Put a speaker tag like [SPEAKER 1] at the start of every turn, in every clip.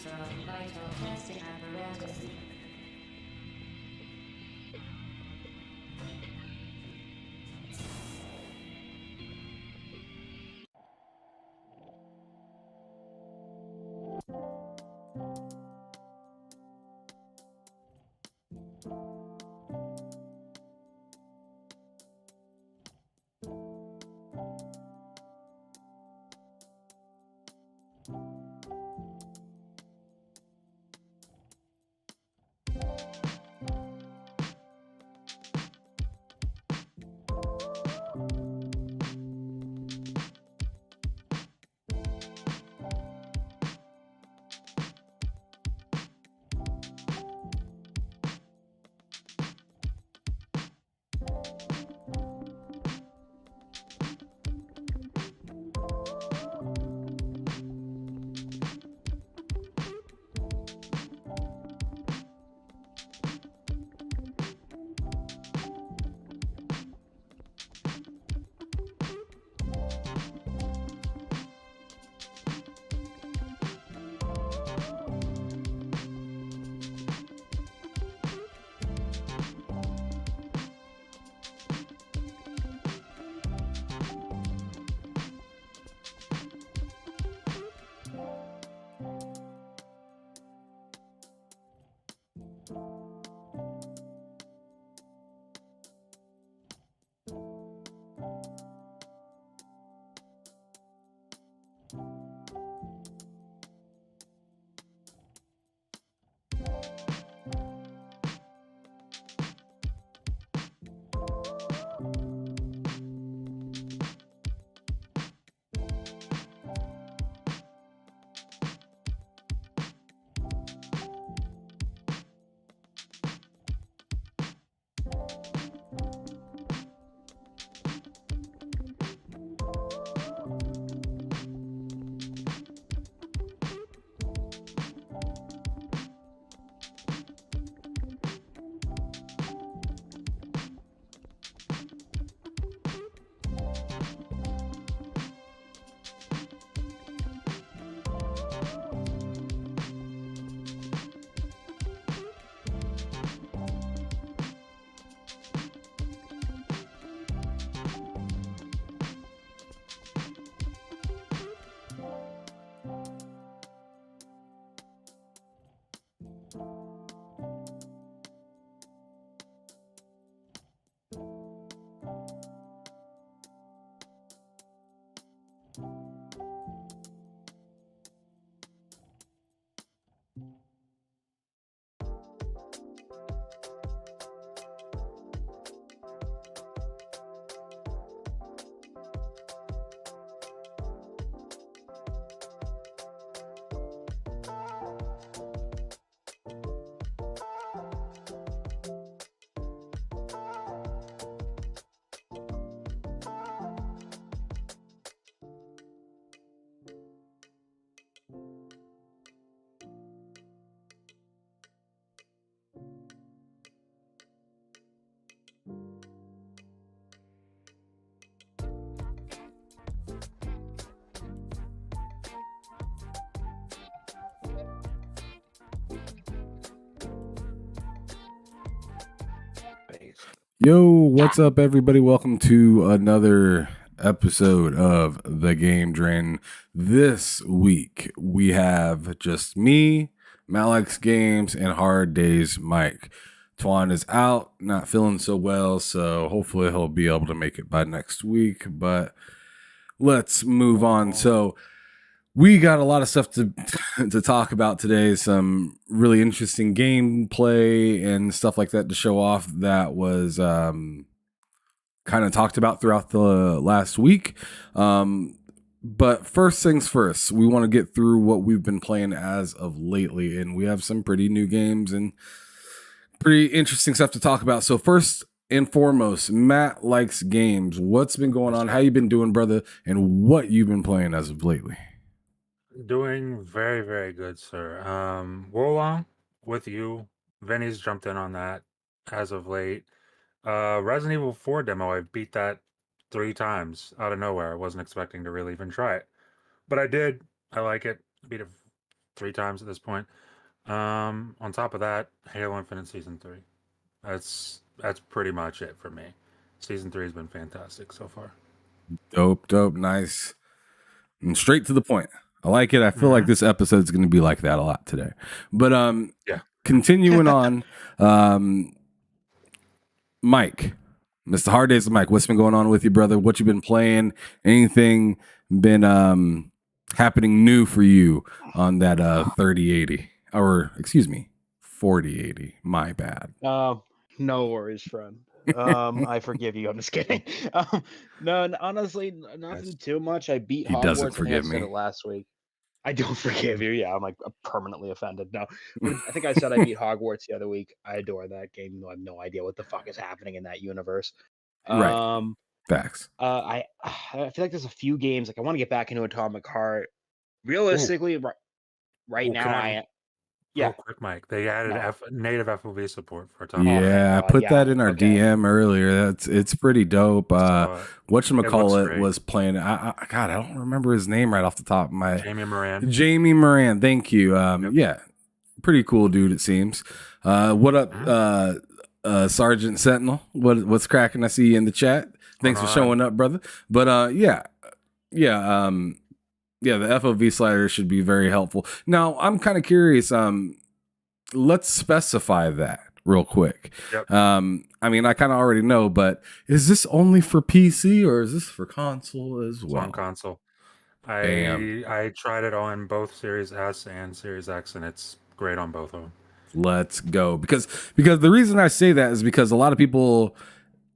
[SPEAKER 1] some vital testing apparatus.
[SPEAKER 2] Yo, what's up, everybody? Welcome to another episode of The Game Drain. This week, we have just me, Malex Games, and Hard Days Mike. Twan is out, not feeling so well, so hopefully he'll be able to make it by next week, but let's move on. So, we got a lot of stuff to to talk about today. Some really interesting gameplay and stuff like that to show off that was kind of talked about throughout the last week. But first things first, we want to get through what we've been playing as of lately, and we have some pretty new games and pretty interesting stuff to talk about. So first and foremost, Matt likes games. What's been going on? How you been doing, brother? And what you've been playing as of lately?
[SPEAKER 3] Doing very, very good, sir. Wolong with you. Vinny's jumped in on that as of late. Resident Evil 4 demo, I beat that 3 times out of nowhere. I wasn't expecting to really even try it. But I did. I like it. Beat it 3 times at this point. On top of that, Halo Infinite Season 3. That's pretty much it for me. Season 3 has been fantastic so far.
[SPEAKER 2] Dope, nice. And straight to the point. I like it. I feel like
[SPEAKER 3] Mhm.
[SPEAKER 2] this episode's going to be like that a lot today. But
[SPEAKER 3] Yeah.
[SPEAKER 2] continuing on, Mike, Mr. Hard Days of Mike, what's been going on with you, brother? What you been playing? Anything been happening new for you on that 3080? Or excuse me, 4080. My bad.
[SPEAKER 4] No worries, friend. I forgive you. I'm just kidding. No, honestly, nothing
[SPEAKER 3] Yes.
[SPEAKER 4] too much. I beat
[SPEAKER 2] He doesn't
[SPEAKER 4] Hogwarts. I think I
[SPEAKER 2] forgive
[SPEAKER 4] said
[SPEAKER 2] me.
[SPEAKER 4] it last week. I don't forgive you. Yeah, I'm like permanently offended. No, but I think I said I beat Hogwarts the other week. I adore that game. I have no idea what the fuck is happening in that universe.
[SPEAKER 2] Right.
[SPEAKER 4] Um,
[SPEAKER 2] Facts.
[SPEAKER 4] I feel like there's a few games like I want to get back into Atomic Heart.
[SPEAKER 3] Ooh,
[SPEAKER 4] Realistically, right
[SPEAKER 3] ooh, can
[SPEAKER 4] now,
[SPEAKER 3] I
[SPEAKER 4] yeah,
[SPEAKER 3] real quick, Mike? They added
[SPEAKER 4] no.
[SPEAKER 3] native FOV support for Atomic
[SPEAKER 4] Oh,
[SPEAKER 3] Heart.
[SPEAKER 4] thank
[SPEAKER 2] Yeah, I
[SPEAKER 4] God.
[SPEAKER 2] put
[SPEAKER 4] Yeah,
[SPEAKER 2] that in our
[SPEAKER 4] okay.
[SPEAKER 2] DM earlier. It's pretty dope.
[SPEAKER 3] So it looks
[SPEAKER 2] Whatchamacallit
[SPEAKER 3] great.
[SPEAKER 2] was playing. God, I don't remember his name right off the top of my.
[SPEAKER 3] Jamie Moran.
[SPEAKER 2] Jamie Moran. Thank you.
[SPEAKER 3] Yep.
[SPEAKER 2] Yeah, pretty cool dude. It seems. What up,
[SPEAKER 3] Mhm.
[SPEAKER 2] Sergeant Sentinel? What's cracking? I see you in the chat. Thanks for
[SPEAKER 3] On.
[SPEAKER 2] showing up, brother. But yeah, yeah, yeah. The FOV slider should be very helpful. Now, I'm kind of curious. Let's specify that real quick.
[SPEAKER 3] Yep.
[SPEAKER 2] I mean, I kind of already know, but is this only for PC or is this for console as
[SPEAKER 3] It's
[SPEAKER 2] well?
[SPEAKER 3] on console.
[SPEAKER 2] Bam.
[SPEAKER 3] I tried it on both Series S and Series X, and it's great on both of them.
[SPEAKER 2] Let's go. Because the reason I say that is because a lot of people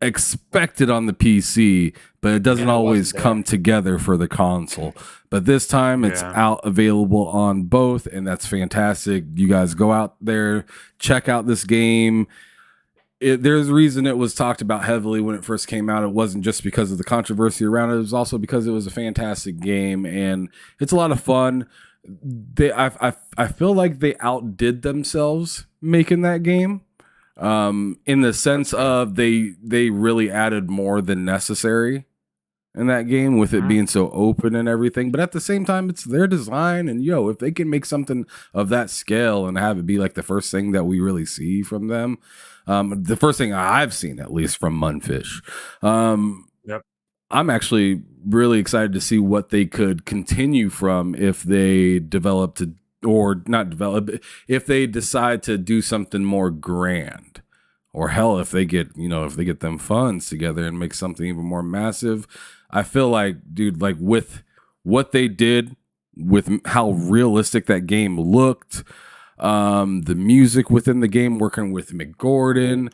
[SPEAKER 2] expect it on the PC, but it doesn't
[SPEAKER 4] And it
[SPEAKER 2] always
[SPEAKER 4] wasn't
[SPEAKER 2] come
[SPEAKER 4] there.
[SPEAKER 2] together for the console. But this time it's
[SPEAKER 3] Yeah.
[SPEAKER 2] out available on both, and that's fantastic. You guys go out there, check out this game. There's a reason it was talked about heavily when it first came out. It wasn't just because of the controversy around it. It was also because it was a fantastic game and it's a lot of fun. I feel like they outdid themselves making that game. In the sense
[SPEAKER 3] That's fair.
[SPEAKER 2] of they really added more than necessary in that game with it
[SPEAKER 3] Mhm.
[SPEAKER 2] being so open and everything. But at the same time, it's their design, and if they can make something of that scale and have it be like the first thing that we really see from them, the first thing I've seen at least from Munfish,
[SPEAKER 3] Yep.
[SPEAKER 2] I'm actually really excited to see what they could continue from if they develop to or not develop if they decide to do something more grand. Or hell, if they get them funds together and make something even more massive. I feel like, dude, like with what they did, with how realistic that game looked, the music within the game, working with McGordon,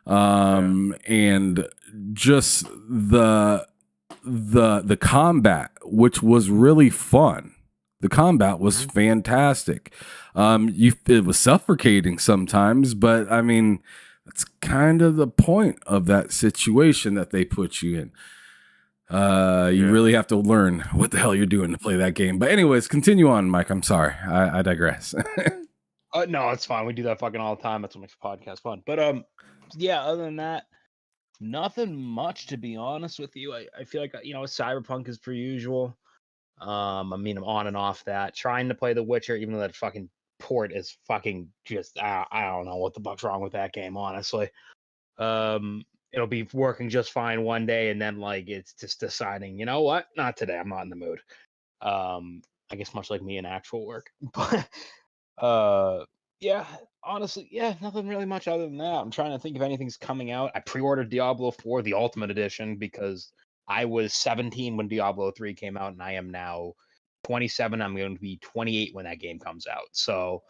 [SPEAKER 2] and just the combat, which was really fun. The combat was
[SPEAKER 3] Mhm.
[SPEAKER 2] fantastic. It was suffocating sometimes, but I mean, that's kind of the point of that situation that they put you in. You
[SPEAKER 3] Yeah.
[SPEAKER 2] really have to learn what the hell you're doing to play that game. But anyways, continue on, Mike. I'm sorry. I digress.
[SPEAKER 4] No, it's fine. We do that fucking all the time. That's what makes the podcast fun. But yeah. Other than that, nothing much to be honest with you. I feel like Cyberpunk is per usual. I mean, I'm on and off that. Trying to play The Witcher, even though that fucking port is fucking just I don't know what the fuck's wrong with that game, honestly. It'll be working just fine one day, and then like it's just deciding, you know what? Not today. I'm not in the mood. I guess much like me in actual work. But yeah, honestly, yeah, nothing really much other than that. I'm trying to think if anything's coming out. I pre-ordered Diablo 4, the Ultimate Edition, because I was 17 when Diablo 3 came out, and I am now 27. I'm going to be 28 when that game comes out. So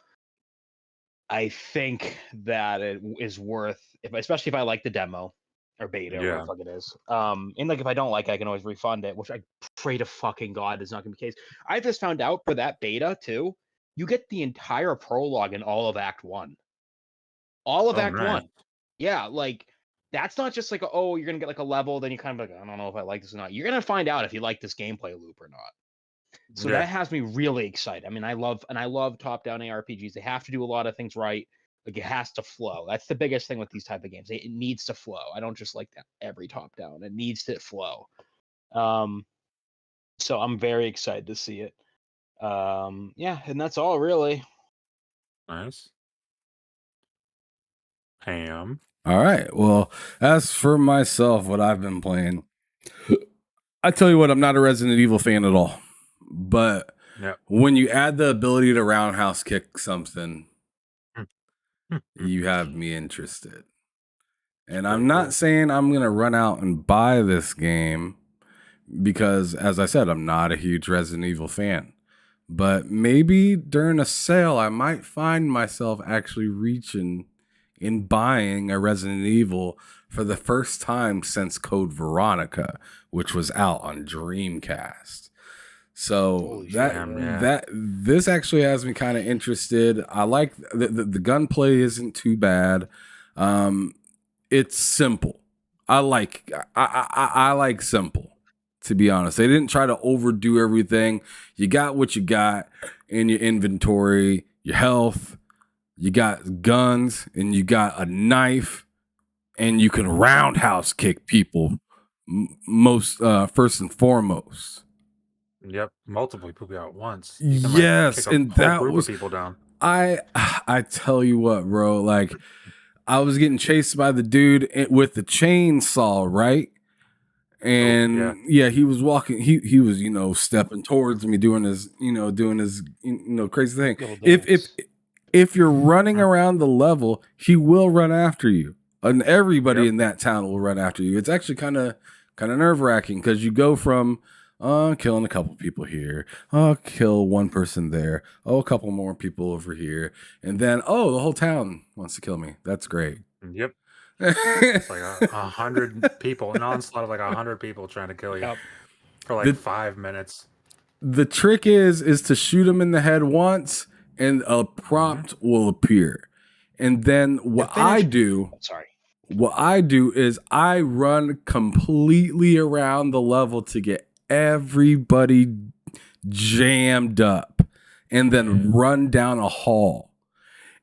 [SPEAKER 4] I think that it is worth, especially if I like the demo or beta or whatever
[SPEAKER 3] Yeah.
[SPEAKER 4] the fuck it is. And like if I don't like it, I can always refund it, which I pray to fucking God is not gonna be the case. I just found out for that beta too, you get the entire prologue in all of Act 1. All of
[SPEAKER 3] Oh,
[SPEAKER 4] Act
[SPEAKER 3] nice.
[SPEAKER 4] 1. Yeah, like that's not just like oh, you're gonna get like a level, then you kind of like, I don't know if I like this or not. You're gonna find out if you like this gameplay loop or not. So
[SPEAKER 3] Yeah.
[SPEAKER 4] that has me really excited. I mean, I love top-down ARPGs. They have to do a lot of things right. Like it has to flow. That's the biggest thing with these type of games. It needs to flow. I don't just like that every top-down. It needs to flow. So I'm very excited to see it. Yeah, and that's all really.
[SPEAKER 3] Nice. Ham.
[SPEAKER 2] All right. Well, as for myself, what I've been playing, I tell you what, I'm not a Resident Evil fan at all. But
[SPEAKER 3] Yep.
[SPEAKER 2] when you add the ability to roundhouse kick something, you have me interested. And I'm not
[SPEAKER 3] cool.
[SPEAKER 2] saying I'm going to run out and buy this game because, as I said, I'm not a huge Resident Evil fan. But maybe during a sale, I might find myself actually reaching in buying a Resident Evil for the first time since Code Veronica, which was out on Dreamcast. So
[SPEAKER 4] Holy
[SPEAKER 2] that
[SPEAKER 4] shit,
[SPEAKER 3] yeah.
[SPEAKER 2] that this actually has me kind of interested. I like the gunplay isn't too bad. It's simple. I like simple. To be honest, they didn't try to overdo everything. You got what you got in your inventory, your health. You got guns and you got a knife, and you can roundhouse kick people. Most first and foremost.
[SPEAKER 3] Yep. Multiple people at once. You can
[SPEAKER 2] Yes,
[SPEAKER 3] kick a
[SPEAKER 2] and
[SPEAKER 3] whole
[SPEAKER 2] that
[SPEAKER 3] group
[SPEAKER 2] was
[SPEAKER 3] of people down.
[SPEAKER 2] I tell you what, bro. Like I was getting chased by the dude with the chainsaw, right? And yeah, he was walking. He was stepping towards me, doing his crazy thing. If you're running around the level, he will run after you, and everybody in that town will run after you. It's actually kind of nerve wracking because you go from killing a couple people here, kill one person there, a couple more people over here, and then the whole town wants to kill me. That's great.
[SPEAKER 3] Yep. It's like 100 people, an onslaught of like 100 people trying to kill you for like 5 minutes.
[SPEAKER 2] The trick is to shoot them in the head once, and a prompt will appear. And then what I do is I run completely around the level to get everybody jammed up, and then run down a hall.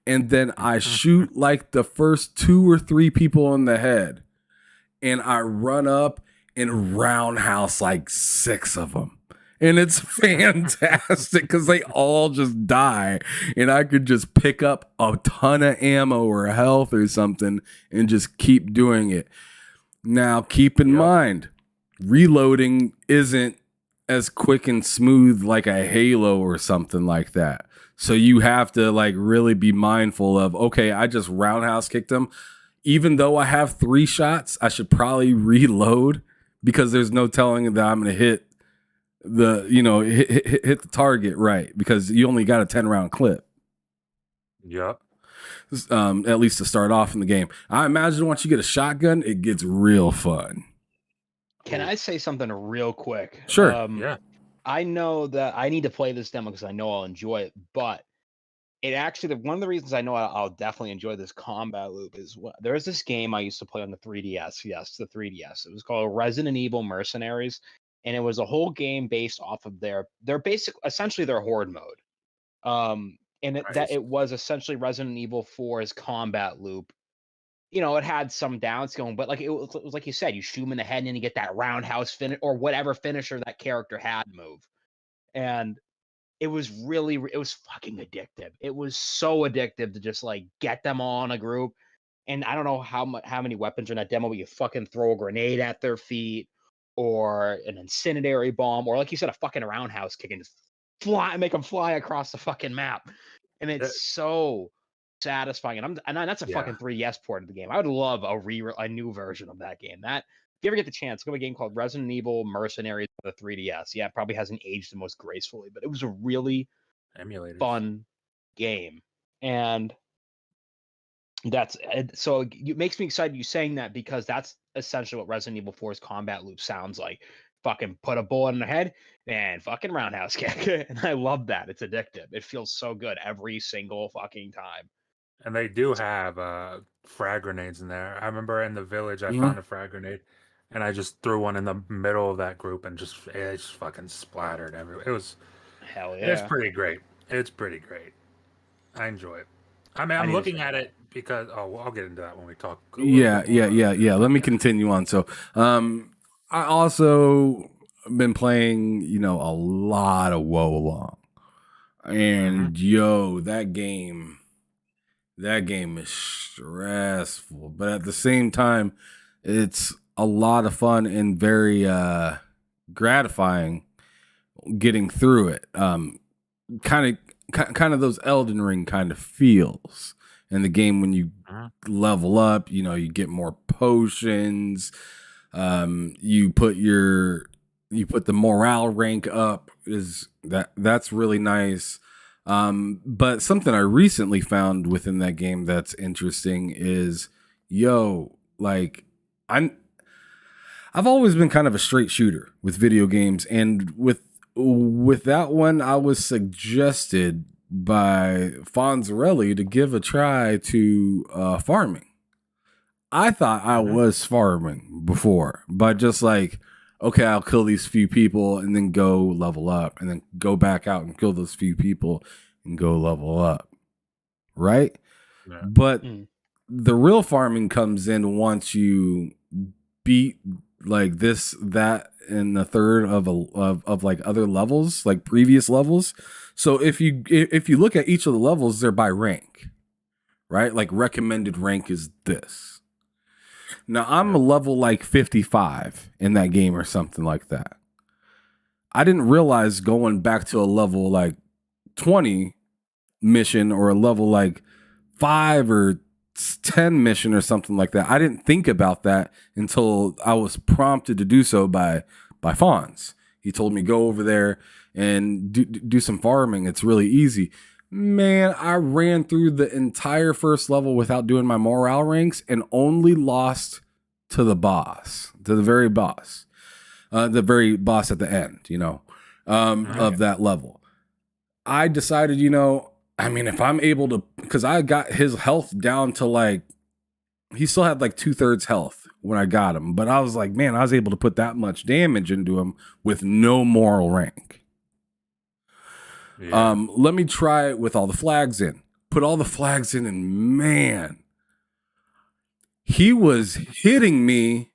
[SPEAKER 2] And then I shoot like the first 2 or 3 people in the head, and I run up and roundhouse like 6 of them. And it's fantastic because they all just die, and I could just pick up a ton of ammo or health or something and just keep doing it. Now, keep in mind, reloading isn't as quick and smooth like a Halo or something like that. So you have to like really be mindful of, okay, I just roundhouse kicked him. Even though I have 3 shots, I should probably reload because there's no telling that I'm going to hit hit the target right, because you only got a 10-round clip.
[SPEAKER 3] Yep.
[SPEAKER 2] At least to start off in the game. I imagine once you get a shotgun, it gets real fun.
[SPEAKER 4] Can I say something real quick?
[SPEAKER 2] Sure.
[SPEAKER 3] Yeah.
[SPEAKER 4] I know that I need to play this demo because I know I'll enjoy it, but it actually, one of the reasons I know I'll definitely enjoy this combat loop is there's this game I used to play on the 3DS. Yes, the 3DS. It was called Resident Evil Mercenaries, and it was a whole game based off of their essentially their horde mode. And it was essentially Resident Evil 4's combat loop. It had some downs going, but like it was like you said, you shoot him in the head and then you get that roundhouse finish or whatever finisher that character had move. And it was fucking addictive. It was so addictive to just like get them all in a group. And I don't know how many weapons are in that demo, but you fucking throw a grenade at their feet or an incendiary bomb, or like you said, a fucking roundhouse kick and just make them fly across the fucking map. And it's so satisfying. And that's a fucking 3DS port of the game. I would love a new version of that game. If you ever get the chance, go to a game called Resident Evil Mercenaries for the 3DS. Yeah, it probably hasn't aged the most gracefully, but it was a really fun game. And so it makes me excited you saying that, because that's essentially what Resident Evil 4's combat loop sounds like. Fucking put a bullet in the head and fucking roundhouse kick. And I love that. It's addictive. It feels so good every single fucking time.
[SPEAKER 3] And they do have frag grenades in there. I remember in the village I found a frag grenade, and I just threw one in the middle of that group, and it just fucking splattered everywhere. It was
[SPEAKER 4] hell yeah.
[SPEAKER 3] It's pretty great. It's pretty great. I enjoy it. I mean, I'm looking at it because I'll get into that when we talk.
[SPEAKER 2] Yeah. Let me continue on. So, I also been playing, a lot of Wo Long. And yo, that game is stressful, but at the same time, it's a lot of fun and very gratifying getting through it. Kind of those Elden Ring kind of feels in the game when you level up. You know, you get more potions. You put the morale rank up. That's really nice. But something I recently found within that game that's interesting is, like I've always been kind of a straight shooter with video games, and with that one, I was suggested by Fonzarelli to give a try to farming. I thought I was farming before, but just like, okay, I'll kill these few people and then go level up, and then go back out and kill those few people and go level up. Right? Yeah. But the real farming comes in once you beat like that in the third of like other levels, like previous levels. So if you look at each of the levels, they're by rank, right? Like recommended rank is this. Now, I'm a level like 55 in that game or something like that. I didn't realize going back to a level like 20 mission or a level like 5 or 10 mission or something like that. I didn't think about that until I was prompted to do so by Fonz. He told me go over there and do some farming. It's really easy. Man, I ran through the entire first level without doing my morale ranks and only lost to the boss, to the very boss at the end, of that level. I decided, if I'm able to, because I got his health down to like, he still had like 2/3 health when I got him, but I was like, man, I was able to put that much damage into him with no moral rank. Yeah. Let me try it with all the flags in. Put all the flags in, and man, he was hitting me.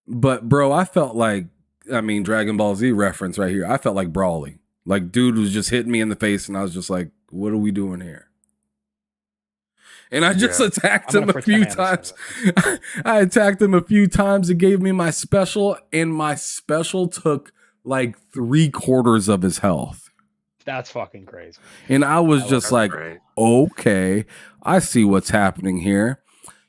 [SPEAKER 2] But bro, I felt like, Dragon Ball Z reference right here. I felt like Brawly. Like dude was just hitting me in the face, and I was just like, what are we doing here? And I just attacked him a few times. I attacked him a few times. It gave me my special, and my special took like 3/4 of his health.
[SPEAKER 4] That's fucking crazy.
[SPEAKER 2] And I was just like, okay, I see what's happening here.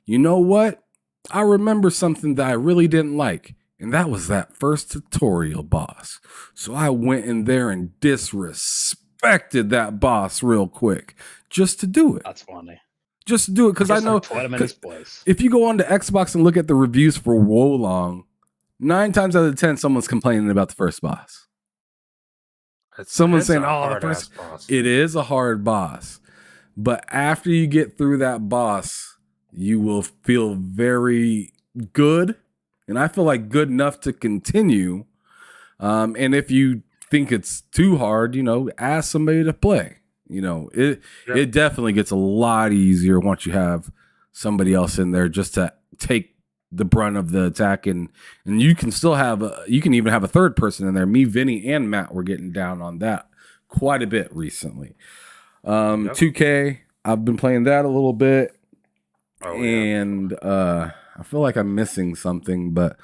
[SPEAKER 2] You know what? I remember something that I really didn't like, and that was that first tutorial boss. So I went in there and disrespected that boss real quick just to do it.
[SPEAKER 4] That's funny.
[SPEAKER 2] Just to do it, because I know if you go on to Xbox and look at the reviews for Wolong, 9 times out of 10, someone's complaining about the first boss. Someone's saying, "Oh, the first boss." It is a hard boss, but after you get through that boss, you will feel very good, and I feel like good enough to continue. And if you think it's too hard, ask somebody to play. It definitely gets a lot easier once you have somebody else in there just to take the brunt of the attack, and you can still you can even have a third person in there. Me, Vinny, and Matt were getting down on that quite a bit recently. 2K, I've been playing that a little bit, and I feel like I'm missing something, but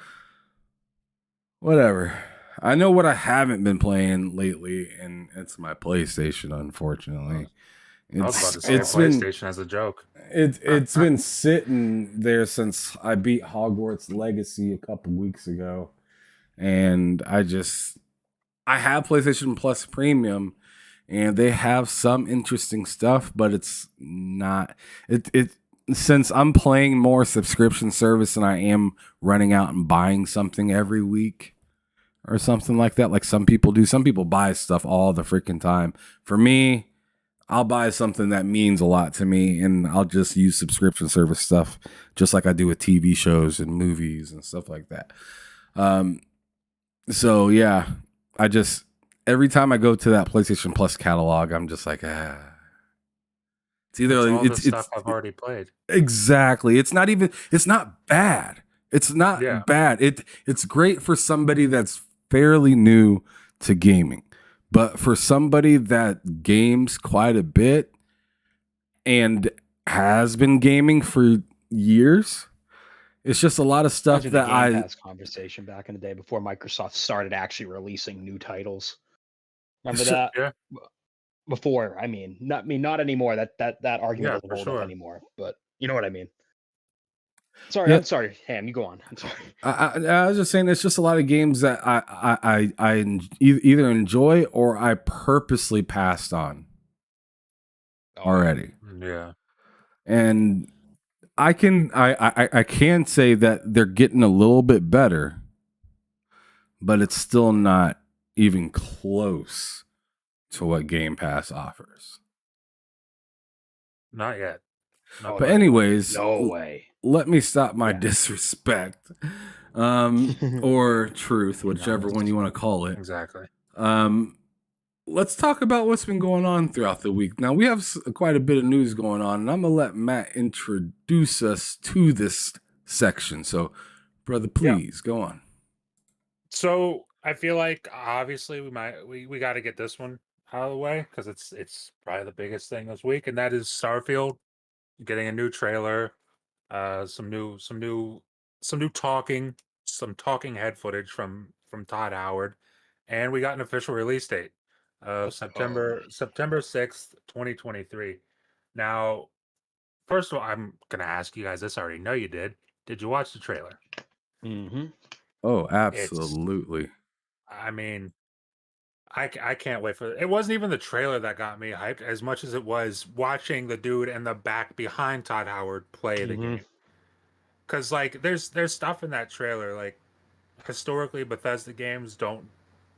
[SPEAKER 2] whatever. I know what I haven't been playing lately, and it's my PlayStation, unfortunately.
[SPEAKER 3] I was about to say PlayStation as a joke.
[SPEAKER 2] It's been sitting there since I beat Hogwarts Legacy a couple weeks ago, and I have PlayStation Plus Premium, and they have some interesting stuff, but it's not it. Since I'm playing more subscription service and I am running out and buying something every week or something like that, like some people do. Some people buy stuff all the freaking time. For me, I'll buy something that means a lot to me, and I'll just use subscription service stuff just like I do with TV shows and movies and stuff like that. So yeah, every time I go to that PlayStation Plus catalog, I'm just like, It's either
[SPEAKER 3] it's stuff I've already played.
[SPEAKER 2] Exactly. It's not bad. It's not bad. It's great for somebody that's fairly new to gaming. But for somebody that games quite a bit and has been gaming for years, it's just a lot of stuff
[SPEAKER 4] Imagine
[SPEAKER 2] that
[SPEAKER 4] the Game Pass conversation back in the day before Microsoft started actually releasing new titles. Remember that?
[SPEAKER 3] Yeah,
[SPEAKER 4] Before, I mean, not anymore. That argument
[SPEAKER 3] yeah,
[SPEAKER 4] doesn't
[SPEAKER 3] for
[SPEAKER 4] hold up
[SPEAKER 3] sure.
[SPEAKER 4] anymher. But you know what I mean. Sorry,
[SPEAKER 2] Yeah.
[SPEAKER 4] I'm sorry, Ham. You go on. I'm sorry.
[SPEAKER 2] I was just saying, it's just a lot of games that either enjoy or I purposely passed on already,
[SPEAKER 3] Yeah.
[SPEAKER 2] and I can say that they're getting a little bit better, but it's still not even close to what Game Pass offers.
[SPEAKER 3] Not yet. Not
[SPEAKER 4] Oh,
[SPEAKER 2] But
[SPEAKER 3] quite.
[SPEAKER 2] anyways,
[SPEAKER 4] no way.
[SPEAKER 2] let me stop my
[SPEAKER 4] Yeah.
[SPEAKER 2] disrespect, or truth, whichever one you want to call it.
[SPEAKER 3] Exactly.
[SPEAKER 2] Let's talk about what's been going on throughout the week. Now, we have quite a bit of news going on, and I'm going to let Matt introduce us to this section. So, brother, please go on.
[SPEAKER 3] So I feel like obviously we got to get this one out of the way because it's probably the biggest thing this week, and that is Starfield getting a new trailer, some new talking head footage from Todd Howard, and we got an official release date of September 6th, 2023. Now, first of all, I'm gonna ask you guys this. I already know you did. Did you watch the trailer?
[SPEAKER 4] Mm-hmm.
[SPEAKER 2] Oh,
[SPEAKER 3] It's
[SPEAKER 2] absolutely.
[SPEAKER 3] I mean, I can't wait for it. It wasn't even the trailer that got me hyped as much as it was watching the dude in the back behind Todd Howard play the
[SPEAKER 4] Mm-hmm.
[SPEAKER 3] game. Cause like there's stuff in that trailer, like historically Bethesda games don't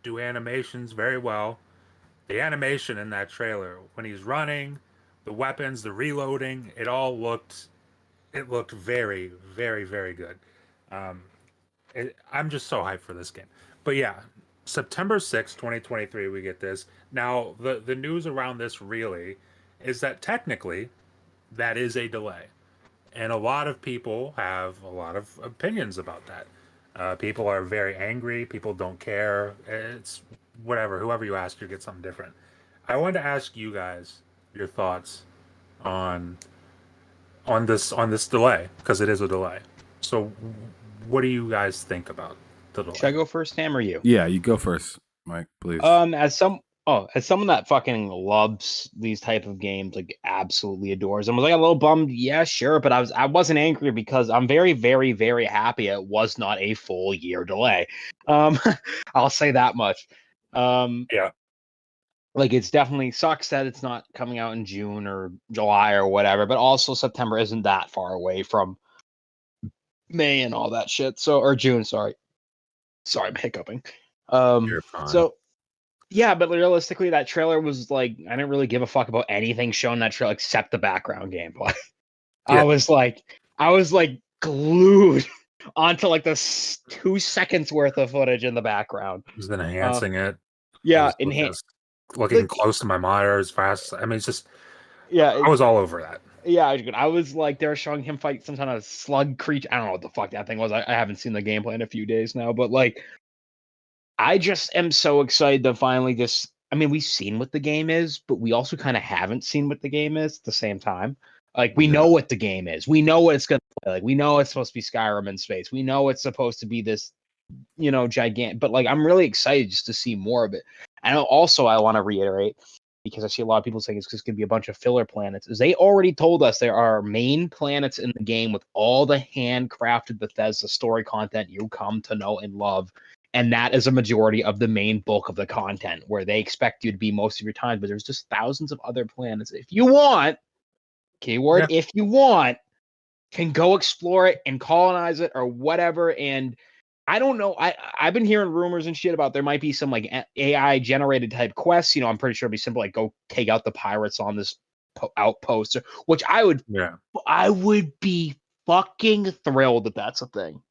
[SPEAKER 3] do animations very well. The animation in that trailer, when he's running, the weapons, the reloading, it looked very, very, very good. Um, I'm just so hyped for this game. But yeah, September 6th, 2023, we get this. Now, the news around this really is that technically that is a delay. And a lot of people have a lot of opinions about that. People are very angry. People don't care. It's whatever. Whoever you ask, you get something different. I wanted to ask you guys your thoughts on this delay because it is a delay. So, what do you guys think about the
[SPEAKER 4] Should I
[SPEAKER 3] delay?
[SPEAKER 4] go first, Ham, or you?
[SPEAKER 2] Yeah, you go first, Mike, please.
[SPEAKER 4] As someone that fucking loves these type of games, like absolutely adores them, was like a little bummed. Yeah, sure, but I wasn't angry because I'm very, very, very happy it was not a full year delay. Um, I'll say that much.
[SPEAKER 3] Yeah,
[SPEAKER 4] Like it's definitely sucks that it's not coming out in June or July or whatever, but also September isn't that far away from May and all that shit. So or June, sorry, I'm hiccuping.
[SPEAKER 3] you're fine.
[SPEAKER 4] So yeah, but realistically, that trailer was like I didn't really give a fuck about anything shown in that trailer except the background gameplay.
[SPEAKER 3] Yeah,
[SPEAKER 4] I was like glued onto like the 2 seconds worth of footage in the background.
[SPEAKER 3] just enhancing it. I
[SPEAKER 4] Yeah,
[SPEAKER 3] was just looking
[SPEAKER 4] like
[SPEAKER 3] close to my monitor as fast. I mean, it's just
[SPEAKER 4] yeah,
[SPEAKER 3] I was all over that.
[SPEAKER 4] yeah, I was good. I was like, they were showing him fight some kind of slug creature. I don't know what the fuck that thing was. I haven't seen the gameplay in a few days now, but like, I just am so excited to finally just. I mean, we've seen what the game is, but we also kind of haven't seen what the game is at the same time. Like, we
[SPEAKER 3] Yeah,
[SPEAKER 4] know what the game is. We know what it's gonna play. Like, we know it's supposed to be Skyrim in space. We know it's supposed to be this, gigantic. But like, I'm really excited just to see more of it. And also, I want to reiterate because I see a lot of people saying it's just going to be a bunch of filler planets. Is they already told us there are main planets in the game with all the handcrafted Bethesda story content you come to know and love. And that is a majority of the main bulk of the content where they expect you to be most of your time. But there's just thousands of other planets. If you want, keyword,
[SPEAKER 3] yeah,
[SPEAKER 4] if you want, can go explore it and colonize it or whatever. And I don't know. I've been hearing rumors and shit about there might be some like AI generated type quests. I'm pretty sure it'd be simple like go take out the pirates on this outpost, which
[SPEAKER 3] yeah,
[SPEAKER 4] I would be fucking thrilled that that's a thing.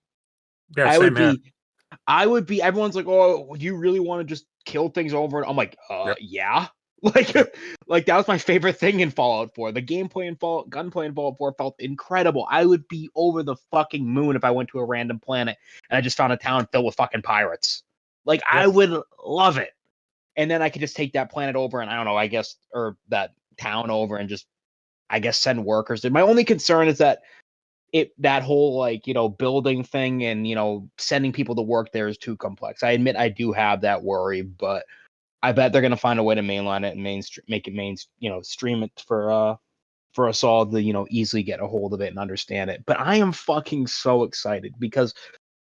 [SPEAKER 3] yeah.
[SPEAKER 4] I would
[SPEAKER 3] Same here.
[SPEAKER 4] be I would be. Everyone's like, "Oh, do you really want to just kill things over?" And I'm like,
[SPEAKER 3] Yep,
[SPEAKER 4] yeah." Like,
[SPEAKER 3] yep,
[SPEAKER 4] like that was my favorite thing in Fallout 4. The gameplay in gunplay in Fallout 4 felt incredible. I would be over the fucking moon if I went to a random planet and I just found a town filled with fucking pirates. Like, I
[SPEAKER 3] yep.
[SPEAKER 4] would love it. and then I could just take that planet over and I don't know, I guess, or that town over and just, I guess, send workers. My only concern is that that whole like, building thing and, sending people to work there is too complex. I admit I do have that worry, but I bet they're going to find a way to mainline it and make it stream it for us all to, easily get a hold of it and understand it. But I am fucking so excited because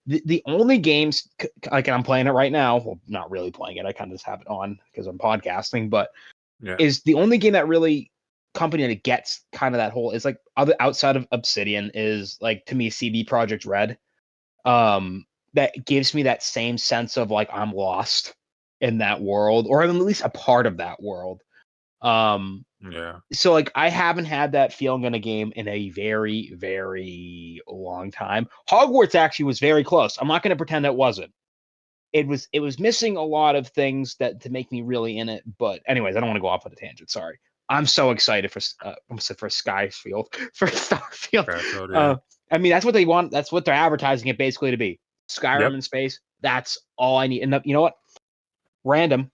[SPEAKER 4] the only games, like I'm playing it right now, well, not really playing it, I kind of just have it on because I'm podcasting, but is the only game that really company that gets kind of that whole is like outside of Obsidian is like, to me, CD Projekt Red. That gives me that same sense of like I'm lost in that world, or I'm at least a part of that world. So like I haven't had that feeling in a game in a very, very long time. Hogwarts actually was very close. I'm not going to pretend it wasn't. It was missing a lot of things to make me really in it. But anyways, I don't want to go off on a tangent. Sorry. I'm so excited for Skyfield, for Starfield. I mean, that's what they want. That's what they're advertising it basically to be. Skyrim in space. That's all I need. And you know what? Random,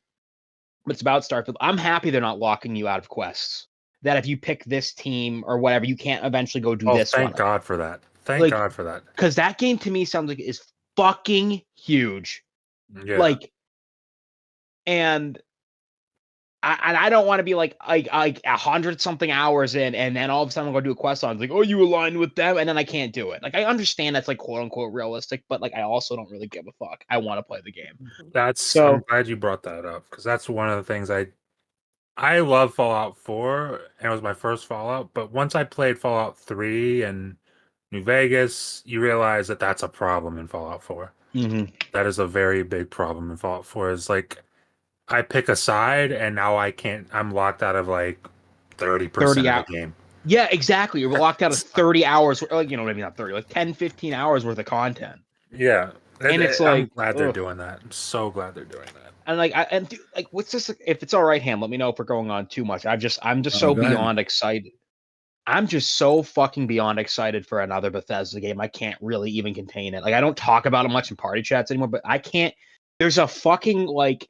[SPEAKER 4] but it's about Starfield. I'm happy they're not locking you out of quests. That if you pick this team or whatever, you can't eventually go do this one.
[SPEAKER 3] Thank God for that. Thank God for that.
[SPEAKER 4] Because that game to me sounds like it is fucking huge.
[SPEAKER 3] Yeah.
[SPEAKER 4] And I don't want to be like 100-something hours in, and then all of a sudden I'm going to do a quest on. It's like, oh, you aligned with them, and then I can't do it. Like, I understand that's like quote unquote realistic, but like I also don't really give a fuck. I want to play the game.
[SPEAKER 3] I'm glad you brought that up because that's one of the things I love Fallout 4, and it was my first Fallout. But once I played Fallout 3 and New Vegas, you realize that that's a problem in Fallout 4.
[SPEAKER 4] Mm-hmm.
[SPEAKER 3] That is a very big problem in Fallout 4. Is like, I pick a side and now I'm locked out of like 30% of the game.
[SPEAKER 4] Yeah, exactly. You're locked out of 30 hours, like, maybe not 30, like 10, 15 hours worth of content.
[SPEAKER 3] Yeah.
[SPEAKER 4] And it's like,
[SPEAKER 3] I'm glad they're doing that. I'm so glad they're doing that.
[SPEAKER 4] And like, what's this? If it's all right, Ham, let me know if we're going on too much. I'm just so beyond excited. I'm just so fucking beyond excited for another Bethesda game. I can't really even contain it. Like, I don't talk about it much in party chats anymore, but I can't. There's a fucking like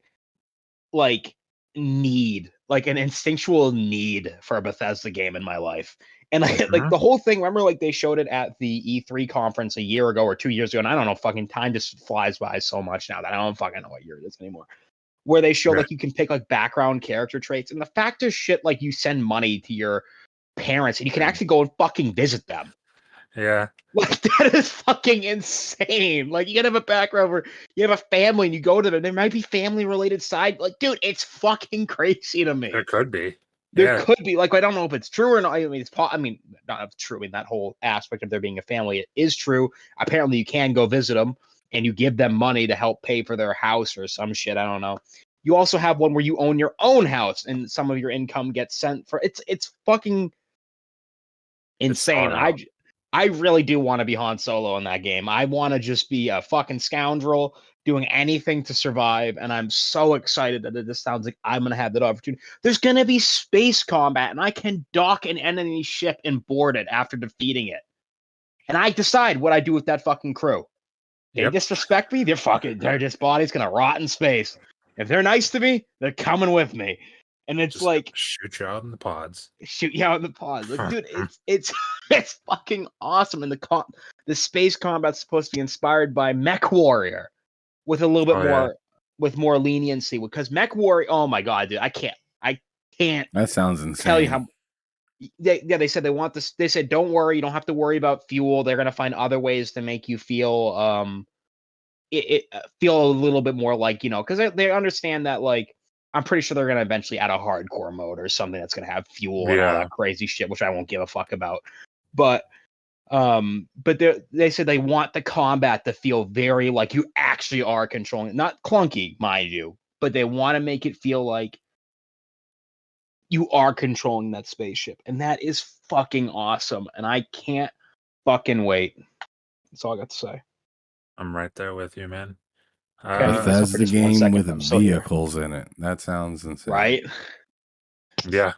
[SPEAKER 4] need, like an instinctual need for a Bethesda game in my life. And like the whole thing, remember, like they showed it at the E3 conference a year ago or 2 years ago, and I don't know, fucking time just flies by so much now that I don't fucking know what year it is anymore. Where they show like you can pick like background character traits, and the fact is shit, like you send money to your parents and you can actually go and fucking visit them.
[SPEAKER 3] Yeah.
[SPEAKER 4] Like, that is fucking insane. Like, you gotta have a background where you have a family and you go to them. There might be family related side. Like, dude, it's fucking crazy to me.
[SPEAKER 3] There could be.
[SPEAKER 4] There could be. Like, I don't know if it's true or not. I mean, not true. I mean, that whole aspect of there being a family, it is true. Apparently, you can go visit them and you give them money to help pay for their house or some shit. I don't know. You also have one where you own your own house and some of your income gets sent for it's fucking insane. I really do want to be Han Solo in that game. I want to just be a fucking scoundrel doing anything to survive, and I'm so excited that it just sounds like I'm going to have that opportunity. There's going to be space combat, and I can dock an enemy ship and board it after defeating it. And I decide what I do with that fucking crew. They disrespect me, they're just bodies going to rot in space. If they're nice to me, they're coming with me. And it's just like,
[SPEAKER 3] shoot you out in the pods.
[SPEAKER 4] Like, dude, it's fucking awesome. And the space combat's supposed to be inspired by Mech Warrior with a little bit with more leniency. Because Mech Warrior, oh my god, dude, I can't.
[SPEAKER 2] That sounds insane.
[SPEAKER 4] Tell you how. They said they want this. They said, don't worry, you don't have to worry about fuel. They're gonna find other ways to make you feel feel a little bit more like, because they understand that, like, I'm pretty sure they're going to eventually add a hardcore mode or something that's going to have fuel and all that crazy shit, which I won't give a fuck about. But they said they want the combat to feel very like you actually are controlling it. Not clunky, mind you, but they want to make it feel like you are controlling that spaceship. And that is fucking awesome. And I can't fucking wait. That's all I got to say.
[SPEAKER 3] I'm right there with you, man.
[SPEAKER 2] That's the game with vehicles in it. That sounds insane.
[SPEAKER 4] Right?
[SPEAKER 3] Yeah.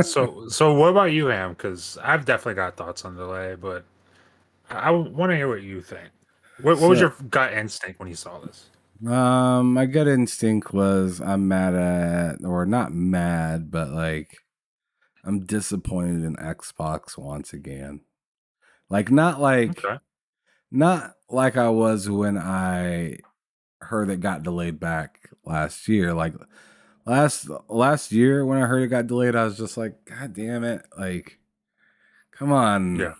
[SPEAKER 3] So what about you, Ham? Because I've definitely got thoughts on delay, but I want to hear what you think. What was your gut instinct when you saw this?
[SPEAKER 2] My gut instinct was I'm mad at, or not mad, but like I'm disappointed in Xbox once again. Like
[SPEAKER 3] Okay.
[SPEAKER 2] not like I was when I heard it got delayed back last year. Like last year when I heard it got delayed, I was just like, God damn it! Like, come on,
[SPEAKER 3] Yeah.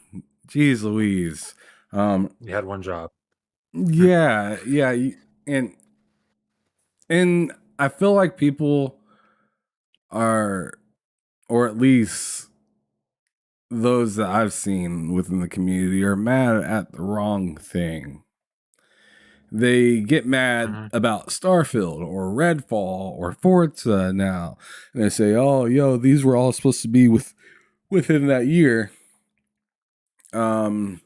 [SPEAKER 2] jeez Louise.
[SPEAKER 3] You had one job.
[SPEAKER 2] Yeah, and and I feel like people are, or at least those that I've seen within the community, are mad at the wrong thing. They get mad
[SPEAKER 3] Hmm.
[SPEAKER 2] about Starfield or Redfall or Forza now, and they say, "Oh, yo, these were all supposed to be within that year." Um,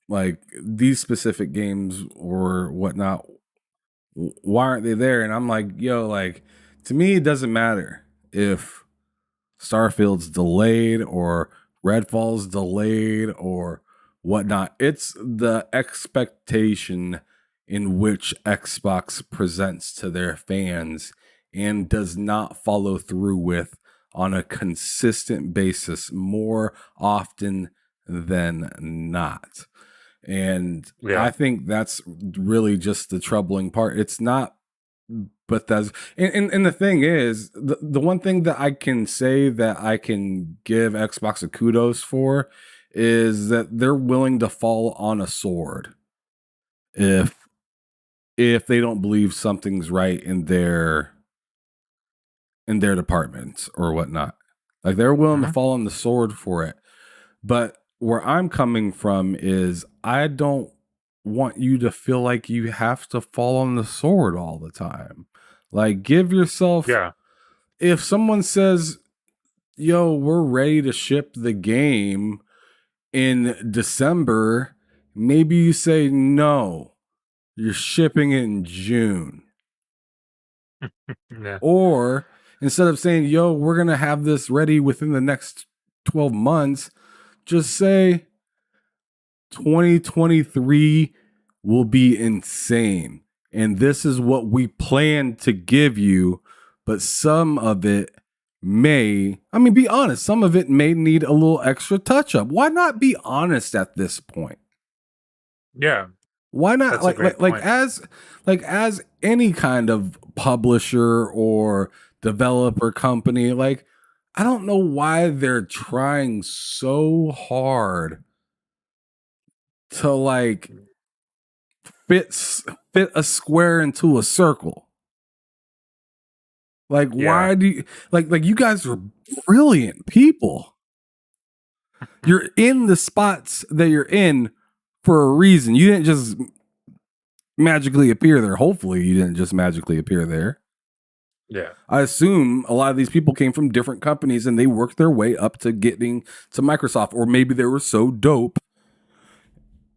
[SPEAKER 2] like these specific games or whatnot. Why aren't they there? And I'm like, yo, like to me, it doesn't matter if Starfield's delayed or Redfall's delayed or whatnot. It's the expectation in which Xbox presents to their fans and does not follow through with on a consistent basis more often than not. And
[SPEAKER 3] Yeah.
[SPEAKER 2] I think that's really just the troubling part. It's not Bethesda. And the thing is, the one thing that I can say that I can give Xbox a kudos for is that they're willing to fall on a sword if they don't believe something's right in their department or whatnot. Like they're willing to
[SPEAKER 3] Hmm.
[SPEAKER 2] fall on the sword for it. But where I'm coming from is I don't want you to feel like you have to fall on the sword all the time. Like give yourself,
[SPEAKER 3] Yeah.
[SPEAKER 2] if someone says, "Yo, we're ready to ship the game in December," maybe you say, "No, you're shipping it in June."
[SPEAKER 3] Yeah.
[SPEAKER 2] Or instead of saying, "Yo, we're going to have this ready within the next 12 months," just say 2023 will be insane. And this is what we plan to give you. But some of it be honest, some of it may need a little extra touch up. Why not be honest at this point?
[SPEAKER 3] Yeah.
[SPEAKER 2] Why not
[SPEAKER 3] That's a great point.
[SPEAKER 2] as any kind of publisher or developer company, like I don't know why they're trying so hard to like fit fit a square into a circle. Like
[SPEAKER 3] Yeah.
[SPEAKER 2] why do you like you guys are brilliant people. You're in the spots that you're in for a reason. You didn't just magically appear there. Hopefully you didn't just magically appear there.
[SPEAKER 3] Yeah.
[SPEAKER 2] I assume a lot of these people came from different companies and they worked their way up to getting to Microsoft, or maybe they were so dope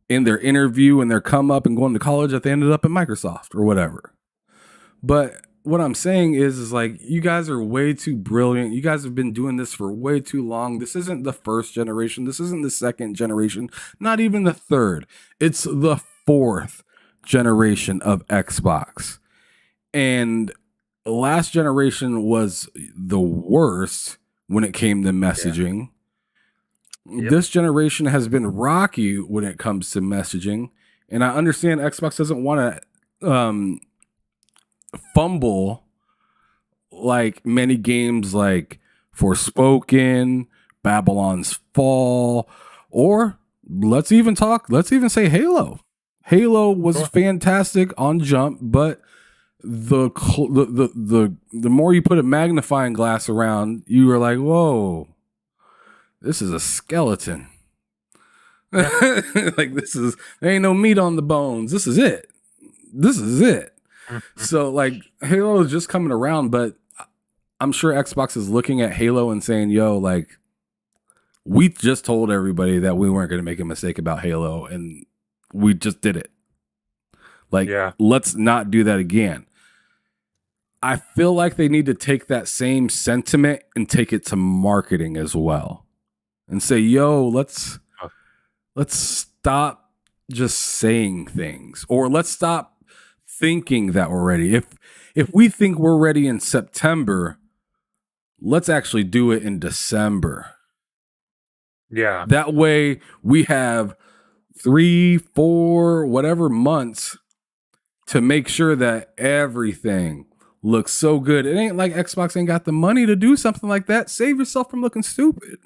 [SPEAKER 2] in their interview and their come up and going to college that they ended up at Microsoft or whatever. But what I'm saying is like you guys are way too brilliant. You guys have been doing this for way too long. This isn't the first generation. This isn't the second generation, not even the third. It's the fourth generation of Xbox. And last generation was the worst when it came to
[SPEAKER 3] Yeah.
[SPEAKER 2] messaging.
[SPEAKER 3] Yep.
[SPEAKER 2] This generation has been rocky when it comes to messaging. And I understand Xbox doesn't want to fumble like many games like Forspoken, Babylon's Fall, or let's even say Halo. Halo was
[SPEAKER 3] Sure.
[SPEAKER 2] fantastic on jump, but the more you put a magnifying glass around, you were like, "Whoa, this is a skeleton." Like there ain't no meat on the bones. This is it. This is it. So like Halo is just coming around, but I'm sure Xbox is looking at Halo and saying, "Yo, like we just told everybody that we weren't going to make a mistake about Halo, and we just did it. Like,
[SPEAKER 3] Yeah.
[SPEAKER 2] let's not do that again." I feel like they need to take that same sentiment and take it to marketing as well, and say, "Yo, let's stop just saying things, or let's stop thinking that we're ready. If we think we're ready in September, let's actually do it in December.
[SPEAKER 3] Yeah.
[SPEAKER 2] That way we have 3, 4, whatever months to make sure that everything looks so good. It ain't like Xbox ain't got the money to do something like that. Save yourself from looking stupid.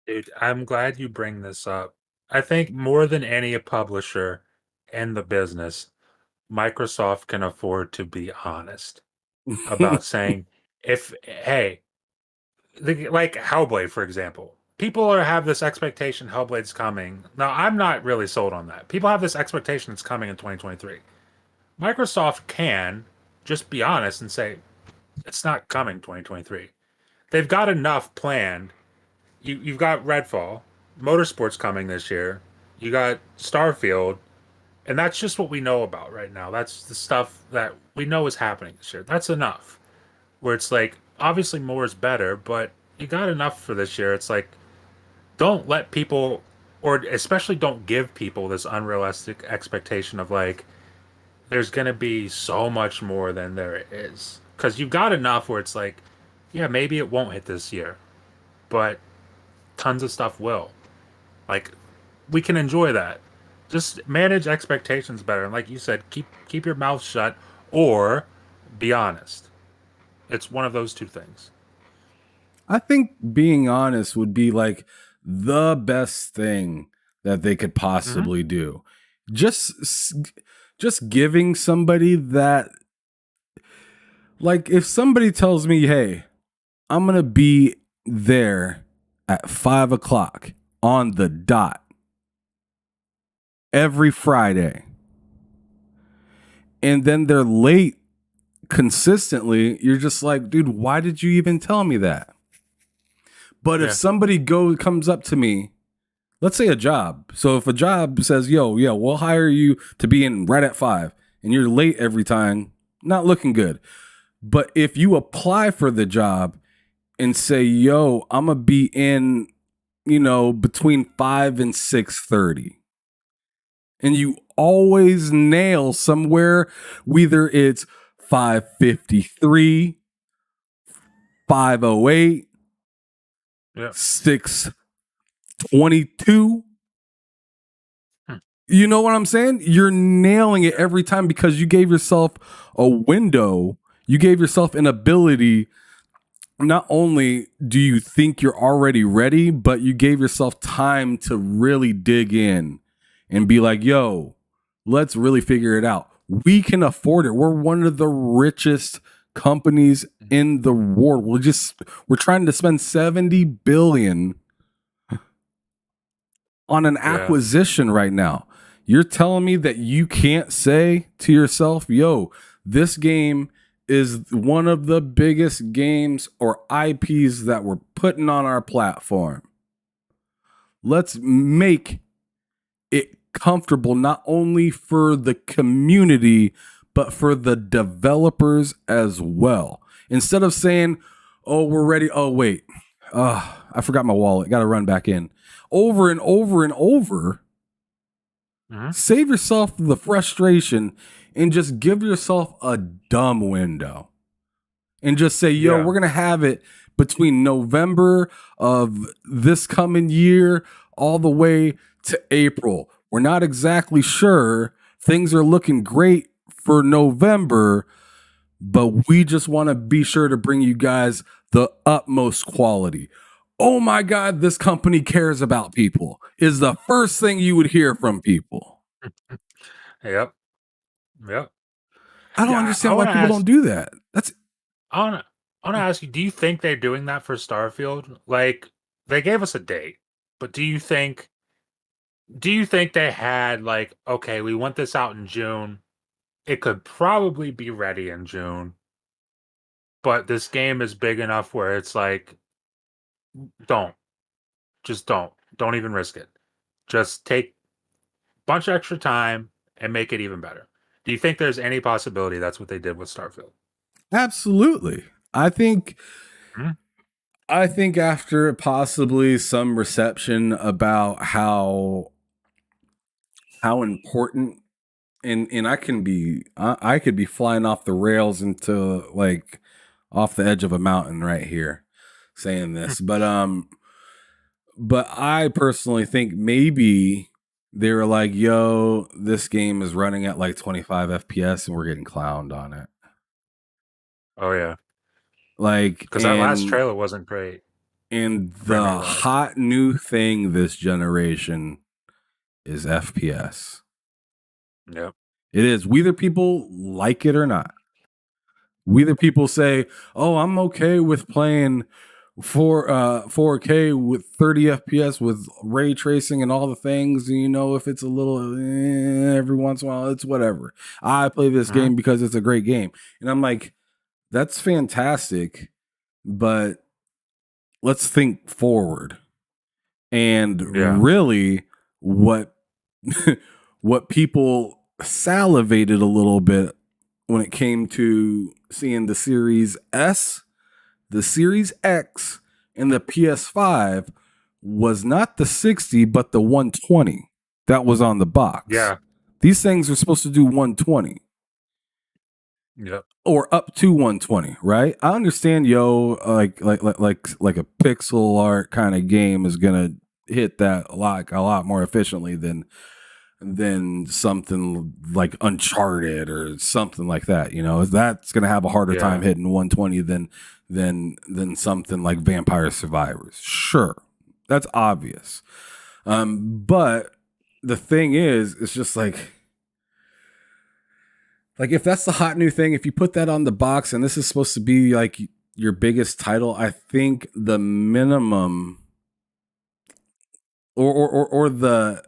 [SPEAKER 3] Dude, I'm glad you bring this up. I think more than any publisher in the business, Microsoft can afford to be honest about saying, hey, like Hellblade, for example. People have this expectation Hellblade's coming. Now, I'm not really sold on that. People have this expectation it's coming in 2023. Microsoft can just be honest and say, it's not coming 2023. They've got enough planned. You've got Redfall, Motorsport's coming this year. You got Starfield, and that's just what we know about right now. That's the stuff that we know is happening this year. That's enough. Where it's like, obviously more is better, but you got enough for this year. It's like, don't let people, or especially don't give people this unrealistic expectation of like, there's going to be so much more than there is. Because you've got enough where it's like, yeah, maybe it won't hit this year, but tons of stuff will. Like, we can enjoy that. Just manage expectations better. And like you said, keep your mouth shut or be honest. It's one of those two things.
[SPEAKER 2] I think being honest would be like the best thing that they could possibly do. Just giving somebody that, like, if somebody tells me, hey, I'm going to be there at 5:00 on the dot every Friday, and then they're late consistently, you're just like, dude, why did you even tell me that? But if somebody comes up to me, let's say a job. So if a job says, yo, yeah, we'll hire you to be in right at 5, and you're late every time, not looking good. But if you apply for the job and say, yo, I'm going to be in, between 5 and 6:30, and you always nail somewhere, whether it's 5:53, 5:08, 6:22. You know what I'm saying? You're nailing it every time because you gave yourself a window. You gave yourself an ability. Not only do you think you're already ready, but you gave yourself time to really dig in and be like, yo, let's really figure it out. We can afford it. We're one of the richest companies in the world. We're trying to spend $70 billion on an acquisition right now. You're telling me that you can't say to yourself, yo, this game is one of the biggest games or IPs that we're putting on our platform. Let's make it comfortable, not only for the community, but for the developers as well. Instead of saying, oh, we're ready. Oh, wait. I forgot my wallet. Got to run back in. Over and over and over. Save yourself the frustration and just give yourself a dumb window. And just say, yo, we're going to have it between November of this coming year all the way to April. We're not exactly sure. Things are looking great for November, but we just want to be sure to bring you guys the utmost quality. Oh my God, this company cares about people is the first thing you would hear from people.
[SPEAKER 3] Yep.
[SPEAKER 2] I don't understand why people don't do that.
[SPEAKER 3] I want to ask you, do you think they're doing that for Starfield? Like, they gave us a date, but do you think they had like, okay, we want this out in June. It could probably be ready in June. But this game is big enough where it's like, don't even risk it. Just take a bunch of extra time and make it even better. Do you think there's any possibility that's what they did with Starfield?
[SPEAKER 2] Absolutely. I think after possibly some reception about how important and I can be I could be flying off the rails into like off the edge of a mountain right here saying this, but I personally think maybe they were like, yo, this game is running at like 25 FPS and we're getting clowned on it.
[SPEAKER 3] Oh yeah,
[SPEAKER 2] Like,
[SPEAKER 3] because that last trailer wasn't great.
[SPEAKER 2] and
[SPEAKER 3] Frame
[SPEAKER 2] the
[SPEAKER 3] rate wise.
[SPEAKER 2] hot new thing this generation is FPS.
[SPEAKER 3] Yep.
[SPEAKER 2] It is. Whether people like it or not. Whether people say, "Oh, I'm okay with playing 4K with 30 FPS with ray tracing and all the things, and if it's a little every once in a while, it's whatever. I play this game because it's a great game." And I'm like, that's fantastic, but let's think forward. And really what what people salivated a little bit when it came to seeing the Series S, the Series X, and the PS5 was not the 60, but the 120 that was on the box.
[SPEAKER 3] Yeah.
[SPEAKER 2] These things are supposed to do 120.
[SPEAKER 3] Yep.
[SPEAKER 2] Or up to 120, right? I understand, like a pixel art kind of game is gonna hit that a lot more efficiently than something like Uncharted or something like that. That's gonna have a harder time hitting 120 than something like Vampire Survivors. Sure, that's obvious. But the thing is, it's just like if that's the hot new thing, if you put that on the box and this is supposed to be like your biggest title, I think the minimum or the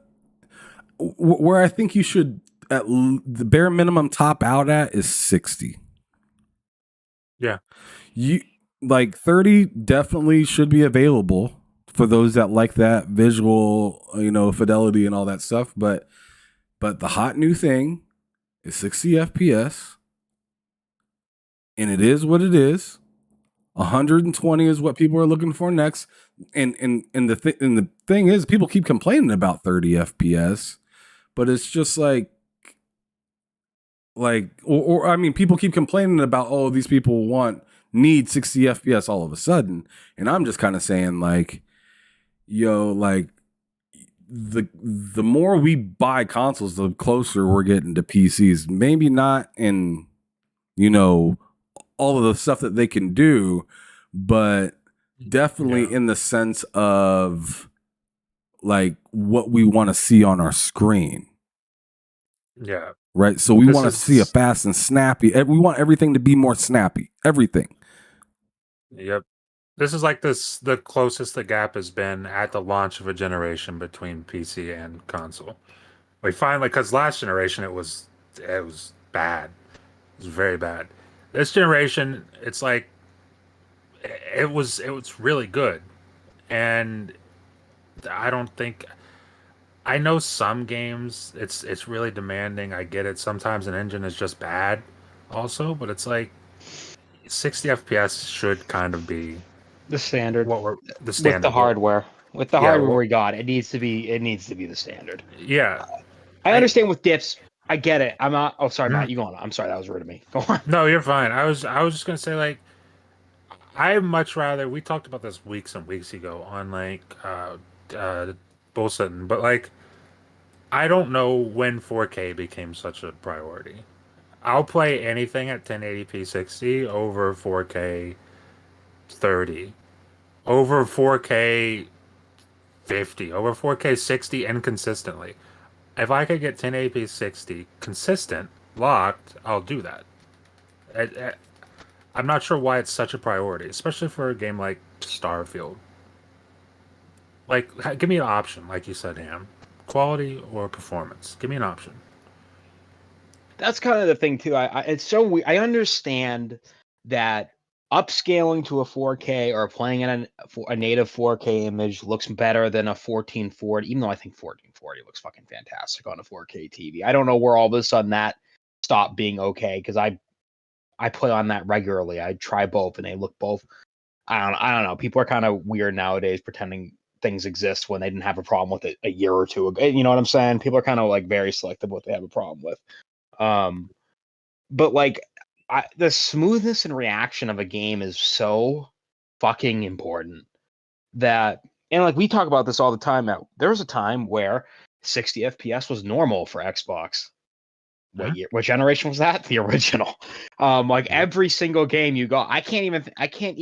[SPEAKER 2] where I think you should the bare minimum top out at is 60.
[SPEAKER 3] Yeah.
[SPEAKER 2] You like 30 definitely should be available for those that like that visual, fidelity and all that stuff, but the hot new thing is 60 FPS. And it is what it is. 120 is what people are looking for next. And the thing is, people keep complaining about 30 FPS, but it's just like or I mean, people keep complaining about, oh, these people need 60 FPS all of a sudden, and I'm just kind of saying like, yo, like the more we buy consoles, the closer we're getting to PCs. Maybe not in all of the stuff that they can do, but definitely in the sense of like what we want to see on our screen.
[SPEAKER 3] Yeah.
[SPEAKER 2] Right. So we want to see a fast and snappy. We want everything to be more snappy. Everything.
[SPEAKER 3] Yep. This is like the closest the gap has been at the launch of a generation between PC and console. We finally, because last generation it was bad. It was very bad. This generation, it's like it was really good, and I know some games it's really demanding. I get it. Sometimes an engine is just bad, also, but it's like 60 FPS should kind of be
[SPEAKER 4] the standard.
[SPEAKER 3] The standard
[SPEAKER 4] with the hardware. With the hardware we got, it needs to be the standard.
[SPEAKER 3] Yeah.
[SPEAKER 4] I understand with diffs. I get it. I'm not. Oh, sorry, Matt. You go on. I'm sorry. That was rude of me. Go on.
[SPEAKER 3] No, you're fine. I was just gonna say, like, I much rather. We talked about this weeks and weeks ago on like bullshitting, but like, I don't know when 4K became such a priority. I'll play anything at 1080p 60 over 4K 30, over 4K 50, over 4K 60, and consistently. If I could get 1080p 60 consistent, locked, I'll do that. I'm not sure why it's such a priority, especially for a game like Starfield. Like, give me an option, like you said, Ham. Quality or performance? Give me an option.
[SPEAKER 4] That's kind of the thing too. It's so I understand that upscaling to a 4K or playing in a native 4K image looks better than a 1440, even though I think 1440 looks fucking fantastic on a 4K TV. I don't know where all of a sudden that stopped being okay, because I play on that regularly. I try both and they look both. I don't know. People are kind of weird nowadays pretending things exist when they didn't have a problem with it a year or two ago. You know what I'm saying? People are kind of like very selective what they have a problem with. But like, the smoothness and reaction of a game is so fucking important that, and like we talk about this all the time. Now, there was a time where 60 FPS was normal for Xbox. What
[SPEAKER 3] Mhm.
[SPEAKER 4] year? What generation was that? The original. Like
[SPEAKER 3] Yep.
[SPEAKER 4] every single game you got, I can't even can't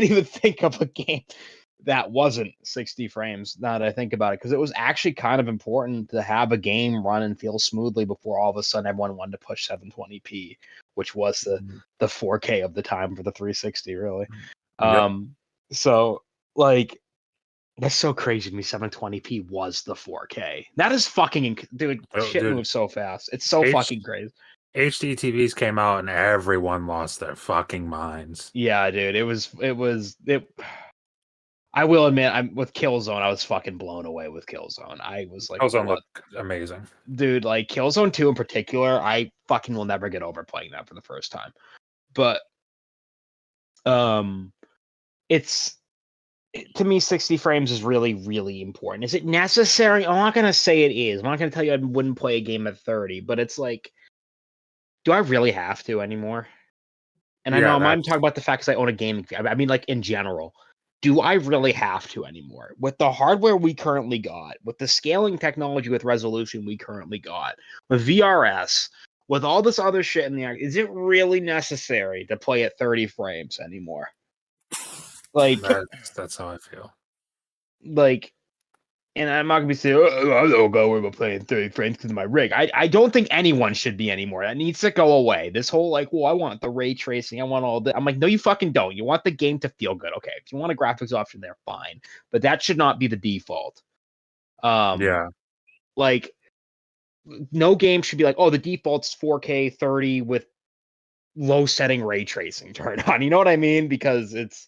[SPEAKER 4] even think of a game that wasn't 60 frames. Now that I think about it, because it was actually kind of important to have a game run and feel smoothly before all of a sudden everyone wanted to push 720p, which was the 4K of the time for the 360, really.
[SPEAKER 3] Yep.
[SPEAKER 4] So like, that's so crazy to me. 720p was the 4K. That is fucking dude.
[SPEAKER 3] Oh,
[SPEAKER 4] Shit
[SPEAKER 3] dude,
[SPEAKER 4] moves so fast. It's so
[SPEAKER 3] H
[SPEAKER 4] fucking crazy.
[SPEAKER 3] HD TVs came out and everyone lost their fucking minds.
[SPEAKER 4] Yeah, dude. It. I will admit, I'm with Killzone. I was fucking blown away with Killzone. I was like,
[SPEAKER 3] Killzone
[SPEAKER 4] what,
[SPEAKER 3] looked amazing.
[SPEAKER 4] dude? Like Killzone 2 in particular, I fucking will never get over playing that for the first time. But it's to me, 60 frames is really, really important. Is it necessary? I'm not gonna say it is. I'm not gonna tell you I wouldn't play a game at 30, but it's like, do I really have to anymore? And I know
[SPEAKER 3] Yeah,
[SPEAKER 4] I'm talking
[SPEAKER 3] that's
[SPEAKER 4] about the fact because I own a gaming. I mean, like in general, do I really have to anymore with the hardware we currently got, with the scaling technology, with resolution we currently got, with VRS, with all this other shit in the act? Is it really necessary to play at 30 frames anymore? Like,
[SPEAKER 3] that's how I feel.
[SPEAKER 4] like. And I'm not gonna be saying, I don't go where we're playing 30 frames because of my rig. I don't think anyone should be anymore. That needs to go away. This whole like, well, I want the ray tracing, I want all that. I'm like, no, you fucking don't. You want the game to feel good. Okay, if you want a graphics option there, fine. But that should not be the default.
[SPEAKER 3] Yeah.
[SPEAKER 4] Like no game should be like, oh, the default's 4K 30 with low setting ray tracing turned on. You know what I mean? Because it's,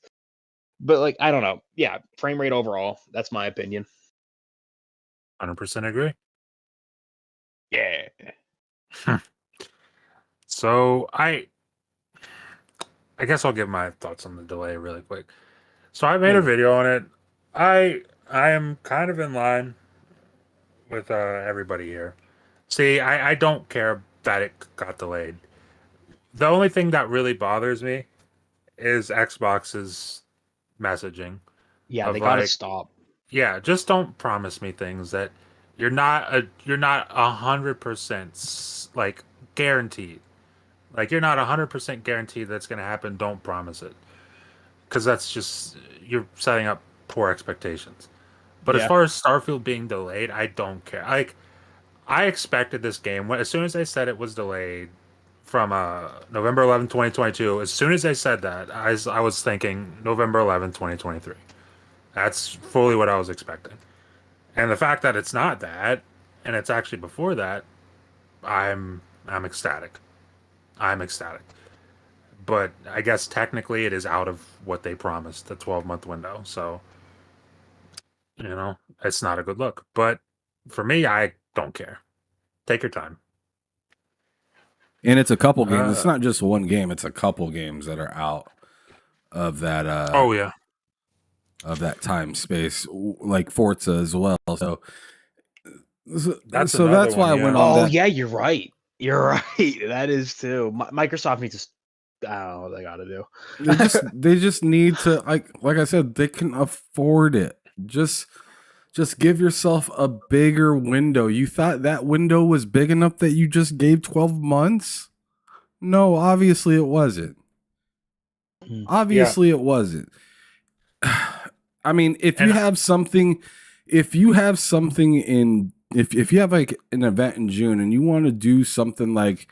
[SPEAKER 4] but like, I don't know. Yeah, frame rate overall. That's my opinion.
[SPEAKER 3] 100% agree.
[SPEAKER 4] Yeah.
[SPEAKER 3] So I guess I'll give my thoughts on the delay really quick. So I made a video on it. I am kind of in line with everybody here. See, I don't care that it got delayed. The only thing that really bothers me is Xbox's messaging
[SPEAKER 4] Yeah, they
[SPEAKER 3] of
[SPEAKER 4] gotta
[SPEAKER 3] like,
[SPEAKER 4] stop.
[SPEAKER 3] yeah, just don't promise me things that you're not 100% like guaranteed. Like you're not 100% guaranteed that's going to happen. Don't promise it. Because that's just you're setting up poor expectations. But as
[SPEAKER 4] Yeah.
[SPEAKER 3] far as Starfield being delayed, I don't care. Like I expected this game when as soon as they said it was delayed from November 11th, 2022, as soon as they said that, I was thinking November 11th, 2023. That's fully what I was expecting. And the fact that it's not that and it's actually before that, I'm ecstatic. I'm ecstatic. But I guess technically it is out of what they promised, the 12-month window. So, it's not a good look. But for me, I don't care. Take your time.
[SPEAKER 2] And it's a couple games. It's
[SPEAKER 3] Uh,
[SPEAKER 2] not just one game. It's a couple games that are out of that
[SPEAKER 3] oh yeah,
[SPEAKER 2] time space, like Forza as well. So
[SPEAKER 3] that's
[SPEAKER 2] so
[SPEAKER 3] another
[SPEAKER 2] that's why
[SPEAKER 3] one.
[SPEAKER 2] I went
[SPEAKER 3] Yeah,
[SPEAKER 2] on
[SPEAKER 4] Oh
[SPEAKER 2] that.
[SPEAKER 4] yeah, you're right. You're right. That is too. Microsoft needs to. I don't know what they got to do.
[SPEAKER 2] They just need to, like I said, they can afford it. Just give yourself a bigger window. You thought that window was big enough that you just gave 12 months? No, obviously it wasn't.
[SPEAKER 3] yeah,
[SPEAKER 2] Obviously it wasn't. I mean,
[SPEAKER 3] and
[SPEAKER 2] if you have something in if you have like an event in June and you want to do something like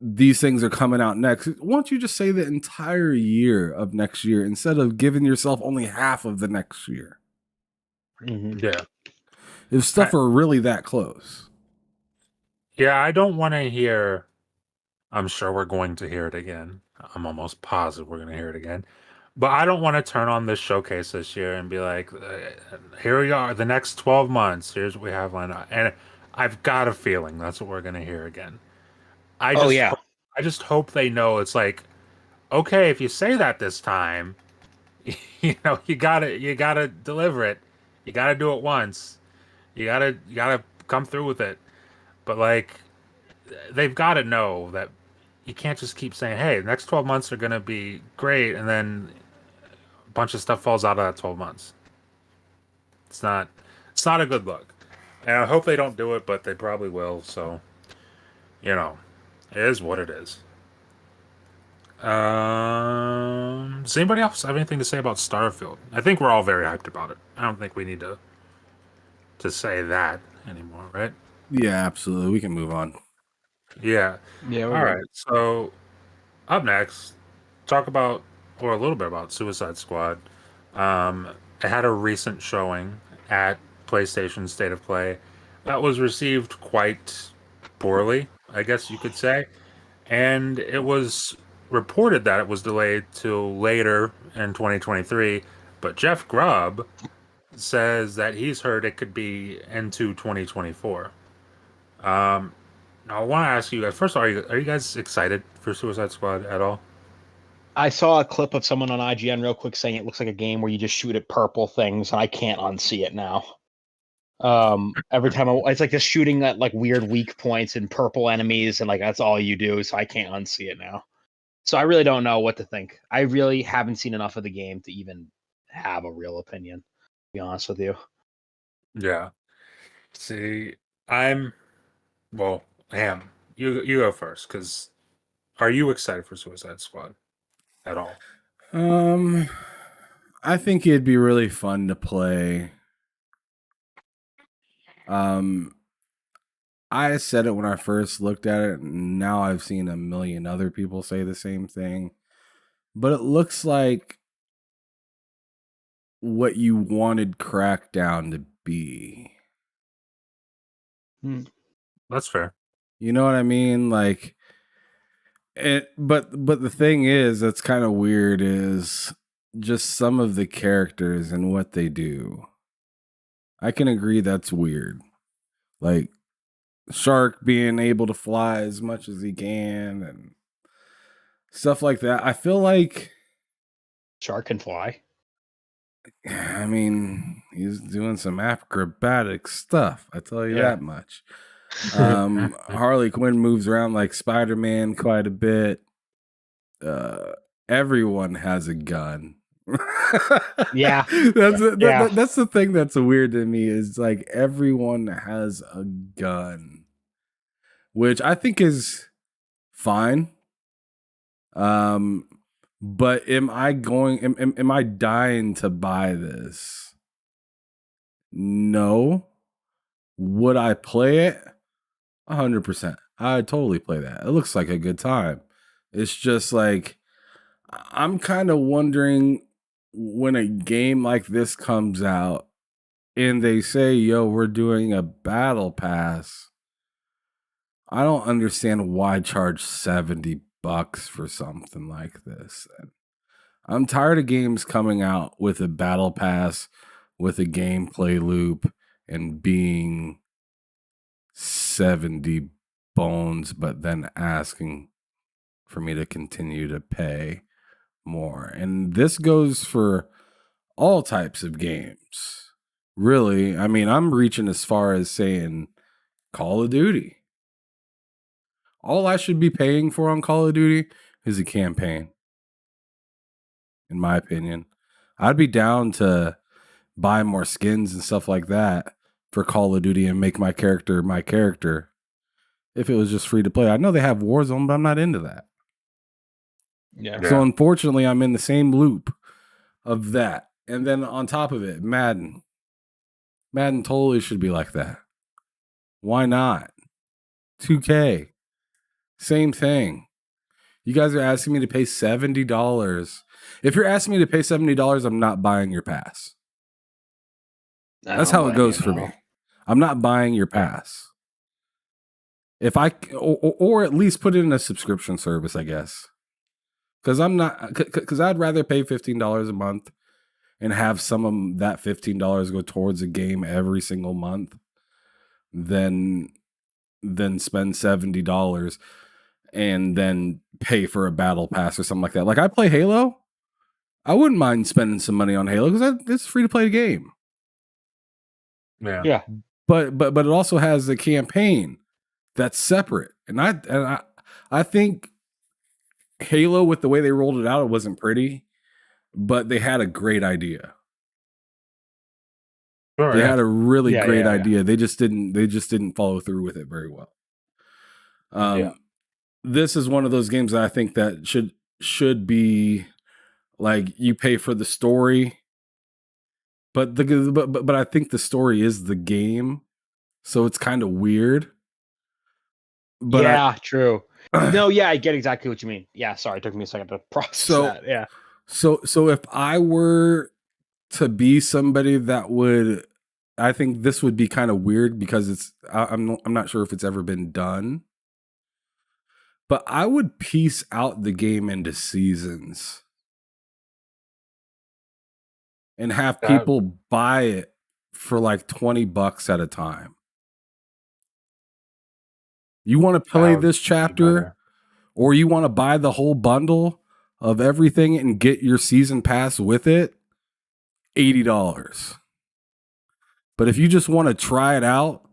[SPEAKER 2] these things are coming out next, why don't you just say the entire year of next year instead of giving yourself only half of the next year?
[SPEAKER 3] yeah,
[SPEAKER 2] If stuff are really that close.
[SPEAKER 3] yeah. I don't want to hear. I'm sure we're going to hear it again. I'm almost positive we're going to hear it again. But I don't want to turn on this showcase this year and be like, here we are, the next 12 months. Here's what we have lined up. And I've got a feeling that's what we're going to hear again. I
[SPEAKER 4] Oh
[SPEAKER 3] just,
[SPEAKER 4] yeah.
[SPEAKER 3] ho- I just hope they know it's like, okay, if you say that this time, you gotta deliver it. You gotta do it once. You gotta come through with it. but like they've got to know that you can't just keep saying, "Hey, the next 12 months are going to be great," and then a bunch of stuff falls out of that 12 months. It's not a good look. And I hope they don't do it, but they probably will. So, it is what it is. Does anybody else have anything to say about Starfield? I think we're all very hyped about it. I don't think we need to say that anymore, right?
[SPEAKER 2] Yeah, absolutely. We can move on.
[SPEAKER 3] Yeah.
[SPEAKER 4] Yeah,
[SPEAKER 3] All right. So up next, talk about or a little bit about Suicide Squad. It had a recent showing at PlayStation State of Play that was received quite poorly, I guess you could say. And it was reported that it was delayed till later in 2023. But Jeff Grubb says that he's heard it could be into 2024. Um, Now I want to ask you guys. First, are you guys excited for Suicide Squad at all?
[SPEAKER 4] I saw a clip of someone on IGN real quick saying it looks like a game where you just shoot at purple things, and I can't unsee it now. Every time it's like just shooting at like weird weak points and purple enemies, and like that's all you do. So I can't unsee it now. So I really don't know what to think. I really haven't seen enough of the game to even have a real opinion. To be honest with you.
[SPEAKER 3] Yeah. See, I'm well, Ham. You go first, because are you excited for Suicide Squad at all?
[SPEAKER 2] I think it'd be really fun to play. I said it when I first looked at it, and now I've seen a million other people say the same thing. But it looks like what you wanted Crackdown to be.
[SPEAKER 3] That's fair.
[SPEAKER 2] You know what I mean? Like but the thing is that's kind of weird is just some of the characters and what they do. I can agree that's weird. Like Shark being able to fly as much as he can and stuff like that. I feel like
[SPEAKER 4] Shark can fly.
[SPEAKER 2] I mean, he's doing some acrobatic stuff. I tell you
[SPEAKER 4] Yeah.
[SPEAKER 2] that much. Harley Quinn moves around like Spider-Man quite a bit. Everyone has a gun.
[SPEAKER 4] Yeah.
[SPEAKER 2] That's the thing that's weird to me is like everyone has a gun, which I think is fine. But am I dying to buy this? No. Would I play it? 100%. I'd totally play that. It looks like a good time. It's just like I'm kind of wondering when a game like this comes out and they say, "Yo, we're doing a battle pass." I don't understand why charge $70 for something like this. I'm tired of games coming out with a battle pass with a gameplay loop and being 70 bones, but then asking for me to continue to pay more. And this goes for all types of games. Really, I mean, I'm reaching as far as saying Call of Duty. All I should be paying for on Call of Duty is a campaign. In my opinion, I'd be down to buy more skins and stuff like that for Call of Duty and make my character if it was just free to play. I know they have Warzone, but I'm not into that.
[SPEAKER 4] Yeah.
[SPEAKER 2] So unfortunately, I'm in the same loop of that. And then on top of it, Madden. Madden totally should be like that. Why not? 2K. Same thing. You guys are asking me to pay $70. If you're asking me to pay $70, I'm not buying your pass. That's how it goes for me. I'm not buying your pass. If I or at least put it in a subscription service, I guess. Because I'd rather pay $15 a month and have some of that $15 go towards a game every single month than spend $70 and then pay for a battle pass or something like that. Like I play Halo. I wouldn't mind spending some money on Halo because it's free to play the game.
[SPEAKER 3] Yeah.
[SPEAKER 4] Yeah.
[SPEAKER 2] But it also has a campaign that's separate. I think Halo, with the way they rolled it out, it wasn't pretty, but they had a great idea.
[SPEAKER 3] Sure,
[SPEAKER 2] They
[SPEAKER 3] yeah.
[SPEAKER 2] had a really
[SPEAKER 4] Yeah,
[SPEAKER 2] great
[SPEAKER 4] yeah, yeah.
[SPEAKER 2] idea. They just didn't follow through with it very well.
[SPEAKER 4] Yeah.
[SPEAKER 2] This is one of those games that I think that should be like you pay for the story, but I think the story is the game, so it's kind of weird. But
[SPEAKER 4] Yeah, true. No, yeah, I get exactly what you mean. Yeah, sorry, it took me a second to process
[SPEAKER 2] so
[SPEAKER 4] that. Yeah.
[SPEAKER 2] so if I were to be somebody that would, I think this would be kind of weird because I'm not sure if it's ever been done, but I would piece out the game into seasons and have
[SPEAKER 3] That
[SPEAKER 2] people buy it for like $20 at a time. You want to play
[SPEAKER 3] that would
[SPEAKER 2] this
[SPEAKER 3] be
[SPEAKER 2] chapter,
[SPEAKER 3] better.
[SPEAKER 2] or you want to buy the whole bundle of everything and get your season pass with it, $80. But if you just want to try it out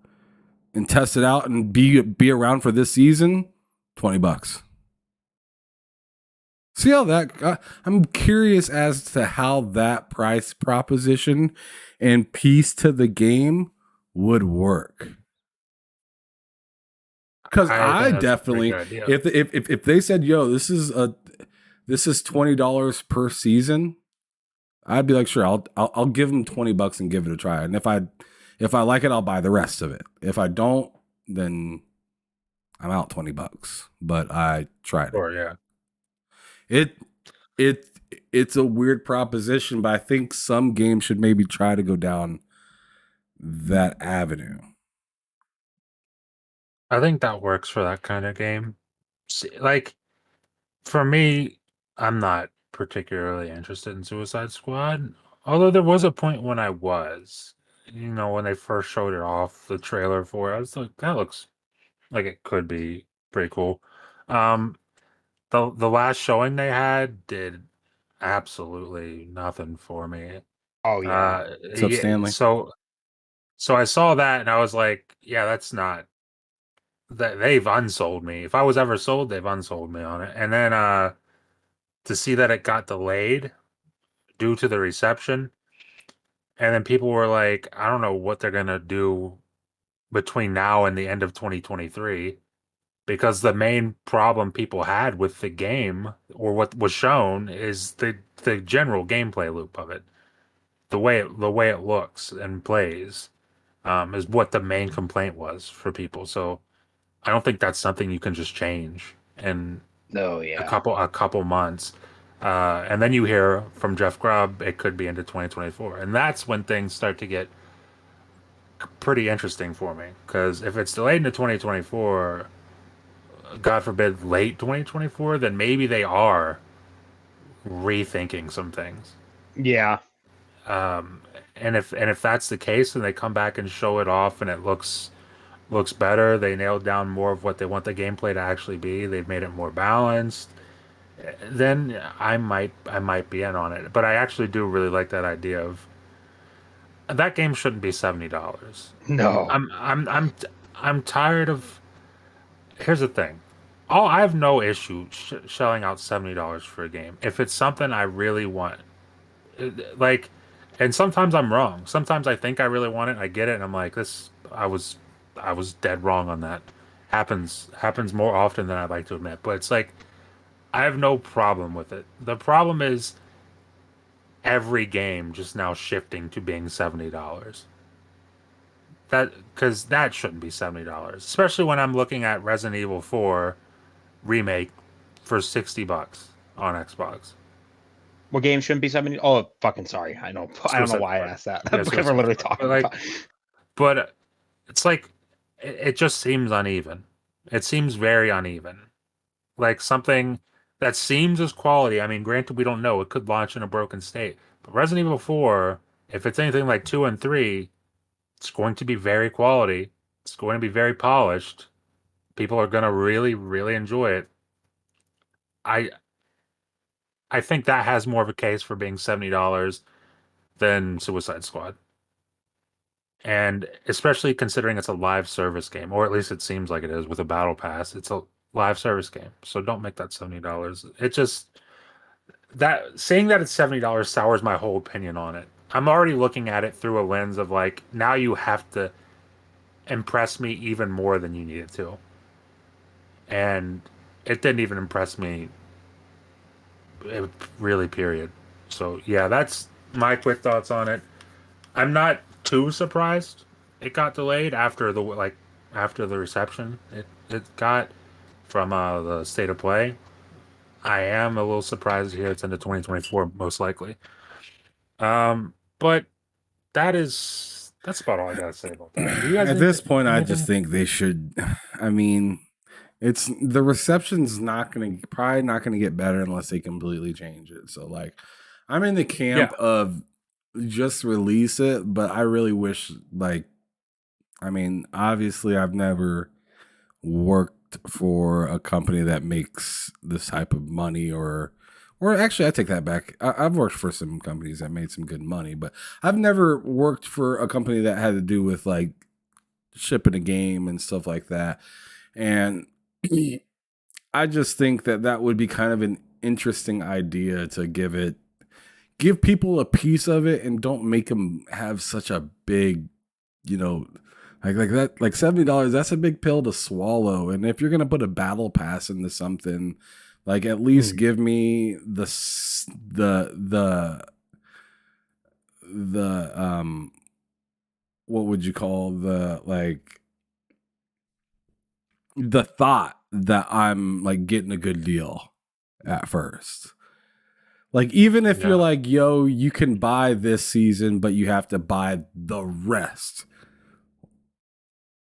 [SPEAKER 2] and test it out and be around for this season, $20. See how that? I'm curious as to how that price proposition and piece to the game would work. Because
[SPEAKER 3] I
[SPEAKER 2] I
[SPEAKER 3] think that's a pretty
[SPEAKER 2] definitely,
[SPEAKER 3] good idea.
[SPEAKER 2] if they said, "Yo, this is $20 per season," I'd be like, "Sure, I'll give them $20 and give it a try." And if I like it, I'll buy the rest of it. If I don't, then I'm out $20. But I tried it.
[SPEAKER 3] Sure, yeah.
[SPEAKER 2] It it it's a weird proposition, but I think some games should maybe try to go down that avenue.
[SPEAKER 3] I think that works for that kind of game. Like, for me, I'm not particularly interested in Suicide Squad. Although there was a point when I was. When they first showed it off, the trailer for it, I was like, that looks like it could be pretty cool. Um, the last showing they had did absolutely nothing for me.
[SPEAKER 4] Oh yeah.
[SPEAKER 2] What's up,
[SPEAKER 3] Yeah,
[SPEAKER 2] Stanley?
[SPEAKER 3] so I saw that and I was like, yeah, that's not that they've unsold me. If I was ever sold, they've unsold me on it. And then to see that it got delayed due to the reception, and then people were like, I don't know what they're gonna do between now and the end of 2023 because the main problem people had with the game or what was shown is the general gameplay loop of it. The way it looks and plays is what the main complaint was for people. So I don't think that's something you can just change in
[SPEAKER 4] No,
[SPEAKER 3] a
[SPEAKER 4] yeah.
[SPEAKER 3] couple months. And then you hear from Jeff Grubb it could be into 2024, and that's when things start to get pretty interesting for me. Because if it's delayed into 2024, God forbid late 2024, then maybe they are rethinking some things.
[SPEAKER 4] Yeah.
[SPEAKER 3] Um, and if that's the case, and they come back and show it off, and it looks better, they nailed down more of what they want the gameplay to actually be. They've made it more balanced. Then I might be in on it. But I actually do really like that idea of that game shouldn't be $70.
[SPEAKER 4] No.
[SPEAKER 3] I'm tired of. Here's the thing. I have no issue shelling out $70 for a game if it's something I really want. Like, and sometimes I'm wrong. Sometimes I think I really want it. I get it, and I'm like, this. I was dead wrong on that. Happens more often than I'd like to admit. But it's like I have no problem with it. The problem is every game just now shifting to being $70. Because that shouldn't be $70, especially when I'm looking at Resident Evil 4 remake for $60 on Xbox.
[SPEAKER 4] What game shouldn't be 70? Oh, fucking sorry. I know. I don't know
[SPEAKER 3] Suicide
[SPEAKER 4] why I
[SPEAKER 3] Squad.
[SPEAKER 4] asked that
[SPEAKER 3] Yeah,
[SPEAKER 4] because we're
[SPEAKER 3] Suicide
[SPEAKER 4] literally
[SPEAKER 3] Squad.
[SPEAKER 4] talking about.
[SPEAKER 3] But it's like it just seems uneven. It seems very uneven. Like something that seems as quality. I mean, granted, we don't know. It could launch in a broken state. But Resident Evil 4, if it's anything like 2 and 3, it's going to be very quality. It's going to be very polished. People are going to really, really enjoy it. I I think that has more of a case for being $70 than Suicide Squad. And especially considering it's a live service game, or at least it seems like it is with a battle pass. It's a live service game, so don't make that $70. It just that saying that it's $70 sours my whole opinion on it. I'm already looking at it through a lens of like, now you have to impress me even more than you needed to, and it didn't even impress me, really. Period. So yeah, that's my quick thoughts on it. I'm not too surprised it got delayed after the reception it got from the state of play. I am a little surprised to hear it's into 2024 most likely. But that's about all I gotta say about that. Do you guys
[SPEAKER 2] At this
[SPEAKER 3] anything,
[SPEAKER 2] point, I
[SPEAKER 3] anything?
[SPEAKER 2] just think they should. I mean, it's the reception's probably not gonna get better unless they completely change it. So like, I'm in the camp of just release it, but I really wish like, I mean, obviously I've never worked for a company that makes this type of money or actually I take that back. I've worked for some companies that made some good money, but I've never worked for a company that had to do with like shipping a game and stuff like that. And I just think that that would be kind of an interesting idea to give people a piece of it and don't make them have such a big, you know, like that, like $70, that's a big pill to swallow. And if you're going to put a battle pass into something, like at least give me the what would you call the thought that I'm like getting a good deal at first. Like even if you're like, yo, you can buy this season, but you have to buy the rest.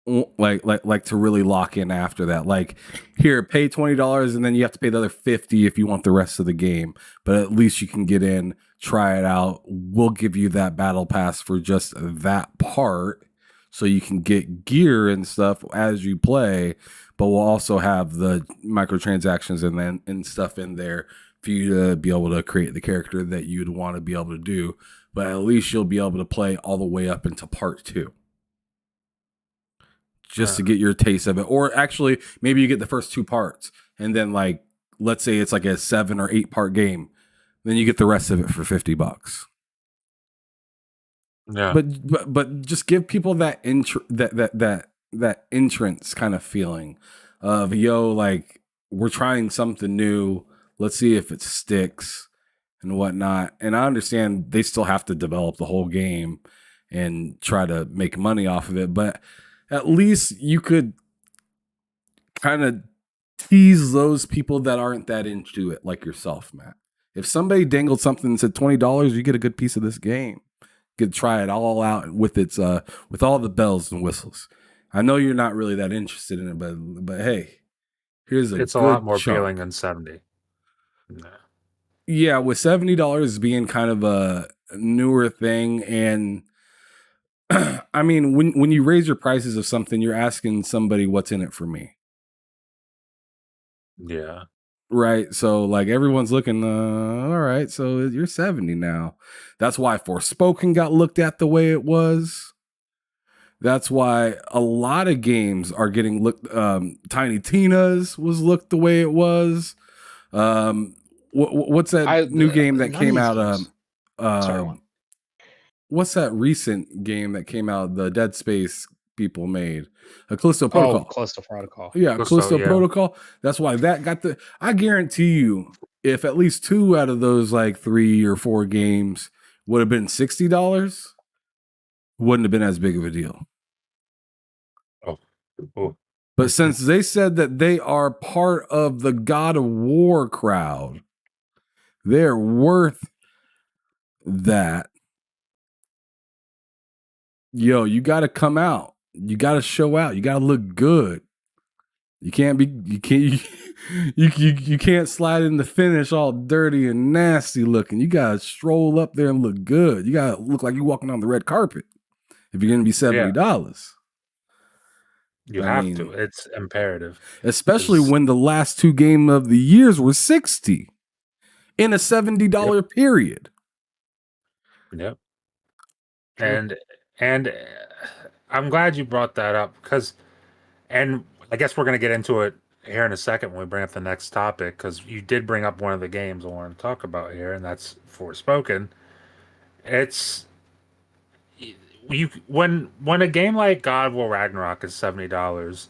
[SPEAKER 2] Like to really lock in after that. Like here, pay $20 and then you have to pay the other $50 if you want the rest of the game. But at least you can get in, try it out. We'll give you that battle pass for just that part, so you can get gear and stuff as you play. But we'll also have the microtransactions and stuff in there for you to be able to create the character that you'd want to be able to do. But at least you'll be able to play all the way up into part 2. Just to get your taste of it. Or actually, maybe you get the first 2 parts and then like, let's say it's like a 7 or 8 part game. Then you get the rest of it for $50.
[SPEAKER 3] Yeah.
[SPEAKER 2] But just give people that entrance kind of feeling of, yo, like we're trying something new. Let's see if it sticks and whatnot. And I understand they still have to develop the whole game and try to make money off of it, but at least you could kind of tease those people that aren't that into it, like yourself, Matt. If somebody dangled something and said $20, you get a good piece of this game. You could try it all out with its with all the bells and whistles. I know you're not really that interested in it, but hey, here's
[SPEAKER 3] it's a lot more appealing than 70. No.
[SPEAKER 2] Yeah, with $70 being kind of a newer thing, and I mean, when you raise your prices of something, you're asking somebody what's in it for me.
[SPEAKER 3] Yeah.
[SPEAKER 2] Right. So like everyone's looking, all right, so you're 70 now. That's why Forspoken got looked at the way it was. That's why a lot of games are getting looked. Tiny Tina's was looked the way it was. What's that new game that came out? What's that recent game that came out? The Dead Space people made a Callisto Protocol.
[SPEAKER 4] Oh, Callisto Protocol.
[SPEAKER 2] Yeah, Callisto Protocol. That's why that got the. I guarantee you, if at least 2 out of those like 3 or 4 games would have been $60, wouldn't have been as big of a deal.
[SPEAKER 3] Oh.
[SPEAKER 2] But since they said that they are part of the God of War crowd, they're worth that. Yo, you got to come out. You got to show out. You got to look good. You can't slide in the finish all dirty and nasty looking. You got to stroll up there and look good. You got to look like you're walking on the red carpet if you're going to be $70.
[SPEAKER 3] You have to. It's imperative.
[SPEAKER 2] Especially when the last 2 games of the years were $60 in a $70 period.
[SPEAKER 3] Yep. True. And And I'm glad you brought that up because, and I guess we're going to get into it here in a second when we bring up the next topic because you did bring up one of the games I want to talk about here, and that's Forspoken. It's when a game like God of War Ragnarok is $70,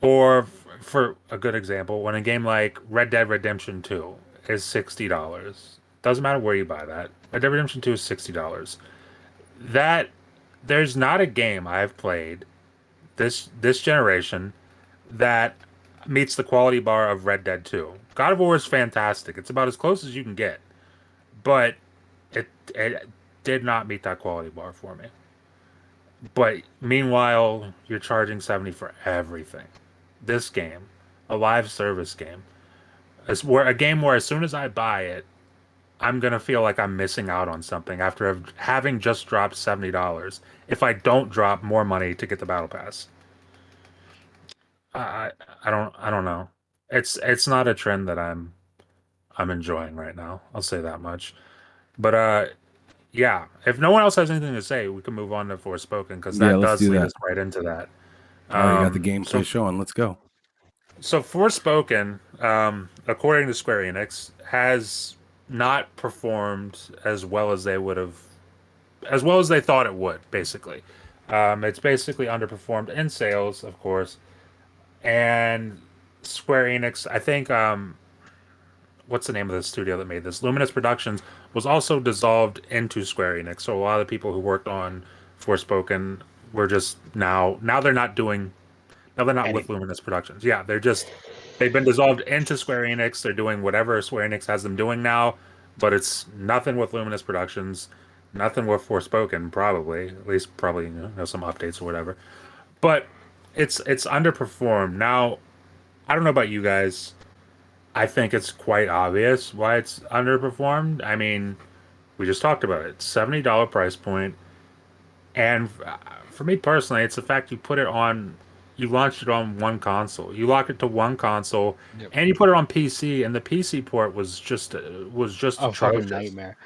[SPEAKER 3] or for a good example, when a game like Red Dead Redemption 2 is $60. Doesn't matter where you buy that. Red Dead Redemption 2 is $60. That there's not a game I've played this generation that meets the quality bar of Red Dead 2. God of War is fantastic. It's about as close as you can get. But it did not meet that quality bar for me. But meanwhile, you're charging 70 for everything. This game, a live service game, is where a game where as soon as I buy it, I'm gonna feel like I'm missing out on something after having just dropped $70. If I don't drop more money to get the battle pass, I I don't know. It's not a trend that I'm enjoying right now. I'll say that much. But yeah. If no one else has anything to say, we can move on to Forspoken because
[SPEAKER 2] Yeah,
[SPEAKER 3] that
[SPEAKER 2] let's
[SPEAKER 3] does
[SPEAKER 2] do
[SPEAKER 3] lead
[SPEAKER 2] that.
[SPEAKER 3] us right into that.
[SPEAKER 2] All right, you got the
[SPEAKER 3] So
[SPEAKER 2] gameplay showing. Let's go.
[SPEAKER 3] So Forspoken, according to Square Enix, has not performed as well as they would have, as well as they thought it would. Basically, it's basically underperformed in sales, of course, and Square Enix. I think what's the name of the studio that made this? Luminous Productions was also dissolved into Square Enix. So a lot of the people who worked on Forspoken were just now they're not doing. No, they're not with Luminous Productions. Yeah, they've been dissolved into Square Enix. They're doing whatever Square Enix has them doing now, but it's nothing with Luminous Productions, nothing with Forspoken, probably. At least probably some updates or whatever. But it's underperformed. Now, I don't know about you guys. I think it's quite obvious why it's underperformed. I mean, we just talked about it. $70 price point. And for me personally, it's the fact you put it on, you launched it on one console, you lock it to one console,
[SPEAKER 4] Yep.
[SPEAKER 3] and you put it on PC, and the PC port was just
[SPEAKER 4] A fucking
[SPEAKER 3] atrocious.
[SPEAKER 4] nightmare.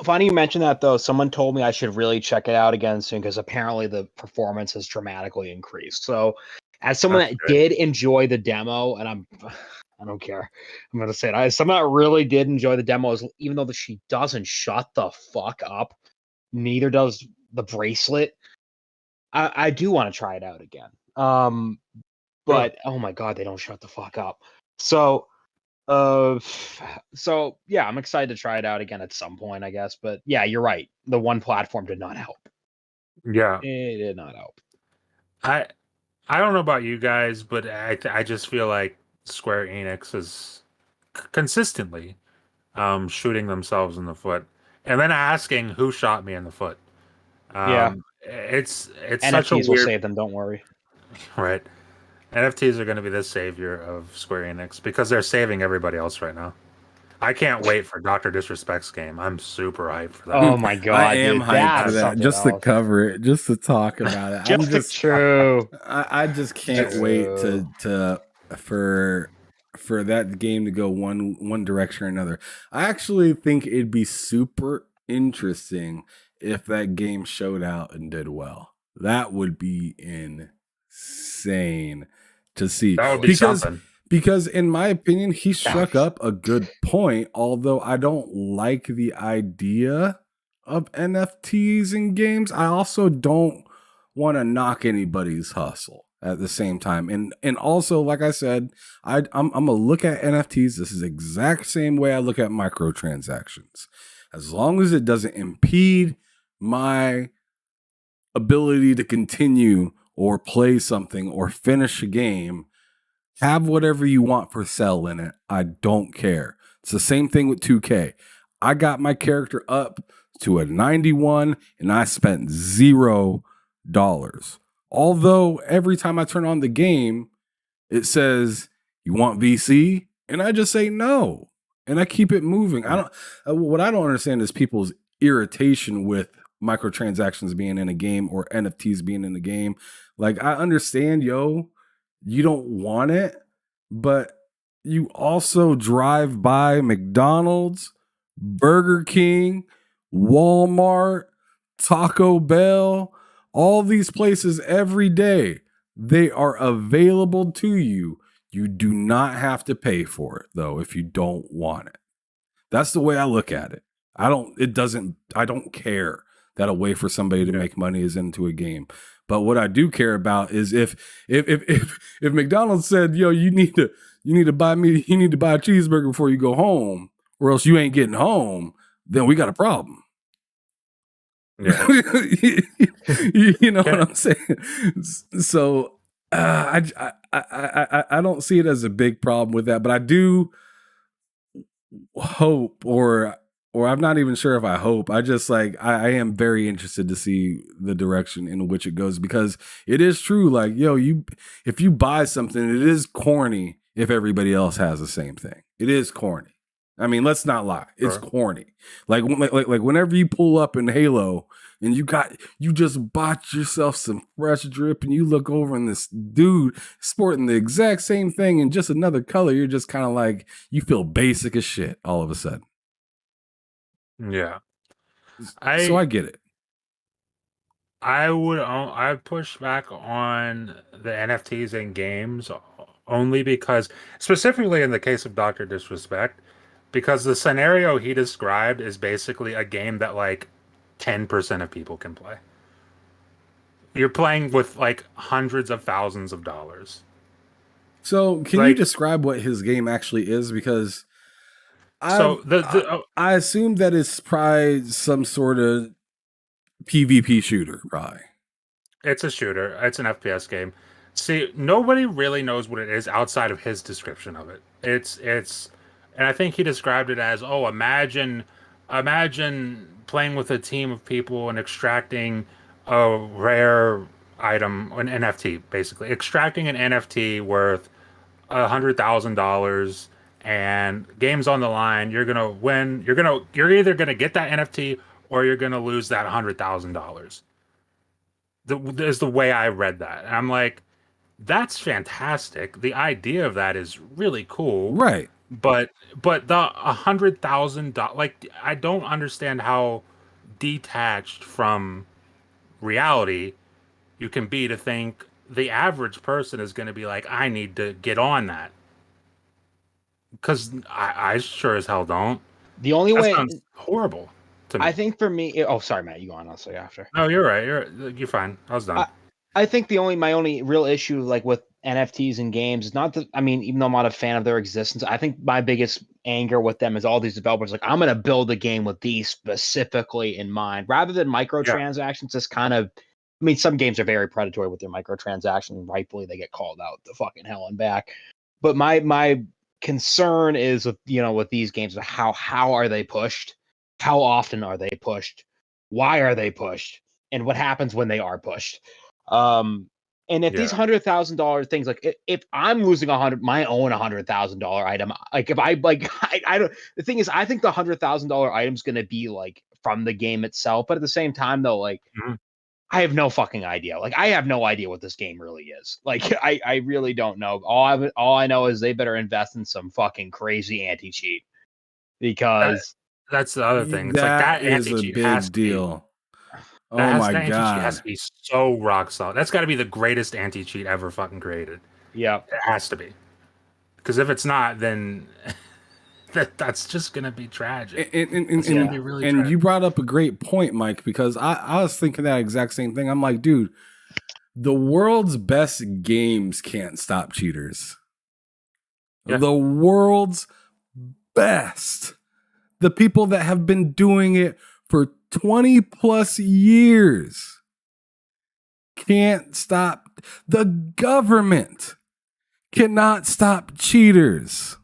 [SPEAKER 4] Funny you mention that though. Someone told me I should really check it out again soon because apparently the performance has dramatically increased. So, as someone
[SPEAKER 3] That's
[SPEAKER 4] that
[SPEAKER 3] good.
[SPEAKER 4] did enjoy the demo, and I don't care. I'm gonna say it. As someone that really did enjoy the demo, even though she doesn't shut the fuck up, neither does the bracelet. I do want to try it out again. But oh my god, they don't shut the fuck up. So uh, so yeah, I'm excited to try it out again at some point, I guess. But yeah, you're right. The one platform did not help.
[SPEAKER 3] Yeah,
[SPEAKER 4] It did not help.
[SPEAKER 3] I I don't know about you guys, but I just feel like Square Enix is consistently shooting themselves in the foot, and then asking who shot me in the foot.
[SPEAKER 4] Yeah,
[SPEAKER 3] It's such a
[SPEAKER 4] NFTs will
[SPEAKER 3] weird
[SPEAKER 4] save them. Don't worry.
[SPEAKER 3] right. NFTs are going to be the savior of Square Enix because they're saving everybody else right now. I can't wait for Doctor Disrespect's game. I'm super hyped for that.
[SPEAKER 4] Oh my
[SPEAKER 2] I
[SPEAKER 4] god,
[SPEAKER 2] am
[SPEAKER 4] dude,
[SPEAKER 2] hyped for
[SPEAKER 4] that's
[SPEAKER 2] that.
[SPEAKER 4] something
[SPEAKER 2] Just to
[SPEAKER 4] else.
[SPEAKER 2] cover it, just to talk about it. I'm just
[SPEAKER 4] True.
[SPEAKER 2] I just can't wait to for that game to go one direction or another. I actually think it'd be super interesting if that game showed out and did well. That would be insane to see.
[SPEAKER 3] That would be
[SPEAKER 2] because
[SPEAKER 3] something.
[SPEAKER 2] because in my opinion, he struck
[SPEAKER 4] Ouch.
[SPEAKER 2] up a good point, although I don't like the idea of NFTs in games. I also don't want to knock anybody's hustle at the same time. And also, like I said, I'm gonna look at NFTs this is the exact same way I look at microtransactions. As long as it doesn't impede my ability to continue or play something or finish a game, have whatever you want for sale in it. I don't care. It's the same thing with 2K. I got my character up to a 91 and I spent $0. Although every time I turn on the game, it says, "You want VC?" And I just say no. And I keep it moving. I don't what I don't understand is people's irritation with microtransactions being in a game or NFTs being in the game. Like I understand, you don't want it, but you also drive by McDonald's, Burger King, Walmart, Taco Bell, All these places every day, they are available to you. You do not have to pay for it though if you don't want it. That's the way I look at it. I don't care that a way for somebody to
[SPEAKER 3] Yeah.
[SPEAKER 2] make money is into a game. But what I do care about is if McDonald's said, "Yo, you need to buy a cheeseburger before you go home, or else you ain't getting home," then we got a problem.
[SPEAKER 3] Yeah.
[SPEAKER 2] You know what I'm saying? So I don't see it as a big problem with that, but I do hope, or I'm not even sure if I hope. I just like I am very interested to see the direction in which it goes, because it is true. Like, yo, if you buy something, it is corny if everybody else has the same thing. It is corny. I mean, let's not lie. It's
[SPEAKER 3] Sure.
[SPEAKER 2] corny. Like whenever you pull up in Halo and you just bought yourself some fresh drip and you look over and this dude sporting the exact same thing in just another color, you're just kind of like, you feel basic as shit all of a sudden.
[SPEAKER 3] Yeah.
[SPEAKER 2] So I get it.
[SPEAKER 3] I push back on the NFTs in games only because, specifically in the case of Dr. Disrespect, because the scenario he described is basically a game that like 10% of people can play. You're playing with like hundreds of thousands of dollars.
[SPEAKER 2] So can you
[SPEAKER 3] Like,
[SPEAKER 2] describe what his game actually is? Because
[SPEAKER 3] so
[SPEAKER 2] I assume that it's probably some sort of PvP shooter, probably.
[SPEAKER 3] it's a shooter. It's an FPS game. See, nobody really knows what it is outside of his description of it. And I think he described it as, oh, imagine playing with a team of people and extracting a rare item, an NFT, basically extracting an NFT worth $100,000, and game's on the line. You're gonna win. You're either gonna get that NFT or you're gonna lose that $100,000. Is the way I read that. And I'm like, that's fantastic. The idea of that is really cool.
[SPEAKER 2] Right.
[SPEAKER 3] But the $100,000, like, I don't understand how detached from reality you can be to think the average person is going to be like, I need to get on that. Because I sure as hell don't.
[SPEAKER 4] The only
[SPEAKER 3] That
[SPEAKER 4] way
[SPEAKER 3] sounds horrible to me.
[SPEAKER 4] I think for me, oh, sorry, Matt, you go on. I'll say after.
[SPEAKER 3] No, you're right. You're fine. I was done.
[SPEAKER 4] I think my only real issue, like with NFTs and games, is not that, I mean, even though I'm not a fan of their existence, I think my biggest anger with them is all these developers like, I'm going to build a game with these specifically in mind, rather than microtransactions. It's kind of, I mean, some games are very predatory with their microtransactions, and rightfully they get called out to fucking hell and back. But my concern is with, with these games, how are they pushed? How often are they pushed? Why are they pushed? And what happens when they are pushed? And if these $100,000 things, like if I'm losing my own $100,000 item, like if I I don't. The thing is, I think the $100,000 item is going to be like from the game itself, but at the same time, though, like I have no fucking idea. Like I have no idea what this game really is. Like I really don't know. All I know is they better invest in some fucking crazy anti-cheat, because
[SPEAKER 3] that's the other thing. It's like that
[SPEAKER 2] is a
[SPEAKER 3] anti-cheat
[SPEAKER 2] big
[SPEAKER 3] has to
[SPEAKER 2] deal.
[SPEAKER 3] That
[SPEAKER 2] Oh
[SPEAKER 3] has,
[SPEAKER 2] my
[SPEAKER 3] that anti-cheat has
[SPEAKER 2] god.
[SPEAKER 3] to be so rock solid. That's got to be the greatest anti-cheat ever fucking created.
[SPEAKER 4] yeah.
[SPEAKER 3] It has to be. Because if it's not, then that's just gonna be tragic. It's gonna be really
[SPEAKER 2] And
[SPEAKER 3] tragic.
[SPEAKER 2] you brought up a great point, Mike, because I was thinking that exact same thing. I'm like, dude, the world's best games can't stop cheaters.
[SPEAKER 3] Yeah.
[SPEAKER 2] The world's best. The people that have been doing it for 20 plus years can't stop. The government cannot stop cheaters.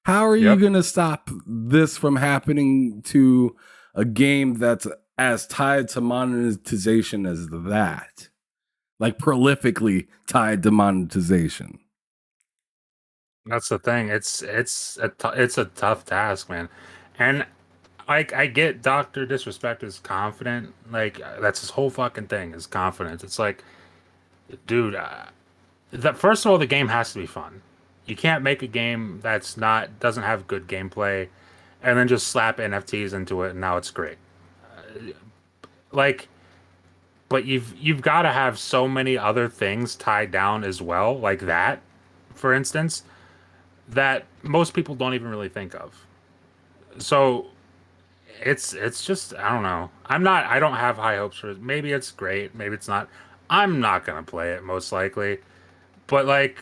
[SPEAKER 2] How are you going to stop this from happening to a game that's as tied to monetization as that? Like prolifically tied to monetization.
[SPEAKER 3] That's the thing. It's a tough task, man. And like, I get Dr. Disrespect is confident. Like, that's his whole fucking thing, is confidence. It's like, dude, first of all, the game has to be fun. You can't make a game doesn't have good gameplay and then just slap NFTs into it and now it's great. Like, but you've got to have so many other things tied down as well, like that, for instance, that most people don't even really think of. So it's just I don't know. I don't have high hopes for it. Maybe it's great, maybe it's not. I'm not gonna play it most likely, but like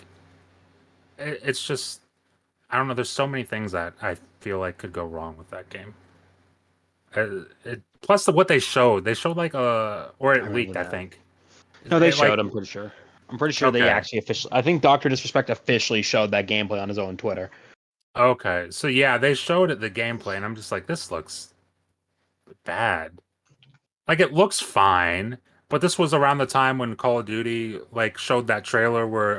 [SPEAKER 3] it's just I don't know. There's so many things that I feel like could go wrong with that game. Plus what they showed like or
[SPEAKER 4] I
[SPEAKER 3] it
[SPEAKER 4] remember
[SPEAKER 3] leaked, I
[SPEAKER 4] that.
[SPEAKER 3] think.
[SPEAKER 4] No, they
[SPEAKER 3] It, like
[SPEAKER 4] showed. I'm pretty sure. I'm pretty sure they
[SPEAKER 3] okay,
[SPEAKER 4] actually officially. I think Doctor Disrespect officially showed that gameplay on his own Twitter.
[SPEAKER 3] okay. So yeah, they showed it the gameplay, and I'm just like, this looks bad. Like it looks fine, but this was around the time when Call of Duty like showed that trailer where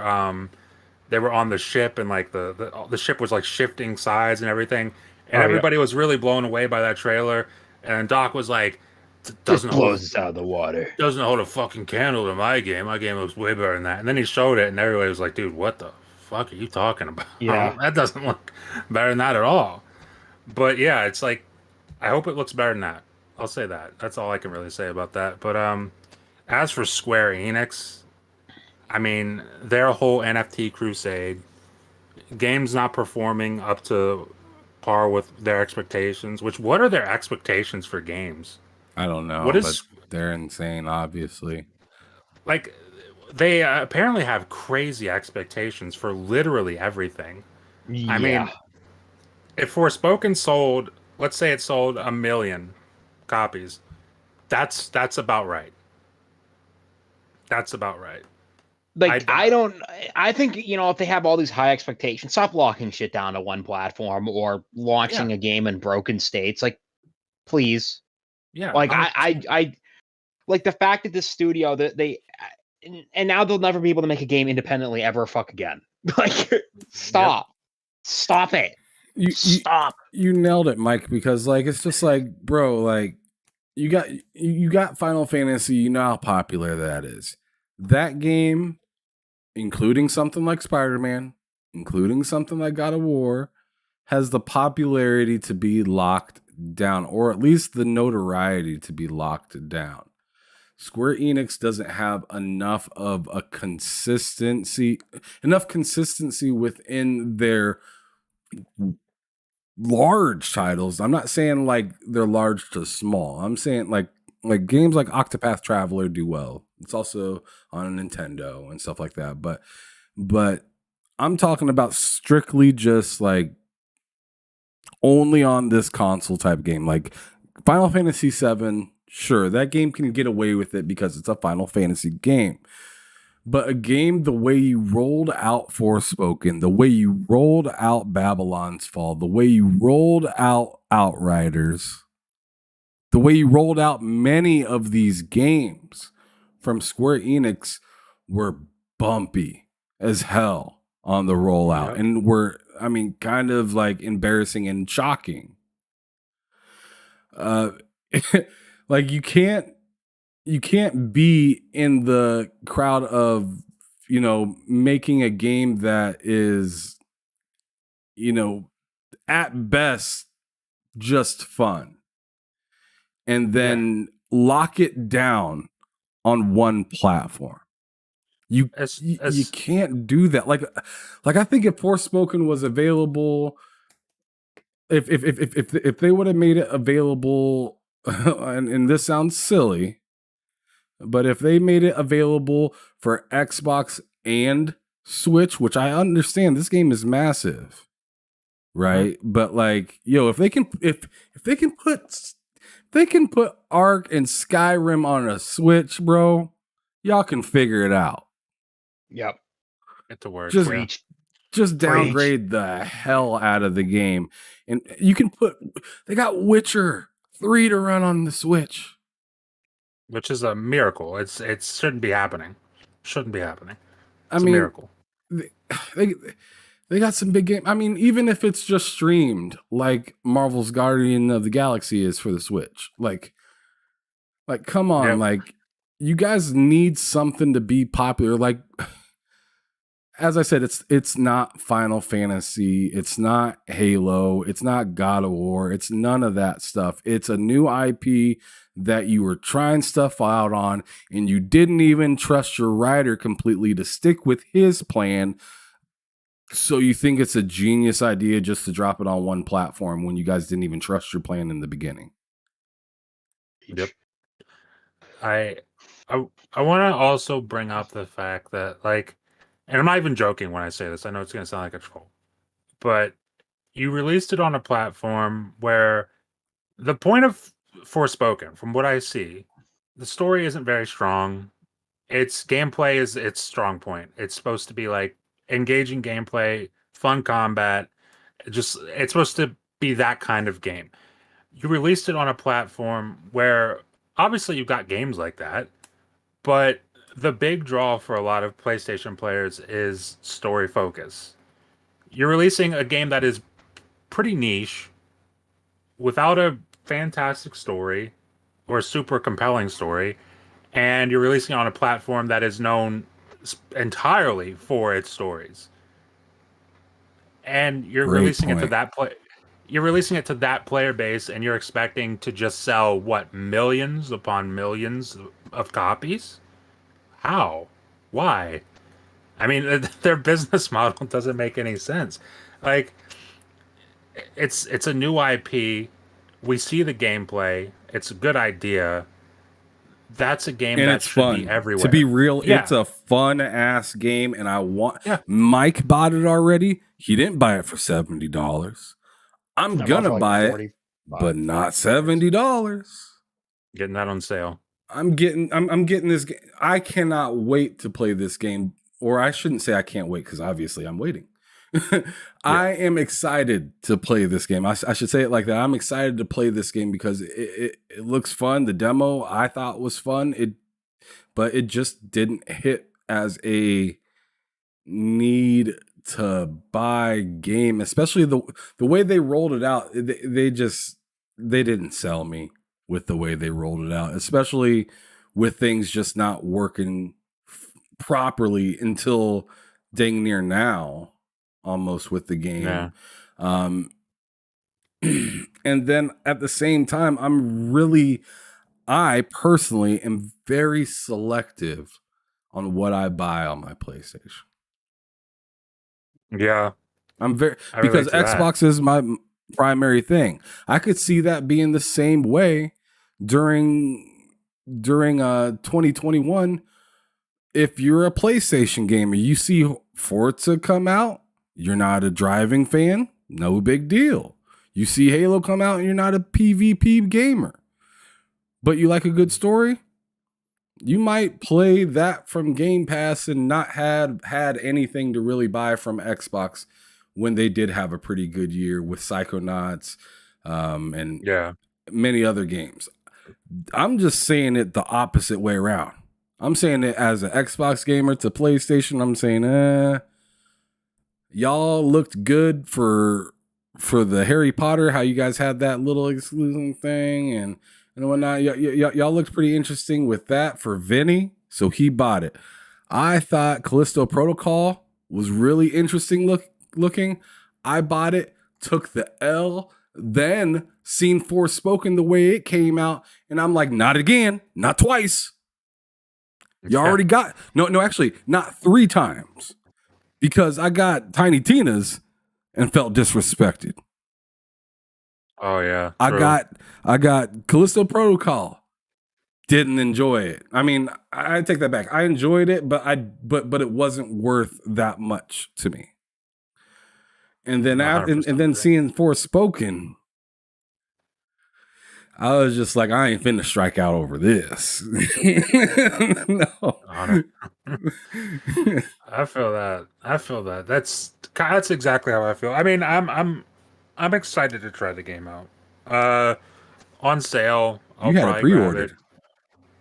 [SPEAKER 3] they were on the ship and like the ship was like shifting sides and everything, and
[SPEAKER 4] Oh yeah,
[SPEAKER 3] everybody was really blown away by that trailer. And Doc was like,
[SPEAKER 4] just
[SPEAKER 3] "Doesn't hold
[SPEAKER 4] blows us out of the water.
[SPEAKER 3] doesn't hold a fucking candle to my game. My game looks way better than that." And then he showed it, and everybody was like, "Dude, what the fuck are you talking about?
[SPEAKER 4] Yeah.
[SPEAKER 3] That doesn't look better than that at all." But yeah, it's like I hope it looks better than that. I'll say that. That's all I can really say about that. But as for Square Enix, I mean, their whole NFT crusade, games not performing up to par with their expectations. Which what are their expectations for games?
[SPEAKER 2] I don't
[SPEAKER 3] What
[SPEAKER 2] know, but
[SPEAKER 3] is
[SPEAKER 2] they're insane, obviously.
[SPEAKER 3] like they apparently have crazy expectations for literally everything. I
[SPEAKER 4] Yeah.
[SPEAKER 3] mean, if Forspoken sold, let's say it sold 1 million copies, that's about right. That's about right. I
[SPEAKER 4] Like
[SPEAKER 3] d-
[SPEAKER 4] I don't. I think if they have all these high expectations, stop locking shit down to one platform or
[SPEAKER 3] yeah,
[SPEAKER 4] launching a game in broken states. Like, please.
[SPEAKER 3] yeah,
[SPEAKER 4] Like
[SPEAKER 3] 100%.
[SPEAKER 4] I like the fact that this studio that they and now they'll never be able to make a game independently ever fuck again. Like
[SPEAKER 3] Yep.
[SPEAKER 4] stop it,
[SPEAKER 2] You you
[SPEAKER 4] stop.
[SPEAKER 2] you nailed it, Mike, because like it's just like, bro, like you got Final Fantasy, you know how popular that is. That game, including something like Spider-Man, including something like God of War, has the popularity to be locked down, or at least the notoriety to be locked down. Square Enix doesn't have enough consistency within their large titles. I'm not saying like they're large to small. I'm saying like games like Octopath Traveler do well. It's also on a Nintendo and stuff like that. But I'm talking about strictly just like only on this console type game. Like Final Fantasy VII, sure, that game can get away with it because it's a Final Fantasy game. But a game, the way you rolled out Forspoken, the way you rolled out Babylon's Fall, the way you rolled out Outriders, the way you rolled out many of these games from Square Enix were bumpy as hell on the rollout
[SPEAKER 3] Yep.
[SPEAKER 2] and were, I mean, kind of like embarrassing and shocking. Uh, like you can't be in the crowd of making a game that is at best just fun and
[SPEAKER 3] Yeah.
[SPEAKER 2] then lock it down on one platform. you
[SPEAKER 3] As
[SPEAKER 2] you
[SPEAKER 3] as
[SPEAKER 2] can't do that. Like I think if Forspoken was available, if they would have made it available and this sounds silly, but if they made it available for Xbox and Switch, which I understand this game is massive,
[SPEAKER 3] mhm.
[SPEAKER 2] right? But like, yo, if they can put Ark and Skyrim on a Switch, bro, y'all can figure it out.
[SPEAKER 4] Yep.
[SPEAKER 3] Get to work.
[SPEAKER 2] Just
[SPEAKER 3] Yeah.
[SPEAKER 4] Preach.
[SPEAKER 2] just
[SPEAKER 4] Preach.
[SPEAKER 2] downgrade the hell out of the game. And you can they got Witcher 3 to run on the Switch.
[SPEAKER 3] Which is a miracle. It shouldn't be happening. Shouldn't be happening.
[SPEAKER 2] I
[SPEAKER 3] It's a
[SPEAKER 2] mean,
[SPEAKER 3] miracle.
[SPEAKER 2] they, they they got some big game. I mean, even if it's just streamed, like Marvel's Guardian of the Galaxy is for the Switch, like come on,
[SPEAKER 3] Yep.
[SPEAKER 2] like you guys need something to be popular. Like as I said, it's not Final Fantasy, it's not Halo, it's not God of War, it's none of that stuff. It's a new IP that you were trying stuff out on, and you didn't even trust your writer completely to stick with his plan. So you think it's a genius idea just to drop it on one platform when you guys didn't even trust your plan in the beginning.
[SPEAKER 3] Yep. I I want to also bring up the fact that, like, and I'm not even joking when I say this. I know it's going to sound like a troll, but you released it on a platform where the point of Forspoken, from what I see, the story isn't very strong. Its gameplay is its strong point. It's supposed to be like engaging gameplay, fun combat. It's supposed to be that kind of game. You released it on a platform where obviously you've got games like that, but the big draw for a lot of PlayStation players is story focus. You're releasing a game that is pretty niche without a fantastic story or a super compelling story, and you're releasing it on a platform that is known entirely for its stories. And you're
[SPEAKER 2] Great
[SPEAKER 3] releasing it to
[SPEAKER 2] point.
[SPEAKER 3] that you're releasing it to that player base, and you're expecting to just sell what, millions upon millions of copies? How? Why? I mean, their business model doesn't make any sense. Like, it's a new IP. We see the gameplay. It's a good idea. That's a game
[SPEAKER 2] And
[SPEAKER 3] that
[SPEAKER 2] it's
[SPEAKER 3] should be
[SPEAKER 2] fun. To be
[SPEAKER 3] everywhere.
[SPEAKER 2] real,
[SPEAKER 3] Yeah,
[SPEAKER 2] it's a fun ass game, and I want
[SPEAKER 3] yeah.
[SPEAKER 2] Mike bought it already. He didn't buy it for $70. I'm
[SPEAKER 4] I bought
[SPEAKER 2] gonna
[SPEAKER 4] for like
[SPEAKER 2] buy it,
[SPEAKER 4] 45,
[SPEAKER 2] but not
[SPEAKER 4] 40.
[SPEAKER 2] $70.
[SPEAKER 3] Getting that on sale.
[SPEAKER 2] I'm getting this game. I cannot wait to play this game. Or I shouldn't say I can't wait, because obviously I'm waiting.
[SPEAKER 3] Yeah.
[SPEAKER 2] I am excited to play this game. I should say it like that. I'm excited to play this game because it looks fun. The demo I thought was fun. But it just didn't hit as a need to buy game, especially the way they rolled it out. They didn't sell me with the way they rolled it out, especially with things just not working properly until dang near now, almost with the game.
[SPEAKER 3] Yeah.
[SPEAKER 2] Um, and then at the same time, I personally am very selective on what I buy on my PlayStation.
[SPEAKER 3] Yeah.
[SPEAKER 2] I'm very
[SPEAKER 3] I
[SPEAKER 2] because
[SPEAKER 3] relate to that.
[SPEAKER 2] Xbox is my primary thing. I could see that being the same way during 2021. If you're a PlayStation gamer, you see Forza come out, you're not a driving fan, no big deal. You see Halo come out and you're not a PvP gamer, but you like a good story, you might play that from Game Pass and not had anything to really buy from Xbox when they did have a pretty good year with Psychonauts and
[SPEAKER 3] Yeah.
[SPEAKER 2] many other games. I'm just saying it the opposite way around. I'm saying it as an Xbox gamer to PlayStation. I'm saying, y'all looked good for the Harry Potter, how you guys had that little exclusive thing and whatnot. Y'all looked pretty interesting with that for Vinny, so he bought it. I thought Callisto Protocol was really interesting looking. I bought it, took the L, then seen Forspoken the way it came out, and I'm like, not again, not twice. You already got actually not 3 times, because I got Tiny Tina's and felt disrespected.
[SPEAKER 3] Oh yeah.
[SPEAKER 2] I
[SPEAKER 3] True.
[SPEAKER 2] got Callisto Protocol. Didn't enjoy it. I mean, I take that back. I enjoyed it, but it wasn't worth that much to me. And then
[SPEAKER 3] 100%
[SPEAKER 2] and then
[SPEAKER 3] agree.
[SPEAKER 2] seeing Forspoken, I was just like, I ain't finna strike out over this. No.
[SPEAKER 3] 100. I feel that. I feel that. That's exactly how I feel. I mean, I'm excited to try the game out. On sale, I'll
[SPEAKER 2] You had it
[SPEAKER 3] probably grab it.
[SPEAKER 2] pre-ordered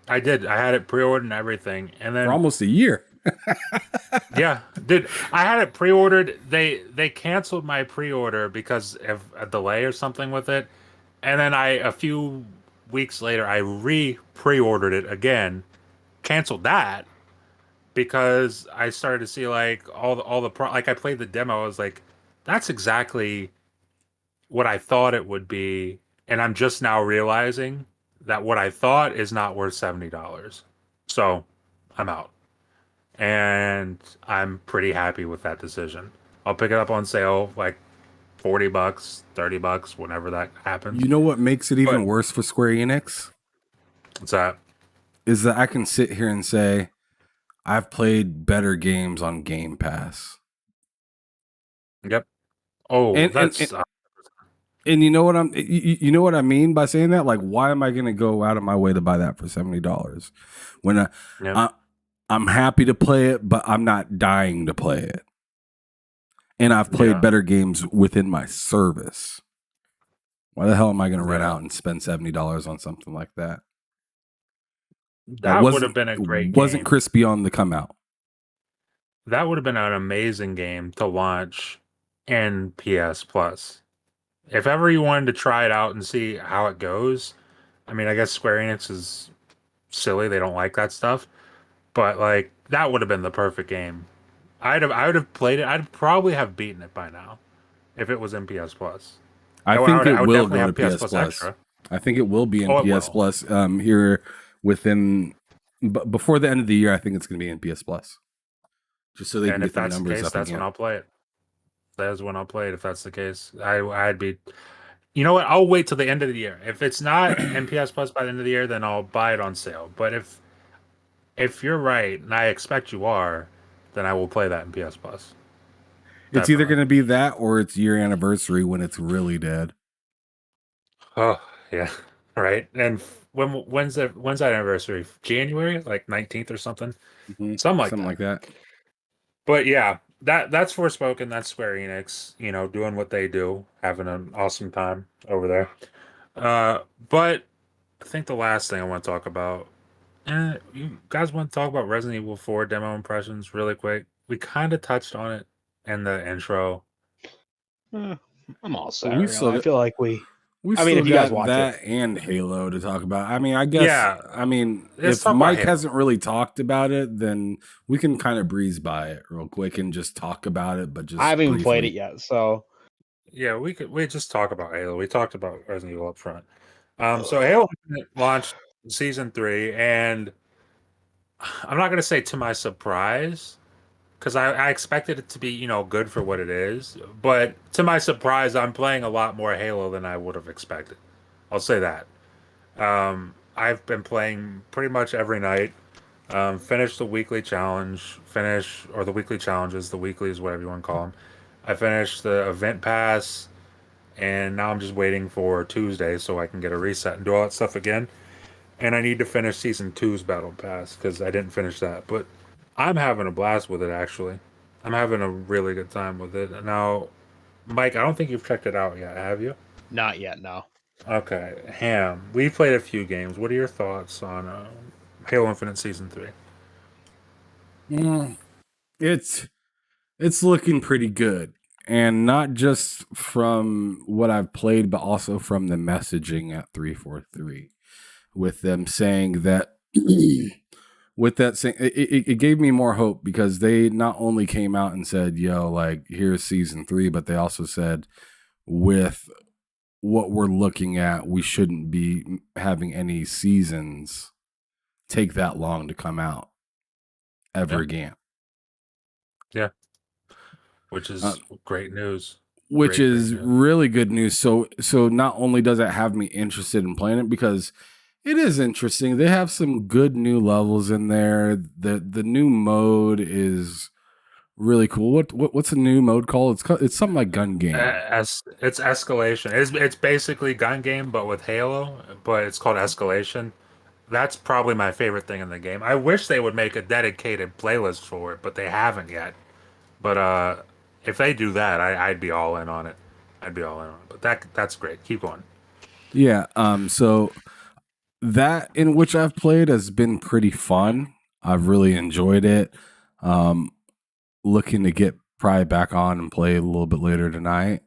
[SPEAKER 3] I did. I had it pre-ordered and everything, and
[SPEAKER 2] for
[SPEAKER 3] then
[SPEAKER 2] almost a year.
[SPEAKER 3] yeah, dude, I had it pre-ordered. They canceled my pre-order because of a delay or something with it, and then a few weeks later I pre-ordered it again, canceled that, because I started to see like like I played the demo. I was like, that's exactly what I thought it would be, and I'm just now realizing that what I thought is not worth $70. So I'm out, and I'm pretty happy with that decision. I'll pick it up on sale, like $40, $30, whenever that happens.
[SPEAKER 2] You know what makes it
[SPEAKER 3] But
[SPEAKER 2] even worse for Square Enix
[SPEAKER 3] what's that?
[SPEAKER 2] is that I can sit here and say I've played better games on Game Pass.
[SPEAKER 3] Yep. Oh,
[SPEAKER 2] And and
[SPEAKER 3] that's
[SPEAKER 2] and, and you know what you know what I mean by saying that? Like, why am I going to go out of my way to buy that for $70 when
[SPEAKER 3] yep.
[SPEAKER 2] I I'm happy to play it, but I'm not dying to play it. And I've played
[SPEAKER 3] Yeah.
[SPEAKER 2] better games within my service. Why the hell am I going to run
[SPEAKER 3] Yeah.
[SPEAKER 2] out and spend $70 on something like that?
[SPEAKER 3] That would have been a great
[SPEAKER 2] wasn't
[SPEAKER 3] game.
[SPEAKER 2] crispy on the come out.
[SPEAKER 3] That would have been an amazing game to launch in PS Plus. If ever you wanted to try it out and see how it goes, I mean, I guess Square Enix is silly; they don't like that stuff. But like, that would have been the perfect game. I would have played it. I'd probably have beaten it by now if it was in PS Plus.
[SPEAKER 2] I think it
[SPEAKER 3] I would
[SPEAKER 2] will
[SPEAKER 3] definitely
[SPEAKER 2] go to
[SPEAKER 3] have PS
[SPEAKER 2] PS
[SPEAKER 3] Plus
[SPEAKER 2] Plus.
[SPEAKER 3] Extra.
[SPEAKER 2] I think it will be in
[SPEAKER 3] Oh, it
[SPEAKER 2] PS
[SPEAKER 3] will.
[SPEAKER 2] Plus here within before the end of the year. I think it's going to be in PS Plus, just so they can
[SPEAKER 3] And
[SPEAKER 2] get
[SPEAKER 3] if
[SPEAKER 2] the
[SPEAKER 3] that's the
[SPEAKER 2] numbers
[SPEAKER 3] case,
[SPEAKER 2] up
[SPEAKER 3] that's when
[SPEAKER 2] again.
[SPEAKER 3] I'll play it. That is when I'll play it. If that's the case, I'd be. You know what? I'll wait till the end of the year. If it's not in PS Plus by the end of the year, then I'll buy it on sale. But if you're right, and I expect you are, then I will play that in PS Plus.
[SPEAKER 2] It's either
[SPEAKER 3] Definitely.
[SPEAKER 2] going to be that or it's year anniversary when it's really dead.
[SPEAKER 3] Oh yeah, right. And when's that anniversary? January, like 19th or something, something like
[SPEAKER 2] Something
[SPEAKER 3] that.
[SPEAKER 2] like that.
[SPEAKER 3] But yeah, that's Forspoken. That's Square Enix. You know, doing what they do, having an awesome time over there. But I think the last thing I want to talk about. You guys want to talk about Resident Evil 4 demo impressions really quick? We kind of touched on it in the intro.
[SPEAKER 4] I'm all set.
[SPEAKER 2] We
[SPEAKER 4] Really.
[SPEAKER 2] still
[SPEAKER 4] I feel like we.
[SPEAKER 2] we
[SPEAKER 4] I mean,
[SPEAKER 2] still
[SPEAKER 4] if you guys
[SPEAKER 2] got
[SPEAKER 4] want to,
[SPEAKER 2] that and Halo to talk about. I mean, I guess
[SPEAKER 3] Yeah, let's
[SPEAKER 2] if
[SPEAKER 3] talk about
[SPEAKER 2] Mike
[SPEAKER 3] Halo.
[SPEAKER 2] hasn't really talked about it, then we can kind of breeze by it real quick and just talk about it, but just
[SPEAKER 4] I haven't even played
[SPEAKER 2] briefly.
[SPEAKER 4] it yet, so
[SPEAKER 3] Yeah, we just talk about Halo. We talked about Resident Evil up front. So Halo Infinite launched season 3, and I'm not gonna say to my surprise, because I expected it to be, good for what it is. But to my surprise, I'm playing a lot more Halo than I would have expected. I'll say that. I've been playing pretty much every night. Finished the weekly challenge. Or the weekly challenges. The weeklies, whatever you want to call them. I finished the event pass, and now I'm just waiting for Tuesday so I can get a reset and do all that stuff again. And I need to finish season two's battle pass because I didn't finish that. But I'm having a blast with it, actually. I'm having a really good time with it. Now, Mike, I don't think you've checked it out yet, have you?
[SPEAKER 4] not yet. No.
[SPEAKER 3] Okay, Ham. We played a few games. What are your thoughts on Halo Infinite Season 3?
[SPEAKER 2] Mm, it's looking pretty good. And not just from what I've played, but also from the messaging at 343 with them saying that with that saying it gave me more hope because they not only came out and said, yo, like here's season 3, but they also said with what we're looking at, we shouldn't be having any seasons take that long to come out ever
[SPEAKER 3] Yeah.
[SPEAKER 2] again.
[SPEAKER 3] Yeah. Which is great news.
[SPEAKER 2] Which
[SPEAKER 3] Great
[SPEAKER 2] is
[SPEAKER 3] news.
[SPEAKER 2] really good news. So not only does it have me interested in playing it because it is interesting. They have some good new levels in there. The new mode is really cool. What's the new mode called? It's something like gun game.
[SPEAKER 3] It's escalation. It's basically gun game, but with Halo. But it's called escalation. That's probably my favorite thing in the game. I wish they would make a dedicated playlist for it, but they haven't yet. But if they do that, I'd be all in on it. I'd be all in on it. But that's great. Keep going.
[SPEAKER 2] Yeah. So that in which I've played has been pretty fun. I've really enjoyed it. Looking to get probably back on and play a little bit later tonight.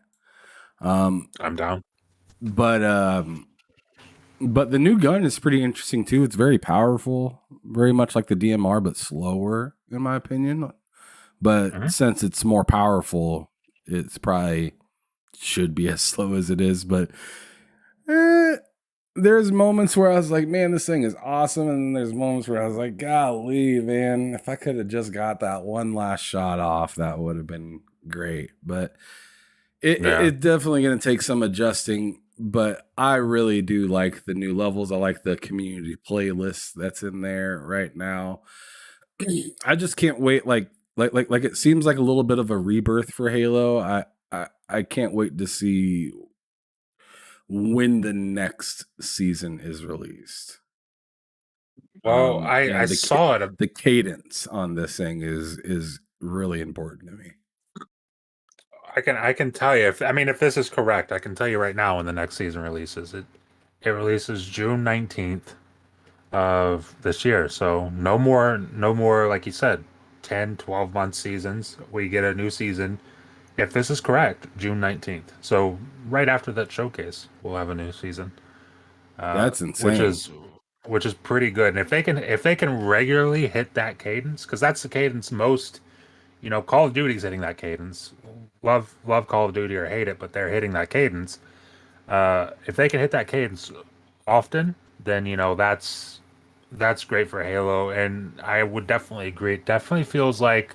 [SPEAKER 3] I'm down.
[SPEAKER 2] But But the new gun is pretty interesting too. It's very powerful, very much like the DMR, but slower, in my opinion. But
[SPEAKER 3] Mhm.
[SPEAKER 2] since it's more powerful, it's probably should be as slow as it is. But eh, there's moments where I was like, man, this thing is awesome. And then there's moments where I was like, golly, man, if I could have just got that one last shot off, that would have been great. But
[SPEAKER 3] Yeah.
[SPEAKER 2] it's definitely going to take some adjusting. But I really do like the new levels. I like the community playlist that's in there right now. I just can't wait. Like it seems like a little bit of a rebirth for Halo. I can't wait to see when the next season is released.
[SPEAKER 3] Well, I
[SPEAKER 2] And
[SPEAKER 3] saw it.
[SPEAKER 2] the cadence on this thing is really important to me.
[SPEAKER 3] I can tell you if this is correct, I can tell you right now when the next season releases. It releases June 19th of this year. So no more like you said, 10, 12 month seasons. We get a new season. If this is correct, June 19th. So right after that showcase, we'll have a new season.
[SPEAKER 2] That's
[SPEAKER 3] Which
[SPEAKER 2] insane.
[SPEAKER 3] is pretty good. And if they can regularly hit that cadence, because that's the cadence most, Call of Duty's hitting that cadence. Love Call of Duty or hate it, but they're hitting that cadence. If they can hit that cadence often, then that's great for Halo. And I would definitely agree. It definitely feels like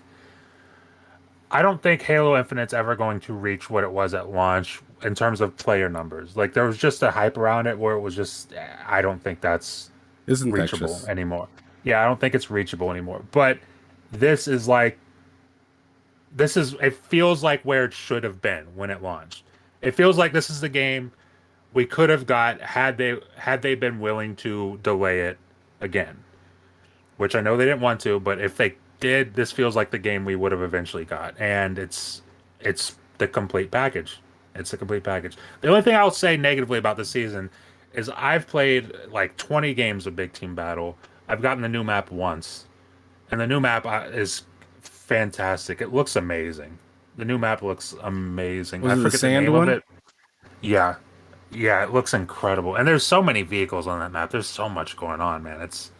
[SPEAKER 3] I don't think Halo Infinite's ever going to reach what it was at launch in terms of player numbers. Like there was just a hype around it where it was just I don't think that's
[SPEAKER 2] It's
[SPEAKER 3] reachable
[SPEAKER 2] infectious.
[SPEAKER 3] anymore. Yeah, I don't think it's reachable anymore. But this is like it feels like where it should have been when it launched. It feels like this is the game we could have got had they been willing to delay it again. Which I know they didn't want to, but if they did, this feels like the game we would have eventually got. And it's the complete package. It's the complete package. The only thing I'll say negatively about this season is I've played like 20 games of Big Team Battle. I've gotten the new map once, and the new map is fantastic. It looks amazing. The new map looks amazing.
[SPEAKER 2] Was
[SPEAKER 3] I
[SPEAKER 2] it the
[SPEAKER 3] forget the
[SPEAKER 2] sand
[SPEAKER 3] name of
[SPEAKER 2] one?
[SPEAKER 3] it. Yeah. Yeah, it looks incredible. And there's so many vehicles on that map. There's so much going on, man. It's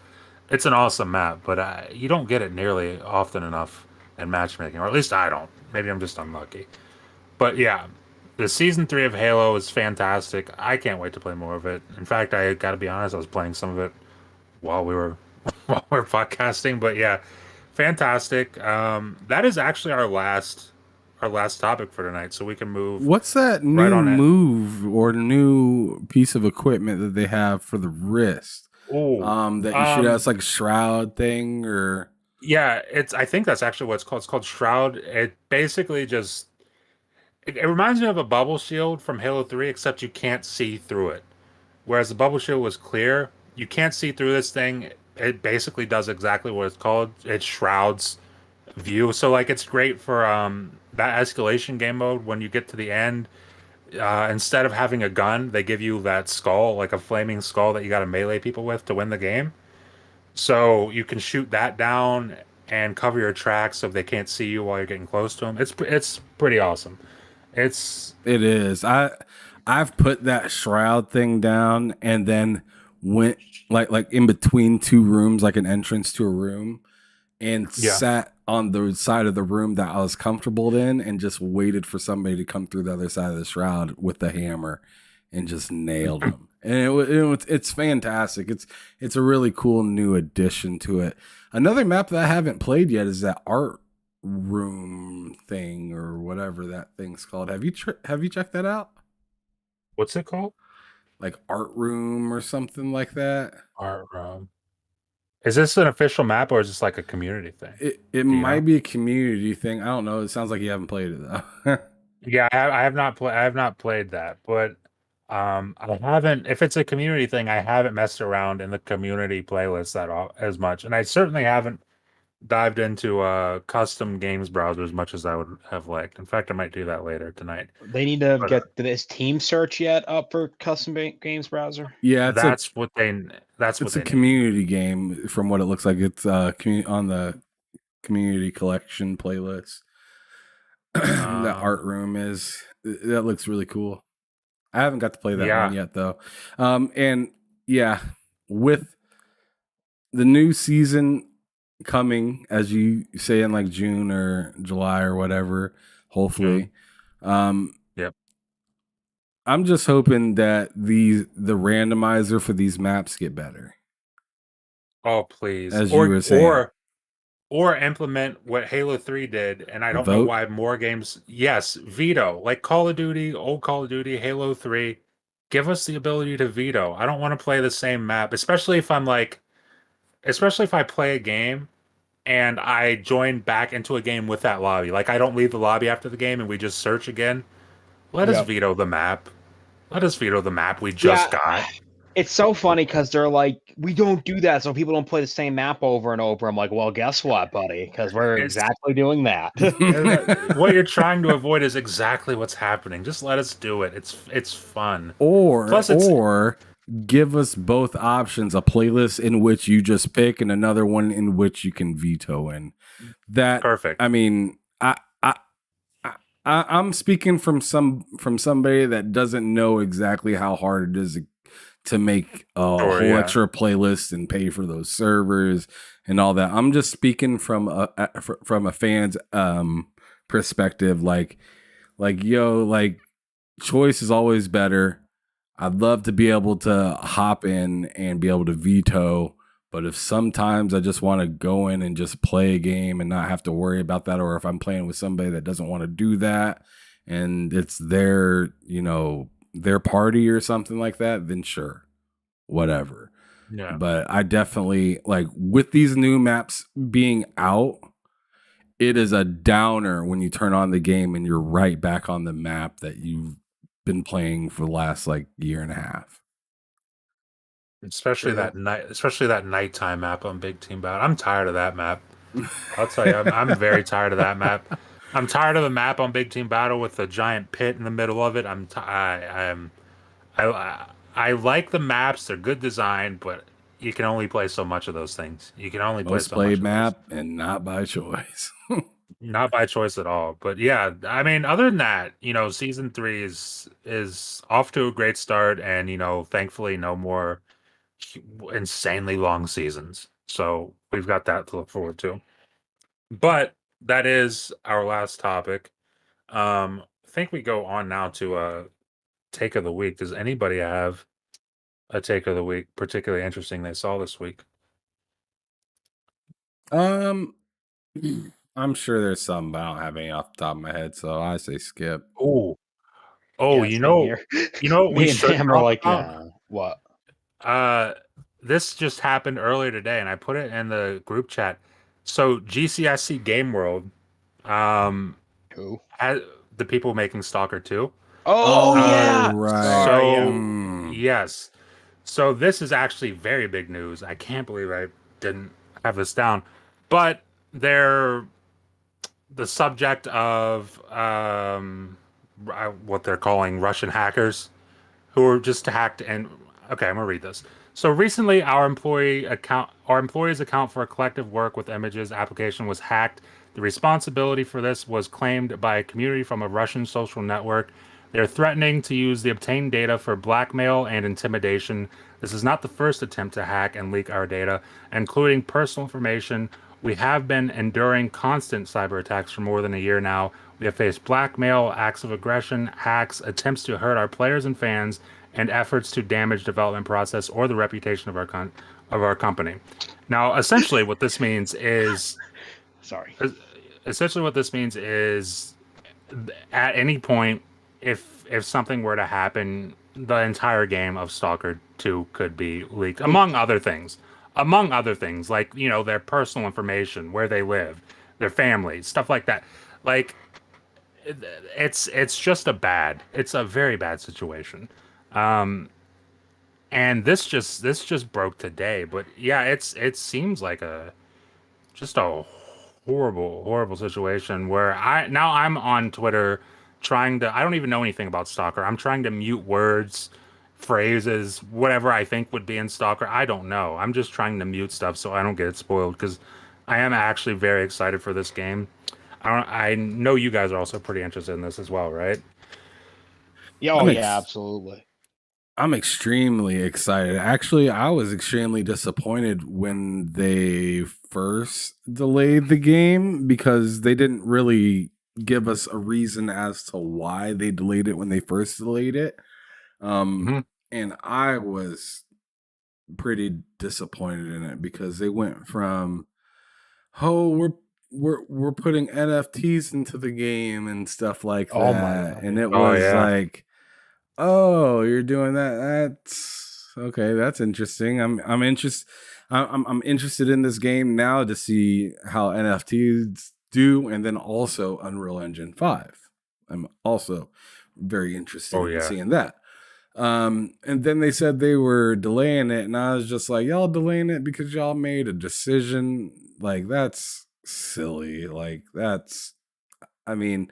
[SPEAKER 3] an awesome map, but you don't get it nearly often enough in matchmaking, or at least I don't. Maybe I'm just unlucky. But yeah, the season 3 of Halo is fantastic. I can't wait to play more of it. In fact, I got to be honest, I was playing some of it while we were while we are podcasting. But yeah, fantastic. That is actually our last topic for tonight, so we can move
[SPEAKER 2] What's that
[SPEAKER 3] right
[SPEAKER 2] new
[SPEAKER 3] on it.
[SPEAKER 2] move or new piece of equipment that they have for the wrist?
[SPEAKER 3] Oh,
[SPEAKER 2] That you shoot out. It's like a shroud thing, or
[SPEAKER 3] yeah, it's. I think that's actually what it's called. It's called Shroud. It basically just it reminds me of a bubble shield from Halo 3, except you can't see through it. Whereas the bubble shield was clear, you can't see through this thing. It basically does exactly what it's called. It shrouds view. So like it's great for that escalation game mode when you get to the end. Instead of having a gun, they give you that skull, like a flaming skull that you got to melee people with to win the game. So you can shoot that down and cover your tracks so they can't see you while you're getting close to them. It's pretty awesome. It's
[SPEAKER 2] it is. I've put that shroud thing down and then went like in between two rooms, like an entrance to a room, and
[SPEAKER 3] yeah.
[SPEAKER 2] sat on the side of the room that I was comfortable in and just waited for somebody to come through the other side of the shroud with the hammer and just nailed them. And it's fantastic. It's a really cool new addition to it. Another map that I haven't played yet is that art room thing or whatever that thing's called. Have you checked that out?
[SPEAKER 3] What's it called?
[SPEAKER 2] Like art room or something like that.
[SPEAKER 3] Art room. Is this an official map or is this like a community thing?
[SPEAKER 2] It
[SPEAKER 3] Do you
[SPEAKER 2] might
[SPEAKER 3] know?
[SPEAKER 2] be a community thing. I don't know. It sounds like you haven't played it though.
[SPEAKER 3] Yeah, I have not I have not played that, but I haven't. If it's a community thing, I haven't messed around in the community playlist as much, and I certainly haven't dived into custom games browser as much as I would have liked. In fact, I might do that later tonight.
[SPEAKER 4] They need to
[SPEAKER 3] But
[SPEAKER 4] get this team search yet up for custom games browser.
[SPEAKER 2] Yeah,
[SPEAKER 3] that's what
[SPEAKER 2] it's a
[SPEAKER 3] they need.
[SPEAKER 2] community game from what it looks like. It's on the community collection playlist. The art room is that looks really cool. I haven't got to play that one
[SPEAKER 3] Yeah,
[SPEAKER 2] yet though. And yeah, with the new season coming, as you say, in like June or July or whatever, hopefully.
[SPEAKER 3] Yep.
[SPEAKER 2] I'm just hoping that the randomizer for these maps get better,
[SPEAKER 3] Oh, please.
[SPEAKER 2] as you were saying.
[SPEAKER 3] Or implement what Halo 3 did, and I don't know
[SPEAKER 2] Vote.
[SPEAKER 3] why more games. Yes, veto. Like Call of Duty, old Call of Duty, Halo 3. Give us the ability to veto. I don't want to play the same map, especially if I play a game and I join back into a game with that lobby. Like I don't leave the lobby after the game and we just search again. Let us
[SPEAKER 4] Yep.
[SPEAKER 3] veto the map. Let us veto the map we just
[SPEAKER 4] Yeah,
[SPEAKER 3] got.
[SPEAKER 4] it's so funny because they're like, we don't do that, so people don't play the same map over and over. I'm like, well, guess what, buddy? Because we're
[SPEAKER 3] It's
[SPEAKER 4] exactly doing that.
[SPEAKER 3] what you're trying to avoid is exactly what's happening. Just let us do it. It's fun.
[SPEAKER 2] or
[SPEAKER 3] Plus, it's
[SPEAKER 2] or give us both options: a playlist in which you just pick, and another one in which you can veto in. That
[SPEAKER 3] perfect.
[SPEAKER 2] I mean, I'm speaking from somebody that doesn't know exactly how hard it is to make a
[SPEAKER 3] Sure,
[SPEAKER 2] whole
[SPEAKER 3] yeah.
[SPEAKER 2] extra playlist and pay for those servers and all that. I'm just speaking from a fan's perspective. Like yo, like choice is always better. I'd love to be able to hop in and be able to veto, but if sometimes I just want to go in and just play a game and not have to worry about that, or if I'm playing with somebody that doesn't want to do that and it's their, their party or something like that, then sure, whatever.
[SPEAKER 3] Yeah.
[SPEAKER 2] But I definitely like with these new maps being out, it is a downer when you turn on the game and you're right back on the map that you've been playing for the last like year and a half.
[SPEAKER 3] Especially
[SPEAKER 4] True.
[SPEAKER 3] that nighttime map on Big Team Battle. I'm tired of that map. I'll tell you, I'm very tired of that map. I'm tired of the map on Big Team Battle with the giant pit in the middle of it. I like the maps. They're good design, but you can only play so much of those things. You can only play
[SPEAKER 2] Most
[SPEAKER 3] so much
[SPEAKER 2] played
[SPEAKER 3] of those.
[SPEAKER 2] map and not by choice.
[SPEAKER 3] Not by choice at all. But yeah, I mean, other than that, season 3 is off to a great start, and thankfully, no more insanely long seasons. So we've got that to look forward to. But that is our last topic. I think we go on now to a take of the week. Does anybody have a take of the week particularly interesting they saw this week?
[SPEAKER 2] um, I'm sure there's some, but I don't have any off the top of my head, so I say skip.
[SPEAKER 3] Oh, oh,
[SPEAKER 4] Yeah, same here.
[SPEAKER 3] you know what we
[SPEAKER 4] Me and
[SPEAKER 3] should
[SPEAKER 4] Tam are
[SPEAKER 3] talk
[SPEAKER 4] like,
[SPEAKER 3] about?
[SPEAKER 4] nah, what?
[SPEAKER 3] This just happened earlier today, and I put it in the group chat. So GCSC Game World, um,
[SPEAKER 4] Who?
[SPEAKER 3] has the people making Stalker 2.
[SPEAKER 4] Oh,
[SPEAKER 3] Uh,
[SPEAKER 4] yeah.
[SPEAKER 2] right.
[SPEAKER 4] Sorry, yeah.
[SPEAKER 3] so yes, so this is actually very big news. I can't believe I didn't have this down, but they're the subject of what they're calling Russian hackers who were just hacked. And okay, I'm gonna read this. So recently, our employees' account for a collective work with images application was hacked. The responsibility for this was claimed by a community from a Russian social network. They're threatening to use the obtained data for blackmail and intimidation. This is not the first attempt to hack and leak our data, including personal information. We have been enduring constant cyber attacks for more than a year now. We have faced blackmail, acts of aggression, hacks, attempts to hurt our players and fans, and efforts to damage development process or the reputation of our company. Now,
[SPEAKER 4] Sorry.
[SPEAKER 3] essentially what this means is at any point, if something were to happen, the entire game of Stalker 2 could be leaked, among other things. Among other things, like their personal information, where they live, their families, stuff like that. Like it's a very bad situation. And this just broke today, but yeah, it seems like a horrible situation where I'm on Twitter trying to I don't even know anything about Stalker. I'm trying to mute words, phrases, whatever I think would be in Stalker. I don't know. I'm just trying to mute stuff so I don't get it spoiled because I am actually very excited for this game. I know you guys are also pretty interested in this as well, right?
[SPEAKER 4] Yeah, oh,
[SPEAKER 2] I'm
[SPEAKER 4] yeah,
[SPEAKER 2] ex-
[SPEAKER 4] absolutely.
[SPEAKER 2] I'm extremely excited. Actually, I was extremely disappointed when they first delayed the game because they didn't really give us a reason as to why they delayed it when they first delayed it.
[SPEAKER 3] Mhm.
[SPEAKER 2] And I was pretty disappointed in it because they went from, oh, we're putting NFTs into the game and stuff like
[SPEAKER 4] Oh my
[SPEAKER 2] that,
[SPEAKER 4] God,
[SPEAKER 2] and
[SPEAKER 4] yeah.
[SPEAKER 2] it
[SPEAKER 3] Oh
[SPEAKER 2] was
[SPEAKER 3] yeah.
[SPEAKER 2] like, oh, you're doing that. That's okay. That's interesting. I'm interested. I'm interested in this game now to see how NFTs do, and then also Unreal Engine 5. I'm also very interested
[SPEAKER 3] Oh
[SPEAKER 2] in
[SPEAKER 3] yeah.
[SPEAKER 2] seeing that. And then they said they were delaying it, and I was just like, y'all delaying it because y'all made a decision. Like, that's silly. Like, that's, I mean,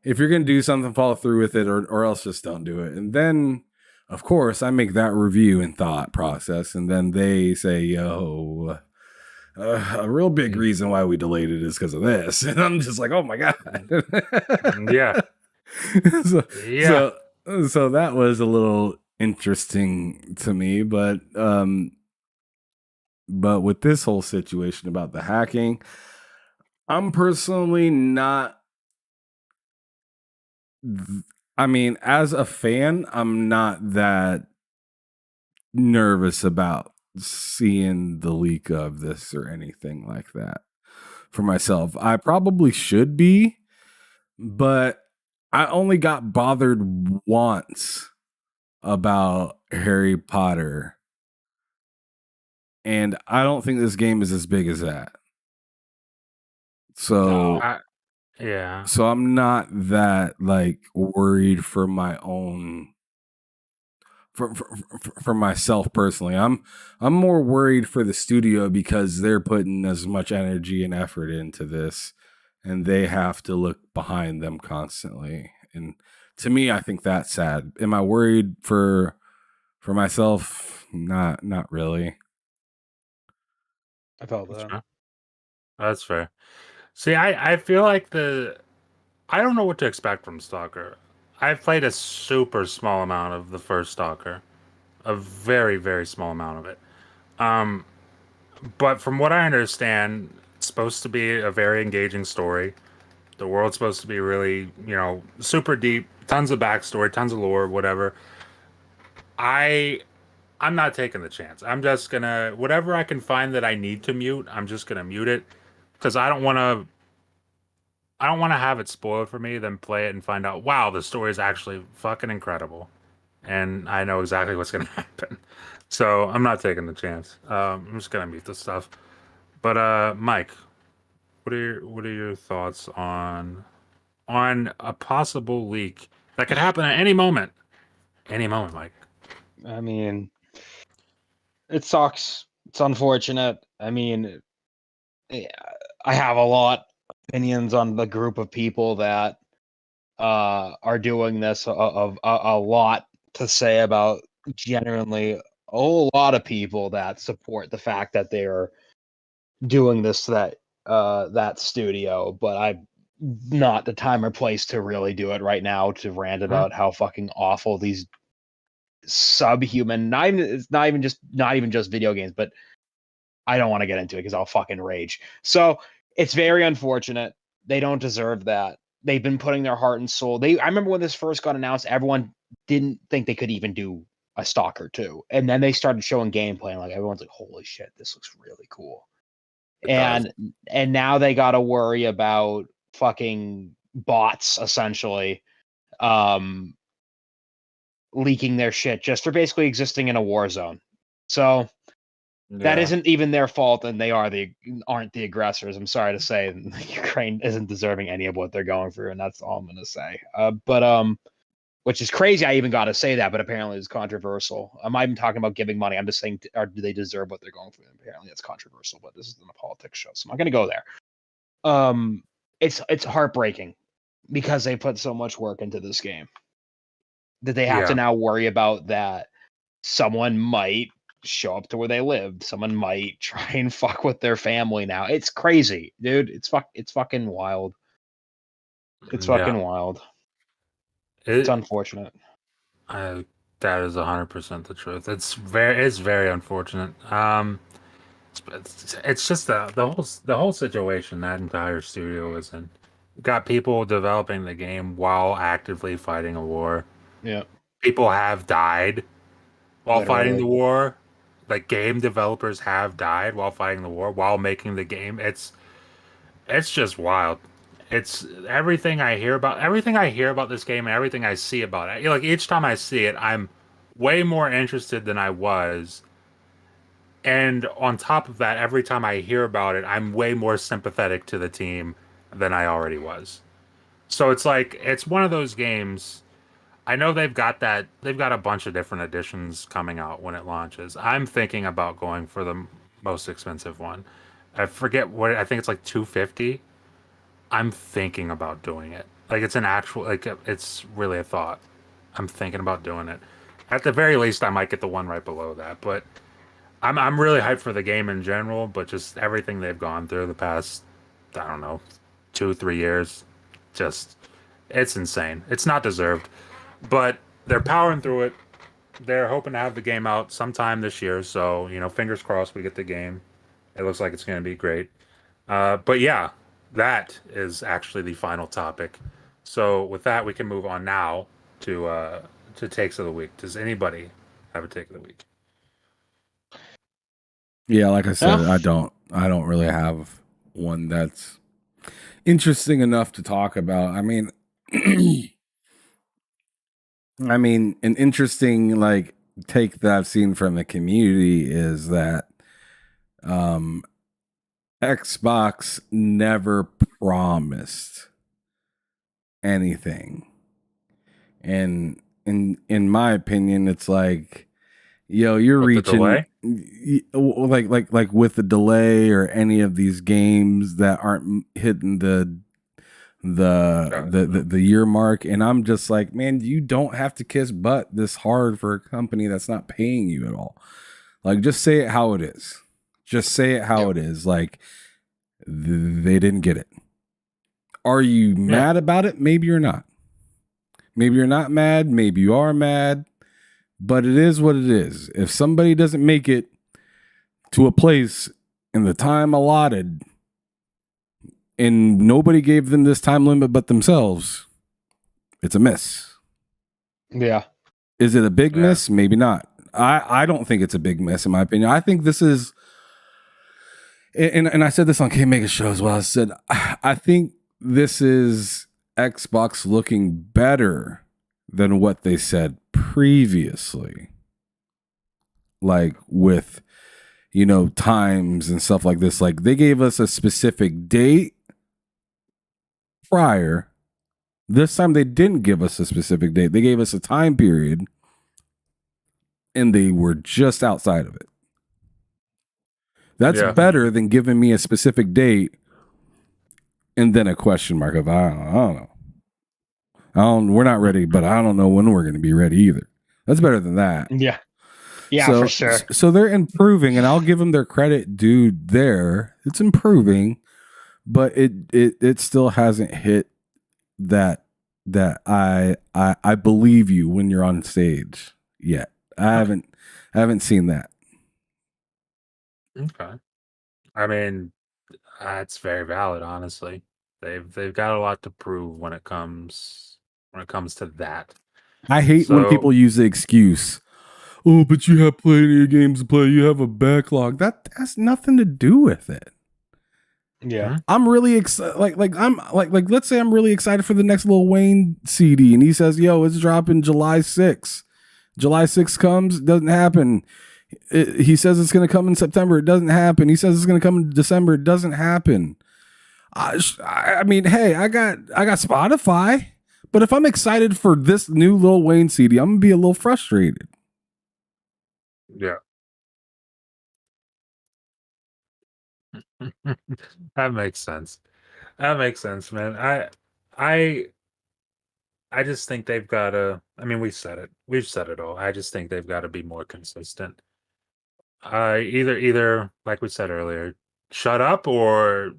[SPEAKER 2] if you're gonna do something, follow through with it, or else just don't do it. And then, of course, I make that review and thought process, and then they say, "Yo, a real big
[SPEAKER 3] Mm,
[SPEAKER 2] reason why we delayed it is because of this," and I'm just like, "Oh my god!"
[SPEAKER 3] Yeah.
[SPEAKER 2] so,
[SPEAKER 3] Yeah.
[SPEAKER 2] so, so that was a little interesting to me, but with this whole situation about the hacking, I'm personally not I mean, as a fan, I'm not that nervous about seeing the leak of this or anything like that for myself. I probably should be, but I only got bothered once about Harry Potter, and I don't think this game is as big as that.
[SPEAKER 4] No.
[SPEAKER 2] So
[SPEAKER 3] Yeah.
[SPEAKER 2] so I'm not that like worried for my own for myself personally. I'm more worried for the studio because they're putting as much energy and effort into this, and they have to look behind them constantly. And to me, I think that's sad. Am I worried for myself? Not really.
[SPEAKER 4] I felt
[SPEAKER 3] That's
[SPEAKER 4] that.
[SPEAKER 3] fair. That's fair. See, I feel like I don't know what to expect from Stalker. I've played a super small amount of the first Stalker, a very very small amount of it. Um, but from what I understand, it's supposed to be a very engaging story. The world's supposed to be really, super deep, tons of backstory, tons of lore, whatever. I I'm not taking the chance. I'm just gonna whatever I can find that I need to mute. I'm just gonna mute it because I don't want to have it spoiled for me, then play it and find out, wow, the story is actually fucking incredible. And I know exactly what's going to happen. So I'm not taking the chance. I'm just going to mute this stuff. But Mike, what are your thoughts on a possible leak that could happen at any moment? Any moment, Mike.
[SPEAKER 4] I mean, it sucks. It's unfortunate. I mean, yeah, I have a lot of opinions on the group of people that are doing this. Of a lot to say about genuinely a whole lot of people that support the fact that they are doing this to that studio, but I'm not the time or place to really do it right now to rant
[SPEAKER 3] Huh?
[SPEAKER 4] about how fucking awful these subhuman it's not even just video games, but I don't want to get into it because I'll fucking rage. So it's very unfortunate. They don't deserve that. They've been putting their heart and soul. I remember when this first got announced, everyone didn't think they could even do a Stalker 2. And then they started showing gameplay and like everyone's like, holy shit, this looks really cool.
[SPEAKER 3] It does.
[SPEAKER 4] And now they gotta worry about fucking bots essentially um leaking their shit just for basically existing in a war zone. So that
[SPEAKER 3] Yeah.
[SPEAKER 4] isn't even their fault, and they aren't the aggressors. I'm sorry to say, Ukraine isn't deserving any of what they're going through, and that's all I'm gonna say. But which is crazy. I even got to say that, but apparently it's controversial. I'm not even talking about giving money. I'm just saying, do they deserve what they're going through? Apparently, it's controversial, but this isn't a politics show, so I'm not gonna go there. Um, it's heartbreaking because they put so much work into this game that they have to
[SPEAKER 3] Yeah.
[SPEAKER 4] now worry about that someone might show up to where they lived. Someone might try and fuck with their family now. It's crazy, dude. It's fucking wild. It's
[SPEAKER 3] Yeah.
[SPEAKER 4] fucking wild. It's
[SPEAKER 3] It
[SPEAKER 4] unfortunate.
[SPEAKER 3] That is 100% the truth. It's very unfortunate. It's just the whole situation that entire studio is in. Got people developing the game while actively fighting a war.
[SPEAKER 4] Yeah,
[SPEAKER 3] People have died while fighting
[SPEAKER 4] literally.
[SPEAKER 3] the war. Like game developers have died while fighting the war while making the game. It's just wild. It's everything I hear about this game and everything I see about it. Like each time I see it, I'm way more interested than I was. And on top of that, every time I hear about it, I'm way more sympathetic to the team than I already was. So it's like it's one of those games. I know they've got a bunch of different editions coming out when it launches. I'm thinking about going for the most expensive one. I forget what I think it's like 250. I'm thinking about doing it. Like it's an actual it's really a thought. I'm thinking about doing it. At the very least I might get the one right below that, but I'm really hyped for the game in general, but just everything they've gone through the past I don't know, 2 3 years, just it's insane. It's not deserved, but they're powering through it. They're hoping to have the game out sometime this year, so fingers crossed we get the game. It looks like it's going to be great. But yeah, that is actually the final topic. So with that, we can move on now to takes of the week. Does anybody have a take of the week?
[SPEAKER 2] Yeah, like I said,
[SPEAKER 4] Yeah.
[SPEAKER 2] I don't really have one that's interesting enough to talk about. I mean, an interesting like take that I've seen from the community is that um Xbox never promised anything. And in my opinion, it's like, yo, you're
[SPEAKER 3] With the
[SPEAKER 2] reaching
[SPEAKER 3] delay?
[SPEAKER 2] like with the delay or any of these games that aren't hitting the year mark, and I'm just like, man, you don't have to kiss butt this hard for a company that's not paying you at all. Like, just say it how it is. Just say it how it is. Like, they didn't get it. Are you
[SPEAKER 3] Yeah.
[SPEAKER 2] mad about it? Maybe you're not. Maybe you're not mad. Maybe you are mad. But it is what it is. If somebody doesn't make it to a place in the time allotted, and nobody gave them this time limit but themselves, it's a miss.
[SPEAKER 4] Yeah.
[SPEAKER 2] Is it a big
[SPEAKER 3] Yeah.
[SPEAKER 2] miss? Maybe not. I don't think it's a big miss in my opinion. I think this is, and I said this on K Mega Show as well. I said I think this is Xbox looking better than what they said previously, like with times and stuff like this. Like they gave us a specific date prior. This time they didn't give us a specific date. They gave us a time period, and they were just outside of it. That's
[SPEAKER 3] Yeah.
[SPEAKER 2] better than giving me a specific date and then a question mark of I don't know. We're not ready, but I don't know when we're going to be ready either. That's better than that.
[SPEAKER 4] Yeah. Yeah,
[SPEAKER 2] so,
[SPEAKER 4] for sure.
[SPEAKER 2] So they're improving, and I'll give them their credit, dude. It's improving, but it still hasn't hit that I believe you when you're on stage yet. I haven't seen that.
[SPEAKER 3] Okay. I mean, that's very valid, honestly. They've got a lot to prove when it comes to that.
[SPEAKER 2] I hate when
[SPEAKER 3] So
[SPEAKER 2] people use the excuse, "Oh, but you have plenty of games to play. You have a backlog." That has nothing to do with it.
[SPEAKER 4] Yeah.
[SPEAKER 2] I'm really excited. Like let's say I'm really excited for the next Lil Wayne CD, and he says, "Yo, it's dropping July 6th." July 6th comes, doesn't happen. He says it's going to come in September. It doesn't happen. He says it's going to come in December. It doesn't happen. I mean, hey, I got Spotify, but if I'm excited for this new Lil Wayne CD, I'm gonna be a little frustrated.
[SPEAKER 3] yeah. That makes sense. That makes sense, man. I I just think they've got to. I mean, we said it. We've said it all. I just think they've got to be more consistent. Either like we said earlier, shut up or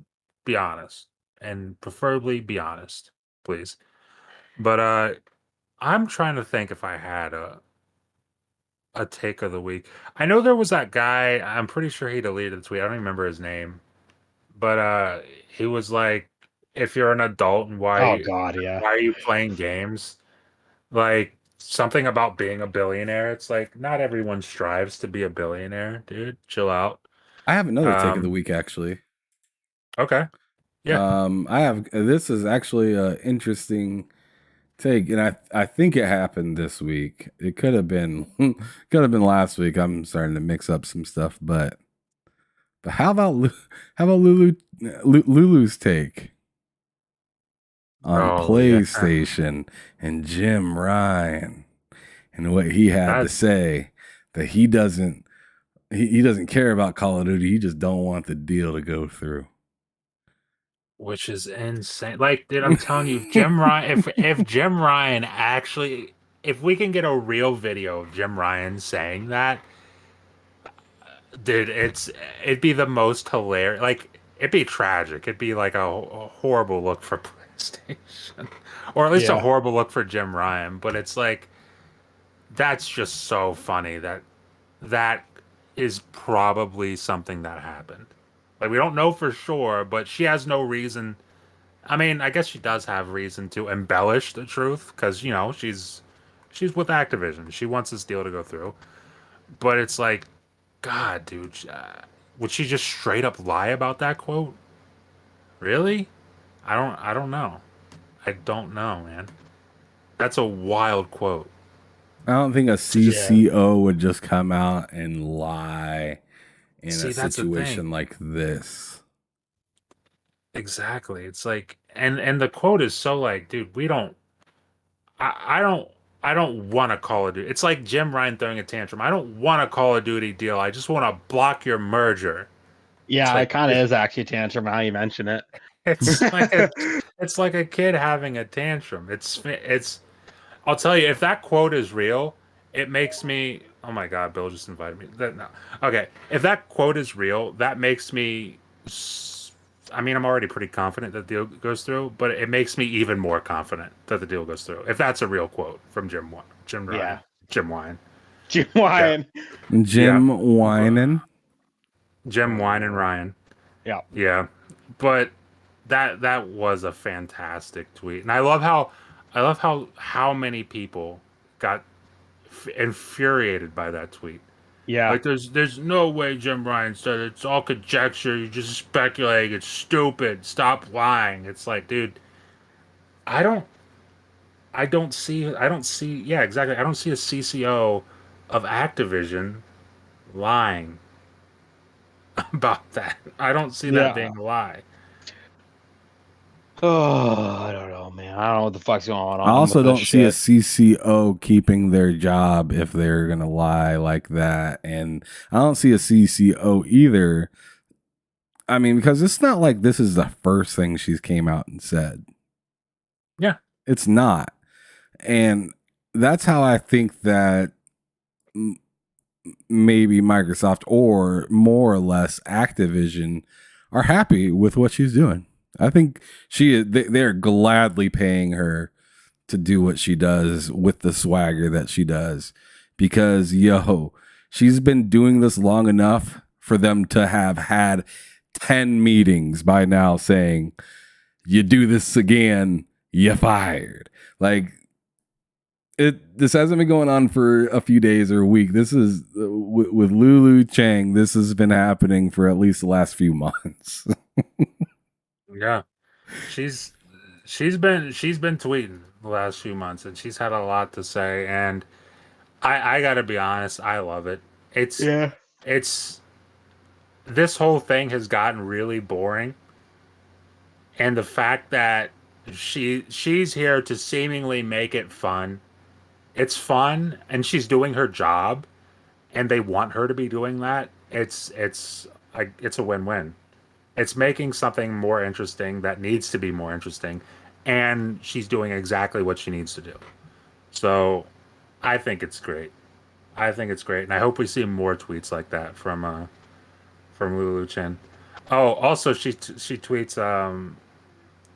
[SPEAKER 3] be honest, and preferably be honest, please. But I'm trying to think if I had a. A take of the week. I know there was that guy. I'm pretty sure he deleted the tweet. I don't even remember his name, but he was like, "If you're an adult, and
[SPEAKER 4] Oh God, yeah.
[SPEAKER 3] why are you playing games?" Like something about being a billionaire. It's like not everyone strives to be a billionaire, dude. Chill out.
[SPEAKER 2] I have another take of the
[SPEAKER 3] Um,
[SPEAKER 2] week actually.
[SPEAKER 3] okay. Yeah.
[SPEAKER 2] I have this is actually a interesting take, and I think it happened this week. It could have been could have been last week. I'm starting to mix up some stuff, but how about Lulu's take on
[SPEAKER 3] Oh yeah.
[SPEAKER 2] PlayStation and Jim Ryan and what he had to
[SPEAKER 3] That
[SPEAKER 2] say that he doesn't care about Call of Duty. He just don't want the deal to go through.
[SPEAKER 3] which is insane. Like, dude, I'm telling you, Jim Ryan. If Jim Ryan actually, if we can get a real video of Jim Ryan saying that, dude, it'd be the most hilarious. Like, it'd be tragic. It'd be like a horrible look for PlayStation, or at least a
[SPEAKER 4] Yeah.
[SPEAKER 3] horrible look for Jim Ryan. But it's like that's just so funny that is probably something that happened. Like we don't know for sure, but she has no reason. I mean, I guess she does have reason to embellish the truth because you know she's with Activision. She wants this deal to go through. But it's like, God, dude, would she just straight up lie about that quote? Really? I don't know. I don't know, man. That's a wild quote.
[SPEAKER 2] I don't think a
[SPEAKER 3] Just
[SPEAKER 4] Yeah.
[SPEAKER 2] CCO would just come out and lie in a
[SPEAKER 3] see, that's the
[SPEAKER 2] situation
[SPEAKER 3] thing.
[SPEAKER 2] like this.
[SPEAKER 3] Exactly. It's like, and the quote is so like, dude, we don't. I don't. I don't want a Call of Duty. It's like Jim Ryan throwing a tantrum. I don't want a Call of Duty deal. I just want to block your merger. It's
[SPEAKER 4] Yeah, it
[SPEAKER 3] like
[SPEAKER 4] kind of is actually tantrum how you mention it.
[SPEAKER 3] it's like a it's like a kid having a tantrum. It's I'll tell you if that quote is real, it makes me oh my god, Bill just invited me. No. Okay, if that quote is real, that makes me I mean, I'm already pretty confident that the deal goes through, but it makes me even more confident that the deal goes through. If that's a real quote from Jim Ryan,
[SPEAKER 4] Yeah.
[SPEAKER 3] Jim Wine.
[SPEAKER 4] Jim
[SPEAKER 3] Yeah.
[SPEAKER 4] Ryan.
[SPEAKER 3] Yeah.
[SPEAKER 2] Jim whining.
[SPEAKER 3] Jim Wine and Ryan.
[SPEAKER 4] Yeah.
[SPEAKER 3] Yeah. But that was a fantastic tweet. And I love how many people got infuriated by that tweet.
[SPEAKER 4] Yeah.
[SPEAKER 3] Like there's no way Jim Ryan said it. It's all conjecture. You're just speculating. It's stupid. Stop lying. It's like, dude, I don't I don't see yeah, exactly. I don't see a CCO of Activision lying about that. I don't see that
[SPEAKER 4] Yeah.
[SPEAKER 3] being a lie.
[SPEAKER 4] Oh, I don't know, man. I don't know what the fuck's going
[SPEAKER 2] I
[SPEAKER 4] on with
[SPEAKER 2] also
[SPEAKER 4] this
[SPEAKER 2] don't see a
[SPEAKER 4] shit.
[SPEAKER 2] CCO keeping their job if they're going to lie like that. And I don't see a CCO either. I mean, because it's not like this is the first thing she's came out and said.
[SPEAKER 3] Yeah.
[SPEAKER 2] It's not. And that's how I think that maybe Microsoft or more or less Activision are happy with what she's doing. I think they're gladly paying her to do what she does with the swagger that she does because she's been doing this long enough for them to have had 10 meetings by now saying you do this again, you fired. Like this hasn't been going on for a few days or a week. This is with Lulu Chang. This has been happening for at least the last few months.
[SPEAKER 3] Yeah. She's she's been tweeting the last few months and she's had a lot to say and I gotta be honest, I love it.
[SPEAKER 4] Yeah.
[SPEAKER 3] It's this whole thing has gotten really boring and the fact that she's here to seemingly make it fun. It's fun and she's doing her job and they want her to be doing that. It's a win-win. It's making something more interesting that needs to be more interesting and she's doing exactly what she needs to do. So, I think it's great. I think it's great and I hope we see more tweets like that from Lulu Chen. Oh, also she tweets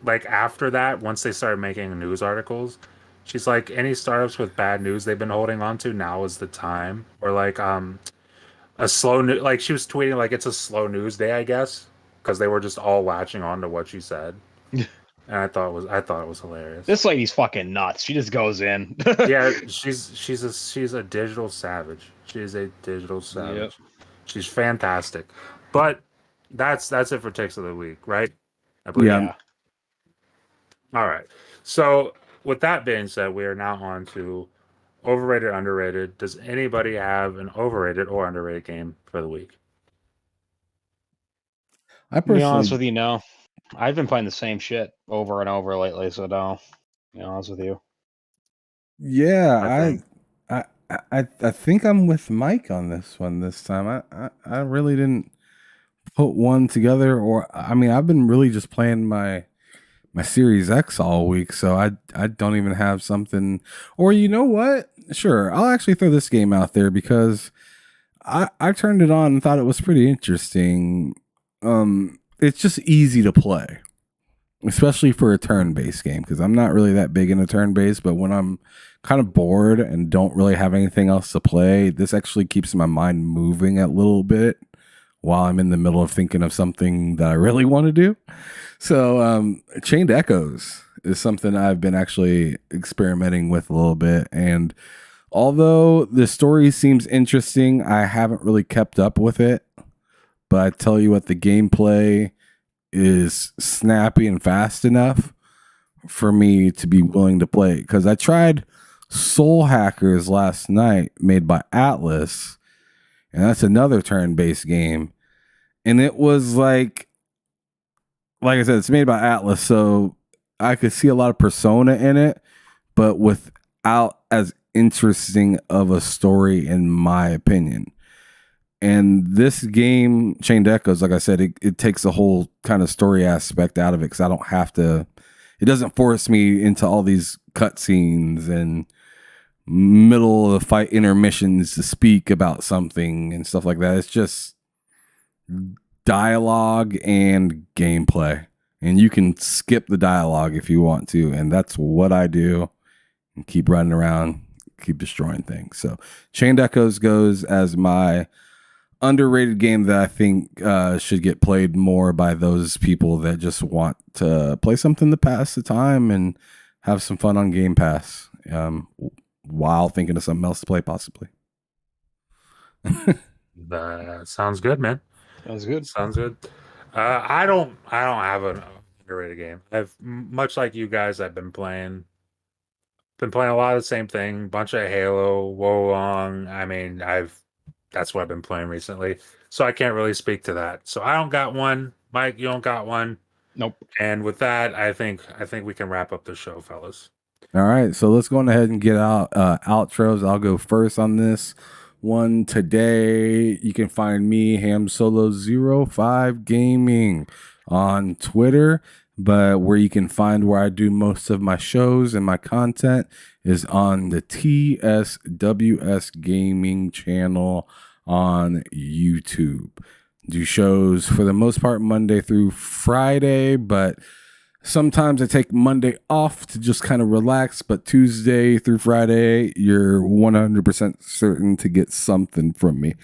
[SPEAKER 3] like after that once they started making news articles, She's like, any startups with bad news they've been holding on to, now is the time. Or like a slow news, like she was tweeting like it's a slow news day, I guess, because they were just all latching on to what she said. And I thought it was hilarious.
[SPEAKER 4] This lady's fucking nuts. She just goes in.
[SPEAKER 3] Yeah, she's a digital savage. She is a digital savage. She's fantastic. But that's it for takes of the week, right? I believe.
[SPEAKER 2] Yeah.
[SPEAKER 3] All right. So with that being said, we are now on to overrated, underrated. Does anybody have an overrated or underrated game for the week?
[SPEAKER 2] I
[SPEAKER 4] To be honest
[SPEAKER 2] personally,
[SPEAKER 4] with you, no. I've been playing the same shit over and over lately, so no. To be honest with you.
[SPEAKER 2] yeah, I think I'm with Mike on this one this time. I really didn't put one together, or I mean, I've been really just playing my Series X all week, so I don't even have something. Or you know what? Sure, I'll actually throw this game out there because I turned it on and thought it was pretty interesting. It's just easy to play, especially for a turn-based game, because I'm not really that big into turn-based, but when I'm kind of bored and don't really have anything else to play, this actually keeps my mind moving a little bit while I'm in the middle of thinking of something that I really want to do. So Chained Echoes is something I've been actually experimenting with a little bit, and although the story seems interesting, I haven't really kept up with it. But I tell you what, the gameplay is snappy and fast enough for me to be willing to play. Because I tried Soul Hackers last night, made by Atlas, and that's another turn-based game. And it was like I said, it's made by Atlas, so I could see a lot of persona in it, but without as interesting of a story, in my opinion. And this game, Chained Echoes, like I said, it takes the whole kind of story aspect out of it, because I don't have to. It doesn't force me into all these cutscenes and middle of the fight intermissions to speak about something and stuff like that. It's just dialogue and gameplay, and you can skip the dialogue if you want to, and that's what I do. And keep running around, keep destroying things. So Chained Echoes goes as my underrated game that I think should get played more by those people that just want to play something to pass the time and have some fun on Game Pass while thinking of something else to play, possibly.
[SPEAKER 3] That sounds good, man.
[SPEAKER 4] Sounds good.
[SPEAKER 3] Sounds good. I don't have an underrated game. I've much like you guys. I've been playing a lot of the same thing. Bunch of Halo, Wolong. I mean, that's what I've been playing recently. So I can't really speak to that. So I don't got one. Mike, you don't got one.
[SPEAKER 4] Nope.
[SPEAKER 3] And with that, I think we can wrap up the show, fellas.
[SPEAKER 2] All right, so let's go on ahead and get out outros. I'll go first on this one today. You can find me, HamSolo05 Gaming, on Twitter, but where you can find where I do most of my shows and my content is on the TSWS Gaming channel on YouTube. Do shows for the most part Monday through Friday, but sometimes I take Monday off to just kind of relax, but Tuesday through Friday, you're 100% certain to get something from me.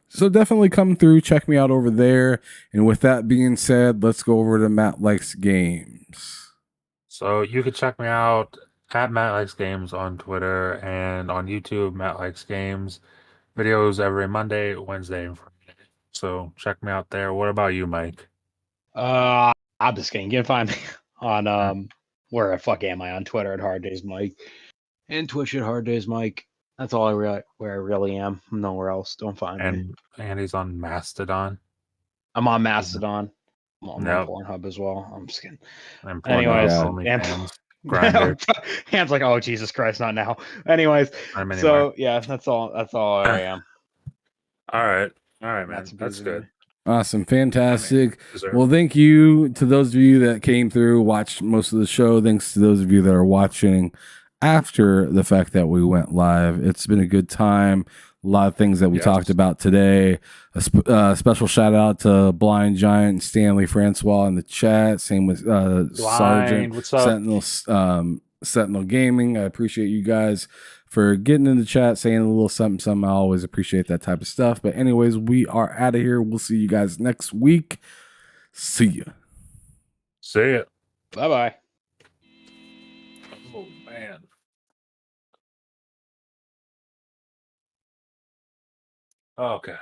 [SPEAKER 2] So definitely come through, check me out over there. And with that being said, let's go over to Matt Likes Games.
[SPEAKER 3] So you can check me out at Matt Likes Games on Twitter and on YouTube, Matt Likes Games. Videos every Monday, Wednesday, and Friday. So check me out there. What about you, Mike?
[SPEAKER 4] I'm just kidding. You can find me on where the fuck am I? On Twitter at Hard Days Mike, and Twitch at Hard Days Mike. That's all where I really am. I'm nowhere else. Don't find me.
[SPEAKER 3] And he's on Mastodon.
[SPEAKER 4] I'm on Mastodon. I'm on
[SPEAKER 3] Nope.
[SPEAKER 4] Pornhub as well. I'm just kidding.
[SPEAKER 3] And
[SPEAKER 4] Anyways,
[SPEAKER 3] OnlyFans, Grindr.
[SPEAKER 4] Hands like, oh Jesus Christ, not now. Anyways, so yeah, that's all I am.
[SPEAKER 3] All right, man. That's good.
[SPEAKER 2] Awesome. Fantastic. Well, thank you to those of you that came through, watched most of the show. Thanks to those of you that are watching after the fact that we went live. It's been a good time. A lot of things that we talked about today. A special shout out to Blind Giant Stanley Francois in the chat. Same with Sergeant
[SPEAKER 4] what's up?
[SPEAKER 3] Sentinel
[SPEAKER 2] Sentinel Gaming. I appreciate you guys for getting in the chat, saying a little something. I always appreciate that type of stuff. But anyways, we are out of here. We'll see you guys next week. See ya.
[SPEAKER 3] See it.
[SPEAKER 4] Bye-bye.
[SPEAKER 3] Oh, man. Okay.